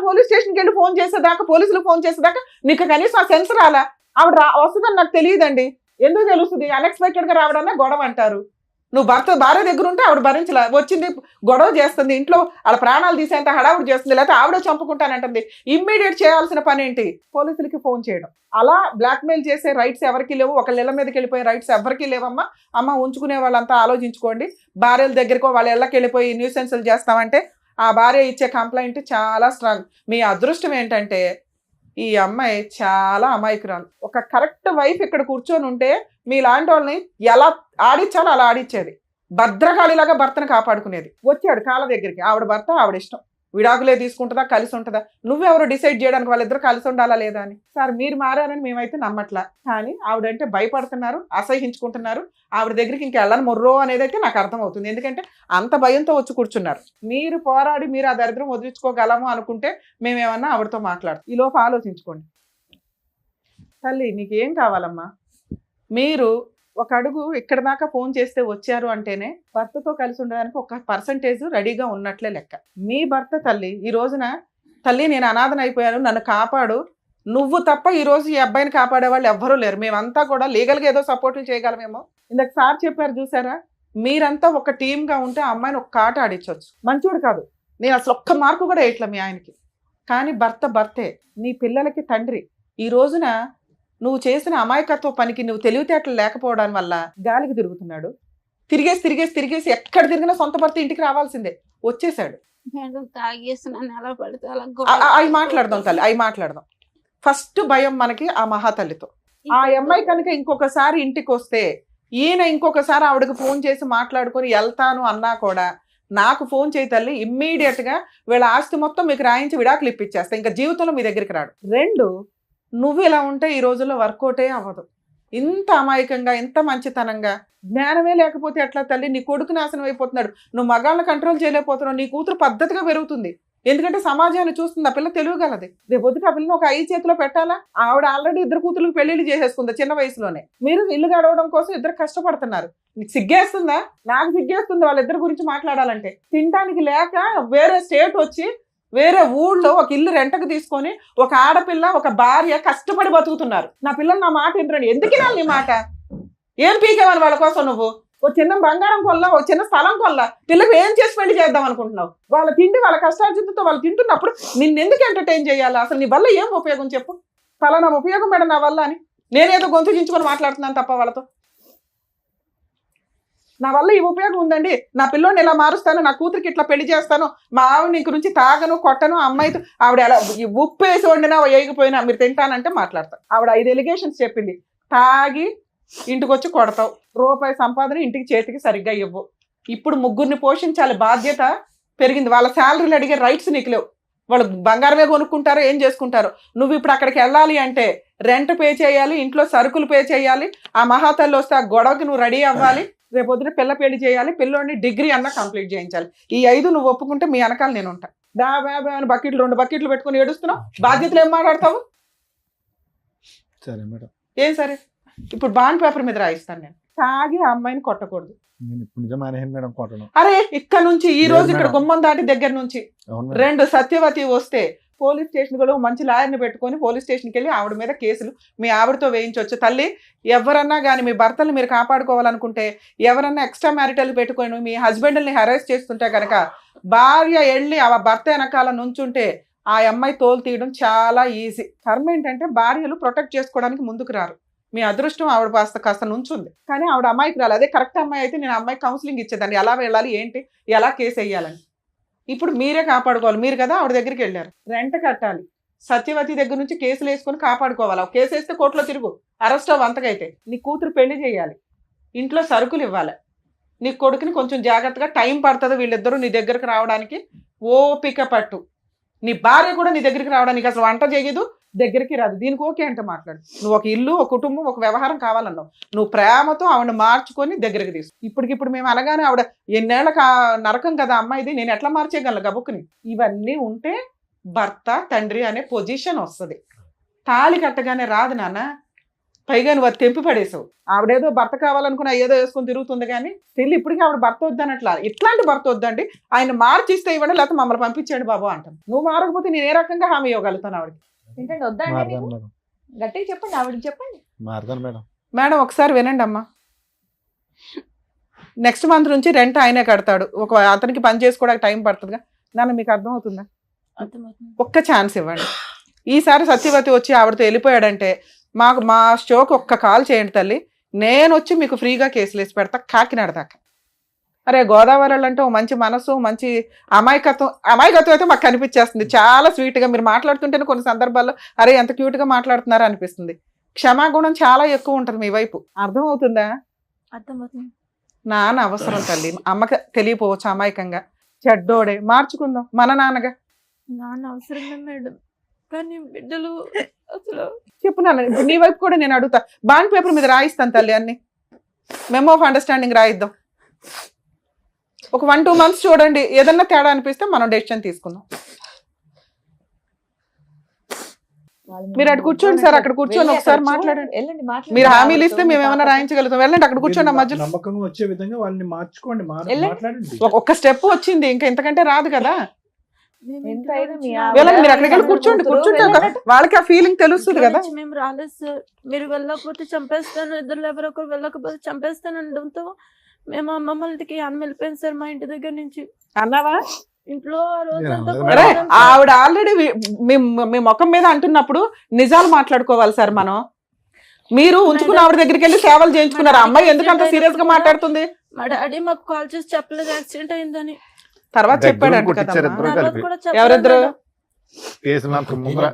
పోలీస్ స్టేషన్కి వెళ్ళి ఫోన్ చేసేదాకా, పోలీసులు ఫోన్ చేసేదాకా నీకు కనీసం ఆ సెన్స్ రాలా? ఆవిడ వస్తుందని నాకు తెలియదండి. ఎందుకు తెలుస్తుంది? అన్ఎక్స్పెక్టెడ్ గా రావడన్నా గొడవ అంటారు. నువ్వు భార్య దగ్గర ఉంటే ఆవిడ భరించలే, వచ్చింది గొడవ చేస్తుంది, ఇంట్లో వాళ్ళ ప్రాణాలు తీసేంత హడావుడి చేస్తుంది, లేకపోతే ఆవిడ చంపుకుంటానంటుంది. ఇమ్మీడియట్ చేయాల్సిన పని ఏంటి? పోలీసులకి ఫోన్ చేయడం. అలా బ్లాక్మెయిల్ చేసే రైట్స్ ఎవరికి లేవు. ఒకళ్ళ ఇళ్ళ మీదకి వెళ్ళిపోయే రైట్స్ ఎవరికి లేవమ్మా. అమ్మ ఉంచుకునే వాళ్ళంతా ఆలోచించుకోండి. భార్యల దగ్గరకో వాళ్ళ ఇళ్ళకి వెళ్ళిపోయి న్యూసెన్సులు చేస్తామంటే ఆ భార్య ఇచ్చే కంప్లైంట్ చాలా స్ట్రాంగ్. మీ అదృష్టం ఏంటంటే ఈ అమ్మాయి చాలా అమాయకురాలు. ఒక కరెక్ట్ వైఫ్ ఇక్కడ కూర్చొని ఉంటే మీలాంటి వాళ్ళని ఎలా ఆడించాలో అలా ఆడించేది. భద్రకాళిలాగా భర్తను కాపాడుకునేది. వచ్చాడు కాళ్ళ దగ్గరికి, ఆవిడ భర్త ఆవిడ ఇష్టం, విడాకులే తీసుకుంటుందా కలిసి ఉంటుందా? నువ్వెవరు డిసైడ్ చేయడానికి వాళ్ళిద్దరు కలిసి ఉండాలా లేదా అని? సార్ మీరు మారారని మేమైతే నమ్మట్లా, కానీ ఆవిడంటే భయపడుతున్నారు, అసహించుకుంటున్నారు. ఆవిడ దగ్గరికి ఇంకా వెళ్ళని మొర్రో అనేది అయితే నాకు అర్థమవుతుంది. ఎందుకంటే అంత భయంతో వచ్చి కూర్చున్నారు. మీరు పోరాడి మీరు ఆ దరిద్రం వదిలించుకోగలము అనుకుంటే మేమేమన్నా ఆవిడతో మాట్లాడతాం. ఈ లోపు ఆలోచించుకోండి. తల్లి నీకేం కావాలమ్మా? మీరు ఒక అడుగు ఇక్కడ దాకా ఫోన్ చేస్తే వచ్చారు అంటేనే భర్తతో కలిసి ఉండడానికి ఒక పర్సంటేజ్ రెడీగా ఉన్నట్లే లెక్క. మీ భర్త తల్లి ఈ రోజున తల్లి నేను అనాథన అయిపోయాను, నన్ను కాపాడు, నువ్వు తప్ప ఈ రోజు ఈ అబ్బాయిని కాపాడే వాళ్ళు ఎవ్వరూ లేరు. మేమంతా కూడా లీగల్గా ఏదో సపోర్ట్లు చేయగలమేమో. ఇందాక సార్ చెప్పారు చూసారా, మీరంతా ఒక టీమ్గా ఉంటే అమ్మాయిని ఒక కాట ఆడించవచ్చు. మంచోడు కాదు, నేను అసలు ఒక్క మార్కు కూడా వేయట్లే మీ ఆయనకి, కానీ భర్తే, నీ పిల్లలకి తండ్రి. ఈ రోజున నువ్వు చేసిన అమాయకత్వ పనికి నువ్వు తెలివితేటలు లేకపోవడం వల్ల గాలికి తిరుగుతున్నాడు. తిరిగేసి ఎక్కడ తిరిగినా సొంత భర్త ఇంటికి రావాల్సిందే. వచ్చేసాడు. అవి మాట్లాడదాం తల్లి, అవి మాట్లాడదాం. ఫస్ట్ భయం మనకి ఆ మహాతల్లితో. ఆ అమ్మాయి కనుక ఇంకొకసారి ఇంటికి వస్తే ఈయన ఇంకొకసారి ఆవిడకి ఫోన్ చేసి మాట్లాడుకొని వెళ్తాను అన్నా కూడా నాకు ఫోన్ చేయి తల్లి, ఇమ్మీడియట్ గా వీళ్ళ ఆస్తి మొత్తం మీకు రాయించి విడాకులు ఇప్పించేస్తా, ఇంకా జీవితంలో మీ దగ్గరికి రాడు. 2, నువ్వు ఇలా ఉంటే ఈ రోజుల్లో వర్కౌటే అవ్వదు. ఇంత అమాయకంగా, ఇంత మంచితనంగా, జ్ఞానమే లేకపోతే ఎట్లా తల్లి? నీ కొడుకు నాశనం అయిపోతున్నాడు, నువ్వు మగాళ్ళని కంట్రోల్ చేయలేకపోతున్నావు, నీ కూతురు పద్ధతిగా పెరుగుతుంది. ఎందుకంటే సమాజాన్ని చూస్తుంది, ఆ పిల్ల తెలియగలది. రేపు పొద్దుట ఆ పిల్లని ఒక 5 చేతిలో పెట్టాలా? ఆవిడ ఆల్రెడీ 2 కూతుర్లకు పెళ్లిళ్ళు చేసేసుకుంది చిన్న వయసులోనే. మీరు ఇల్లు గడవడం కోసం 2 కష్టపడుతున్నారు. నీకు సిగ్గేస్తుందా? నాకు సిగ్గేస్తుంది వాళ్ళిద్దరి గురించి మాట్లాడాలంటే. తినడానికి లేక వేరే స్టేట్ వచ్చి వేరే ఊళ్ళో ఒక ఇల్లు రెంటకు తీసుకొని ఒక ఆడపిల్ల ఒక భార్య కష్టపడి బతుకుతున్నారు. నా పిల్లలు నా మాట వినరండి. ఎందుకు వినాలి నీ మాట? ఏం పీకేమని వాళ్ళ కోసం నువ్వు? ఒక చిన్న బంగారం కొల్లా, ఒక చిన్న స్థలం కొల్లా, పిల్లలకు ఏం చేసి పెళ్లి చేద్దాం అనుకుంటున్నావు? వాళ్ళ తిండి వాళ్ళ కష్టార్జితంతో వాళ్ళు తింటున్నప్పుడు నిన్నెందుకు ఎంటర్టైన్ చేయాలి? అసలు నీ వల్ల ఏం ఉపయోగం చెప్పు? ఫలానా ఉపయోగం మేడం నా వల్ల అని నేనేదో గొంతు చించుకొని మాట్లాడుతున్నాను తప్ప వాళ్ళతో. నా వల్ల ఈ ఉపయోగం ఉందండి, నా పిల్లోని ఇలా మారుస్తాను, నా కూతురికి ఇట్లా పెళ్లి చేస్తాను, మా ఆవిడ నీ గురించి తాగను కొట్టను, అమ్మాయితో ఆవిడ ఎలా ఉప్పు వేసి వండినా వేయకపోయినా మీరు తింటానంటే మాట్లాడతాను. ఆవిడ 5 ఎలిగేషన్స్ చెప్పింది. తాగి ఇంటికి వచ్చి కొడతావు, రూపాయి సంపాదన ఇంటికి చేతికి సరిగ్గా ఇవ్వు. ఇప్పుడు 3 పోషించాలి బాధ్యత పెరిగింది. వాళ్ళ శాలరీలు అడిగే రైట్స్ నీకు లేవు. వాళ్ళు బంగారమే కొనుక్కుంటారో ఏం చేసుకుంటారో. నువ్వు ఇప్పుడు అక్కడికి వెళ్ళాలి అంటే రెంట్ పే చేయాలి, ఇంట్లో సరుకులు పే చేయాలి, ఆ మహాతల్లి వస్తే ఆ గొడవకి నువ్వు రెడీ అవ్వాలి, రేపొద్దున పిల్ల పెళ్లి చేయాలి, పిల్లోని డిగ్రీ అన్నా కంప్లీట్ చేయించాలి. ఈ 5 నువ్వు ఒప్పుకుంటే మీ వెనకాల నేను ఉంటా. బాబా అని బకెట్లు 2 బకెట్లు పెట్టుకుని ఏడుస్తున్నావు, బాధ్యతలు ఏం మాట్లాడతావు? సరే మేడం. ఏం సరే? ఇప్పుడు బాండ్ పేపర్ మీద రాయిస్తాను నేను. తాగి ఆ అమ్మాయిని కొట్టకూడదు. నేను ఇప్పుడు నిజం మానేసాను మేడం కొట్టడం. అరే ఇక్కడ నుంచి ఈ రోజు ఇక్కడ గుమ్మం దాటి దగ్గర నుంచి 2 సత్యవతి వస్తే పోలీస్ స్టేషన్ కూడా మంచి లాయర్ని పెట్టుకొని పోలీస్ స్టేషన్కి వెళ్ళి ఆవిడ మీద కేసులు మీ ఆవిడతో వేయించవచ్చు. తల్లి, ఎవరన్నా కానీ మీ భర్తలు మీరు కాపాడుకోవాలనుకుంటే, ఎవరన్నా ఎక్స్ట్రా మ్యారిటల్ పెట్టుకొని మీ హస్బెండ్ని హెరాస్ చేస్తుంటే కనుక భార్య వెళ్ళి ఆ భర్త వెనకాల నుంచుంటే ఆ అమ్మాయి తోలు తీయడం చాలా ఈజీ. కర్మ ఏంటంటే భార్యలు ప్రొటెక్ట్ చేసుకోవడానికి ముందుకు రారు. మీ అదృష్టం ఆవిడ కాస్త నుంచుంది, కానీ ఆవిడ అమ్మాయికి రాలి. అదే కరెక్ట్ అమ్మాయి అయితే నేను అమ్మాయికి కౌన్సిలింగ్ ఇచ్చేదాన్ని, ఎలా వెళ్ళాలి, ఏంటి, ఎలా కేసు వేయాలని. ఇప్పుడు మీరే కాపాడుకోవాలి. మీరు కదా ఆవిడ దగ్గరికి వెళ్ళారు, రెంట్ కట్టాలి, సత్యవతి దగ్గర నుంచి కేసులు వేసుకొని కాపాడుకోవాలి. కేసు వేస్తే కోర్టులో తిరుగు, అరెస్ట్ అవ్వ. అంతకైతే నీ కూతురు పెళ్లి చేయాలి, ఇంట్లో సరుకులు ఇవ్వాలి, నీ కొడుకుని కొంచెం జాగ్రత్తగా, టైం పడుతుంది వీళ్ళిద్దరూ నీ దగ్గరకు రావడానికి, ఓపిక పట్టు. నీ భార్య కూడా నీ దగ్గరికి రావడానికి అసలు వంట చేయదు, దగ్గరికి రాదు, దీనికి ఓకే అంటే మాట్లాడు. నువ్వు ఒక ఇల్లు, ఒక కుటుంబం, ఒక వ్యవహారం కావాలన్నావు, నువ్వు ప్రేమతో ఆవిడ మార్చుకొని దగ్గరికి తీసు. ఇప్పటికిప్పుడు మేము అనగానే ఆవిడ ఎన్నేళ్ళ నరకం కదా అమ్మాయిది, నేను ఎట్లా మార్చేయగలను గబుక్కుని? ఇవన్నీ ఉంటే భర్త తండ్రి అనే పొజిషన్ వస్తుంది. తాళి కట్టగానే రాదు నాన్న. పైగా నువ్వు అది తెంపి పడేసావు. ఆవిడేదో భర్త కావాలనుకున్నా ఏదో వేసుకొని తిరుగుతుంది, కానీ తెలియ ఇప్పటికీ ఆవిడ భర్త వద్దనట్లా. ఇట్లాంటి భర్త వద్దండి, ఆయన మార్చిస్తే ఇవ్వండి, లేకపోతే మమ్మల్ని పంపించండి బాబు అంటాను. నువ్వు మారకపోతే నేను ఏ రకంగా హామీ ఇవ్వగలుగుతాను ఆవిడకి? ఏంటంటే వద్దండి, గట్టిగా చెప్పండి, ఆవిడకి చెప్పండి. మారుతాను మేడం. మేడం ఒకసారి వినండి అమ్మా. నెక్స్ట్ మంత్ నుంచి రెంట్ ఆయనే కడతాడు. అతనికి పని చేసుకోవడానికి టైం పడుతుందిగా నాన్న, మీకు అర్థమవుతుందా? ఒక్క ఛాన్స్ ఇవ్వండి. ఈసారి సత్యవతి వచ్చి ఆవిడతో వెళ్ళిపోయాడంటే మా షోకి ఒక్క కాల్ చేయండి తల్లి, నేను వచ్చి మీకు ఫ్రీగా కేసులు వేసి పెడతా కాకినాడ దాకా. అరే గోదావరి అంటే ఓ మంచి మనసు, మంచి అమాయకత్వం అయితే మాకు కనిపించేస్తుంది. చాలా స్వీట్గా మీరు మాట్లాడుతుంటేనే కొన్ని సందర్భాల్లో అరే ఎంత క్యూట్గా మాట్లాడుతున్నారో అనిపిస్తుంది. క్షమాగుణం చాలా ఎక్కువ ఉంటుంది మీ వైపు. అర్థమవుతుందా? అర్థమవుతుంది. నాన్న అవసరం తల్లి, అమ్మకి తెలియపోవచ్చు అమాయకంగా. చెడ్డోడే, మార్చుకుందాం మన నాన్నగా. నాన్న అవసరమే మేడం, కానీ బిడ్డలు అసలు చెప్పు నాన్న. ఇప్పుడు నీ వైపు కూడా నేను అడుగుతా. బాండ్ పేపర్ మీద రాయిస్తాను తల్లి, అన్ని మెమో ఆఫ్ అండర్స్టాండింగ్ రాయిద్దాం. ఒక 1-2 months చూడండి, ఏదన్నా తేడా అనిపిస్తే మనం డెసిషన్ తీసుకుందాం. మీరు అక్కడ కూర్చోండి సార్, అక్కడ కూర్చొని ఒకసారి మాట్లాడండి. మీరు హామీలు ఇస్తే మేము ఏమైనా రాయించగలుగుతాం. వెళ్ళండి అక్కడ కూర్చోండి. మధ్యలో నమ్మకంగా వచ్చే విధంగా వాళ్ళని మార్చుకోండి, మాట్లాడండి. ఒక్క స్టెప్ వచ్చింది, ఇంకా ఇంతకంటే రాదు కదా. వెళ్ళండి, మీరు అక్కడికి వెళ్ళి కూర్చోండి. వాళ్ళకి ఆ ఫీలింగ్ తెలుస్తుంది కదా. మేము రాలేదు సార్, మీరు వెళ్ళకపోతే చంపేస్తాను, ఇద్దరు ఎవరో ఒకరు వెళ్ళకపోతే చంపేస్తాను అనడంతో మేము మమ్మల్ని అని వెళ్ళిపోయింది సార్ మా ఇంటి దగ్గర నుంచి. అన్నావా? ఇంట్లో ఆ రోజంతా అరే ఆవిడ ఆల్రెడీ మీ ముఖం మీద అంటున్నప్పుడు నిజాలు మాట్లాడుకోవాలి సార్ మనం. మీరు ఉంచుకున్న ఆవిడ దగ్గరికి వెళ్ళి సేవలు చేయించుకున్నారు. అమ్మాయి ఎందుకు అంత సీరియస్ గా మాట్లాడుతుంది? మా డాడీ మాకు కాల్ చేసి చెప్పలేదు యాక్సిడెంట్ అయిందని. తర్వాత చెప్పాడు అంట కదా. కూడా ఎవరిద్దరు? కేసులు అంత ముందర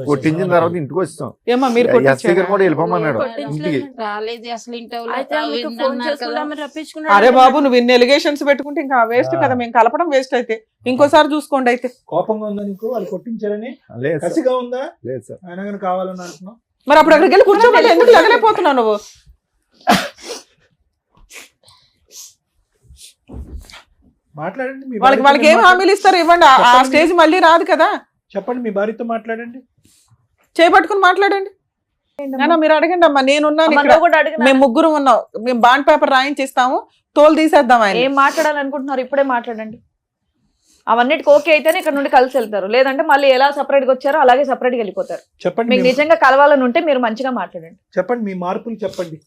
కొట్టించిన తర్వాత ఇంటికి వచ్చాం. ఏమా మీరు ఎస్సీ గారు కొట్టించారా? కూడా వెళ్ళిపోమన్నాడు ఇంటికి. రాలేదు అసలు ఇంటి అయితే ఆమెకు ఫోన్ చేసి కూడా ఆమె రప్పించుకున్నాడు. అరే బాబు నువ్వు ఇన్ని ఎలిగేషన్స్ పెట్టుకుంటే ఇంకా వేస్ట్ కదా, మేము కలపడం వేస్ట్ అయితే ఇంకోసారి చూసుకోండి. అయితే కోపంగా ఉందా నీకు వాళ్ళు కొట్టించారని? లేదు సార్, కసిగా ఉందా? లేదు సార్. ఆయన కానీ కావాలని అంటున్నావు. మరి అప్పుడు అక్కడికి వెళ్ళి కూర్చోమని ఎందుకు లగలేకపోతున్నావు నువ్వు? మాట్లాడండి మీ వాళ్ళకి భార్యతో ఏం హామీలు ఇస్తారు ఇవ్వండి. ఆ చెప్పండి. స్టేజ్ మళ్ళీ రాదు కదా. చెప్పండి, మీ భార్యతో మాట్లాడండి. చేపట్టుకుని మాట్లాడండి. నాన్న మీరు అడగండి అమ్మా, నేనున్నాను అమ్మ, ఇక్కడ. నువ్వు కూడా అడిగినా? మేము ముగ్గురు ఉన్నాం, మేము బాండ్ పేపర్ రాయించిస్తాము, తోలు తీసేద్దాం ఆయన. ఏం మాట్లాడాలనుకుంటున్నారు ఇప్పుడే మాట్లాడండి. అవన్నిటికి ఓకే అయితేనే ఇక్కడ నుండి కలిసి వెళ్తారు, లేదంటే మళ్ళీ ఎలా సపరేట్ గా వచ్చారో అలాగే సపరేట్ గా వెళ్ళిపోతారు. చెప్పండి, మీకు నిజంగా కలవాలని ఉంటే మీరు మంచిగా మాట్లాడండి. చెప్పండి మీ మార్పులు చెప్పండి.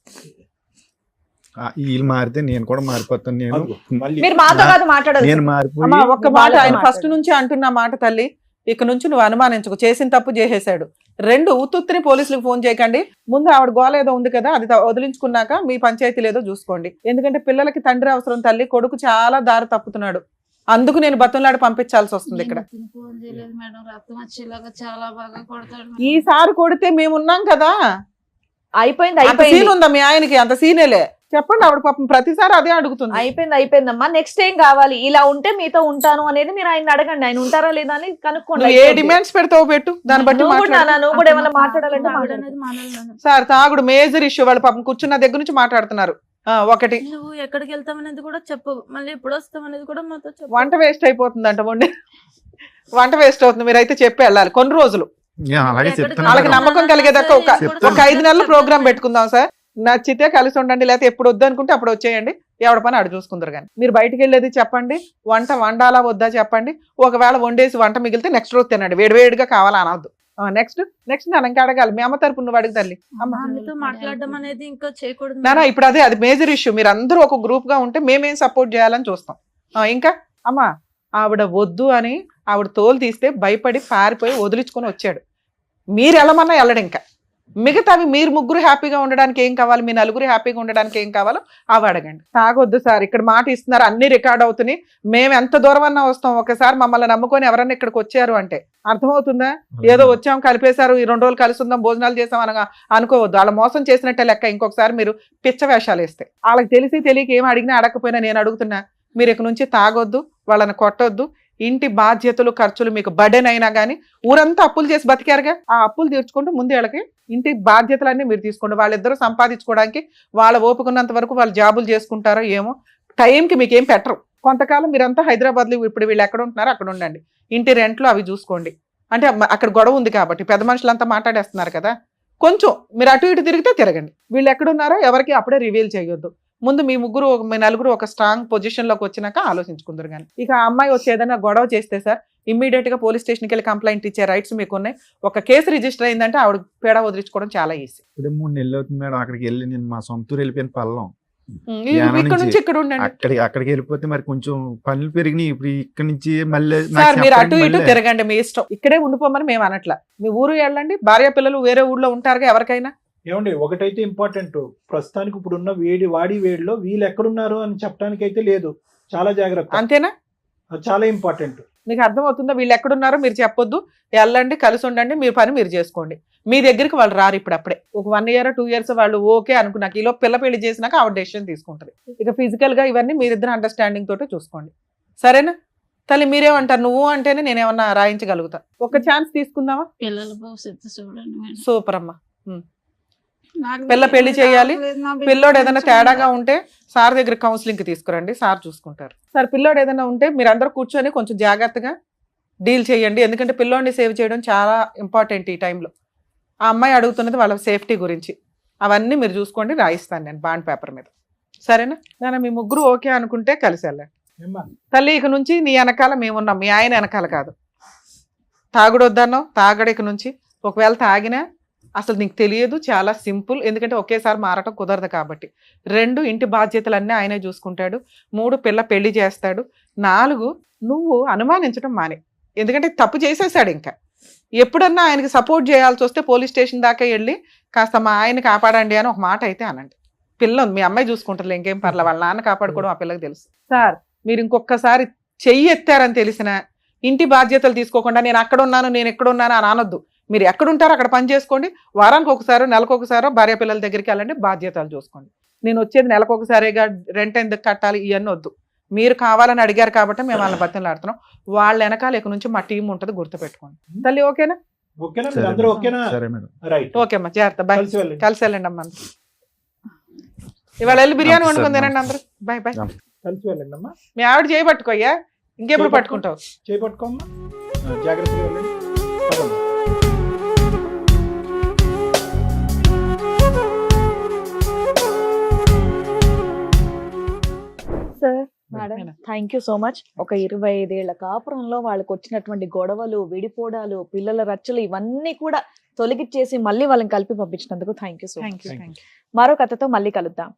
వీళ్ళు మారితే నేను కూడా మారిపోతాను. నేను అదిగో, మళ్ళీ మీరు మాతో కాదు మాట్లాడాలి. నేను మారిపోయి అమ్మా ఒక్క మాట, వాళ్ళతో ఆయన ఫస్ట్ మాట్లాడండి. నుంచి అంటున్న మాట తల్లి, ఇక నుంచి నువ్వు అనుమానించకు, చేసిన తప్పు చేసేసాడు. 2 ఉత్తుత్తిని పోలీసులకు ఫోన్ చేయకండి. ముందు ఆవిడ గోల ఏదో ఉంది కదా, అది వదిలించుకున్నాక మీ పంచాయతీ లేదో చూసుకోండి. ఎందుకంటే పిల్లలకి తండ్రి అవసరం తల్లి, కొడుకు చాలా దారి తప్పుతున్నాడు. అందుకు నేను బతంలాడి పంపించాల్సి వస్తుంది ఇక్కడ. ఫోన్ చేయలేదు మేడం, రక్తం వచ్చేలాగా చాలా బాగా కొడతాడు. ఈసారి కొడితే మేమున్నాం కదా. అయిపోయింది అంత అయిపోయింది సీన్ ఉందా మీ ఆయనకి? అంత సీనేలే. చెప్పండి, ఆవిడ పాపం ప్రతిసారి అదే అడుగుతుంది. అయిపోయిందమ్మా. నెక్స్ట్ ఏం కావాలి? ఇలా ఉంటే మీతో ఉంటాను అనేది మీరు ఆయన అడగండి. ఆయన ఉంటారా లేదా అని కనుక్కోండి. నువ్వు ఏ డిమాండ్స్ పెడతావు పెట్టు, దాన్ని బట్టి నువ్వు కూడా మాట్లాడు. నాన్న, నువ్వు కూడా ఏమైనా మాట్లాడాలంటే తాగుడు మాట్లాడు. అనేది మానాలి. సార్ తాగుడు మేజర్ ఇష్యూ. వాళ్ళ పాపం కూర్చున్న దగ్గర నుంచి మాట్లాడుతున్నారు. ఒకటి నువ్వు ఎక్కడికి వెళ్తాం అనేది కూడా చెప్పు, మళ్ళీ ఎప్పుడు వస్తాం అనేది కూడా మాతో చెప్పు. వంట వేస్ట్ అయిపోతుందంట, వంట వేస్ట్ అవుతుంది. మీరైతే చెప్పి వెళ్ళాలి కొన్ని రోజులు. అలాగే ఎక్కడికి చెప్తాను. వాళ్ళకి నమ్మకం కలిగేదాకా చెప్తాను. ఒక 5 నెలల ప్రోగ్రామ్ పెట్టుకుందాం సార్. నచ్చితే కలిసి ఉండండి, లేకపోతే ఎప్పుడు వద్దు అనుకుంటే అప్పుడు వచ్చేయండి. ఎవడ పని అడు చూసుకుందరు. కానీ మీరు బయటికి వెళ్ళేది చెప్పండి, వంట వండాలా వద్దా చెప్పండి. ఒకవేళ వండేసి వంట మిగిలితే నెక్స్ట్ రోజు తినండి, వేడివేడిగా కావాలా అనవద్దు. నెక్స్ట్ నేను ఇంకా అడగాలి. మీ అమ్మ తరపు నువ్వు అడుగు తల్లి. ఆమెతో మాట్లాడడం అనేది ఇంకా చేయకూడదు. నానా ఇప్పుడు అది మేజర్ ఇష్యూ. మీరు అందరూ ఒక గ్రూప్ గా ఉంటే మేమేం సపోర్ట్ చేయాలని చూస్తాం. ఇంకా అమ్మా ఆవిడ వద్దు అని ఆవిడ తోలు తీస్తే భయపడి పారిపోయి వదిలించుకొని వచ్చాడు. మీరు వెళ్ళమన్నా వెళ్ళడు. ఇంకా మిగతావి మీరు ముగ్గురు హ్యాపీగా ఉండడానికి ఏం కావాలి, మీ నలుగురు హ్యాపీగా ఉండడానికి ఏం కావాలో అవి అడగండి. తాగొద్దు సార్, ఇక్కడ మాట ఇస్తున్నారు, అన్ని రికార్డ్ అవుతున్నాయి. మేము ఎంత దూరం అన్నా వస్తాం. ఒకసారి మమ్మల్ని నమ్ముకొని ఎవరన్నా ఇక్కడికి వచ్చారు అంటే అర్థమవుతుందా? ఏదో వచ్చాం కలిపేశారు, ఈ 2 రోజులు కలిసి ఉందాం భోజనాలు చేసాం అనగా అనుకోవద్దు. వాళ్ళ మోసం చేసినట్టే లెక్క. ఇంకొకసారి మీరు పిచ్చ వేషాలు వేస్తే వాళ్ళకి తెలిసి తెలియక ఏం అడిగినా అడగకపోయినా నేను అడుగుతున్నా, మీరు ఇక్కడ నుంచి తాగొద్దు, వాళ్ళని కొట్టొద్దు. ఇంటి బాధ్యతలు ఖర్చులు మీకు బర్డెన్ అయినా కానీ ఊరంతా అప్పులు చేసి బతికారుగా, ఆ అప్పులు తీర్చుకుంటూ ముందు వాళ్ళకి ఇంటి బాధ్యతలన్నీ మీరు తీసుకోండి. వాళ్ళిద్దరూ సంపాదించుకోవడానికి వాళ్ళ ఓపుకున్నంత వరకు వాళ్ళు జాబులు చేసుకుంటారో ఏమో. టైంకి మీకు ఏం పెట్టరు. కొంతకాలం మీరంతా హైదరాబాద్లో, ఇప్పుడు వీళ్ళు ఎక్కడ ఉంటున్నారో అక్కడ ఉండండి. ఇంటి రెంట్లు అవి చూసుకోండి. అంటే అక్కడ గొడవ ఉంది కాబట్టి పెద్ద మనుషులంతా మాట్లాడేస్తున్నారు కదా, కొంచెం మీరు అటు ఇటు తిరిగితే తిరగండి. వీళ్ళు ఎక్కడున్నారో ఎవరికి అప్పుడే రివీల్ చేయొద్దు. ముందు మీ నలుగురు ఒక స్ట్రాంగ్ పొజిషన్ లోకి వచ్చినాక ఆలోచించుకుందరు. కానీ ఇక ఆ అమ్మాయి వచ్చి ఏదైనా గొడవ చేస్తే సార్ ఇమ్మీడియట్ గా పోలీస్ స్టేషన్కి వెళ్ళి కంప్లైంట్ ఇచ్చే రైట్స్ మీకు ఉన్నాయి. ఒక కేసు రిజిస్టర్ అయిందంటే ఆవిడ పేడ వదిలించుకోవడం చాలా ఈజీ. ఇప్పుడే 3 నెలలు అవుతుంది మేడం అక్కడికి వెళ్ళి. నేను మా సొంతూరు వెళ్ళిపోయిన పల్లం. ఇక్కడ నుంచి ఇక్కడ ఉండండి. అక్కడికి వెళ్ళిపోతే మరి కొంచెం పనులు పెరిగినాయి. ఇప్పుడు ఇక్కడ నుంచి మళ్ళీ సార్ మీరు అటు ఇటు తిరగండి, మీ ఇష్టం. ఇక్కడే ఉండిపోమని మేము అనట్లా. మీ ఊరు వెళ్ళండి, భార్య పిల్లలు వేరే ఊర్లో ఉంటారుగా ఎవరికైనా. ఏమండి, ఒకటైతే ఇంపార్టెంట్, ప్రస్తుతానికి ఇప్పుడున్న వేడిలో వీళ్ళు ఎక్కడున్నారు అని చెప్పడానికి అయితే లేదు. చాలా జాగ్రత్త. అంతేనా? అది చాలా ఇంపార్టెంట్. మీకు అర్థమవుతుందా? వీళ్ళు ఎక్కడున్నారో మీరు చెప్పొద్దు, వెళ్ళండి, కలిసి ఉండండి, మీ పని మీరు చేసుకోండి. మీ దగ్గరికి వాళ్ళు రారు. ఇప్పుడు అప్పుడే ఒక 1 year 2 years వాళ్ళు ఓకే అనుకున్నాక ఈలో పిల్ల పెళ్లి చేసినాక ఆవిడ డెసిషన్ తీసుకుంటది. ఇక ఫిజికల్ గా ఇవన్నీ మీరిద్దరు అండర్స్టాండింగ్ తోటి చూసుకోండి. సరేనా తల్లి? మీరేమంటారు? నువ్వు అంటేనే నేనేమన్నా రాయించగలుగుతా. ఒక ఛాన్స్ తీసుకుందామా? పిల్లల భవిష్యత్తు చూడండి మేడం. సూపర్ అమ్మా. పిల్ల పెళ్లి చేయాలి. పిల్లోడు ఏదైనా తేడాగా ఉంటే సార్ దగ్గర కౌన్సిలింగ్ కి తీసుకురండి, సార్ చూసుకుంటారు. సార్ పిల్లోడు ఏదైనా ఉంటే మీరు అందరూ కూర్చొని కొంచెం జాగ్రత్తగా డీల్ చేయండి. ఎందుకంటే పిల్లోడిని సేవ్ చేయడం చాలా ఇంపార్టెంట్ ఈ టైంలో. ఆ అమ్మాయి అడుగుతున్నది వాళ్ళ సేఫ్టీ గురించి. అవన్నీ మీరు చూసుకోండి, రాయిస్తాను నేను బాండ్ పేపర్ మీద. సరేనా నాన్న? మీ ముగ్గురు ఓకే అనుకుంటే కలిసి వెళ్ళండి. తల్లి ఇక నుంచి నీ వెనకాల మేమున్నాం, మీ ఆయన వెనకాల కాదు. తాగుడు వద్దన్నావు, తాగడు ఇక నుంచి. ఒకవేళ తాగినా అసలు నీకు తెలియదు, చాలా సింపుల్. ఎందుకంటే ఒకేసారి మారటం కుదరదు కాబట్టి. 2 ఇంటి బాధ్యతలన్నీ ఆయనే చూసుకుంటాడు. 3 పిల్ల పెళ్లి చేస్తాడు. 4 నువ్వు అనుమానించడం మానే. ఎందుకంటే తప్పు చేసేసాడు. ఇంకా ఎప్పుడన్నా ఆయనకి సపోర్ట్ చేయాల్సి వస్తే పోలీస్ స్టేషన్ దాకా వెళ్ళి కాస్త మా ఆయన కాపాడండి అని ఒక మాట అయితే అనండి. పిల్ల ఉంది, మీ అమ్మాయి చూసుకుంటారు, ఇంకేం పర్లేదు. వాళ్ళ నాన్న కాపాడుకోవడం ఆ పిల్లకి తెలుసు. సార్ మీరు ఇంకొకసారి చెయ్యి ఎత్తారని తెలిసినా ఇంటి బాధ్యతలు తీసుకోకుండా నేను అక్కడ ఉన్నాను నేను ఎక్కడ ఉన్నాను అని అనొద్దు. మీరు ఎక్కడ ఉంటారో అక్కడ పని చేసుకోండి. వారానికి ఒకసారి నెలకు ఒకసారి భార్య పిల్లల దగ్గరికి వెళ్ళండి, బాధ్యతలు చూసుకోండి. నేను వచ్చేది నెలకు ఒకసారిగా రెంట్ ఎందుకు కట్టాలి ఇవన్నీ వద్దు. మీరు కావాలని అడిగారు కాబట్టి మేము వాళ్ళని బతిలాడుతున్నాం. వాళ్ళ వెనకాల ఇక నుంచి మా టీం ఉంటుంది, గుర్తుపెట్టుకోండి. తల్లి ఓకేనా? ఓకేనా మీరు అందరూ ఓకేనా? సరే మేడం. రైట్. ఓకే అమ్మా, జాగ్రత్త. బాయ్. కలిసి వెళ్ళండి. కలిసి వెళ్ళండి అమ్మా. ఇవాళ వెళ్ళి బిర్యానీ నమస్తే, వండుకొని తినండి అందరూ. Bye bye. కలిసి వెళ్ళండి అమ్మా. మీ ఆవిడ చేయబట్టుకోయ్యా, ఇంకెప్పుడు పట్టుకుంటావు? చేపట్టుకోమ్మా, జాగ్రత్తగా వెళ్ళండి. పదండి. Sir madam, thank you so much. ఒక 25 ఏళ్ల కాపురంలో వాళ్ళకి వచ్చినటువంటి గొడవలు, విడిపోవడాలు, పిల్లల రచ్చలు ఇవన్నీ కూడా తొలగిచ్చేసి మళ్ళీ వాళ్ళని కలిపి పంపించినందుకు thank you so much. Thank you. మరో కథతో మళ్ళీ కలుద్దాం.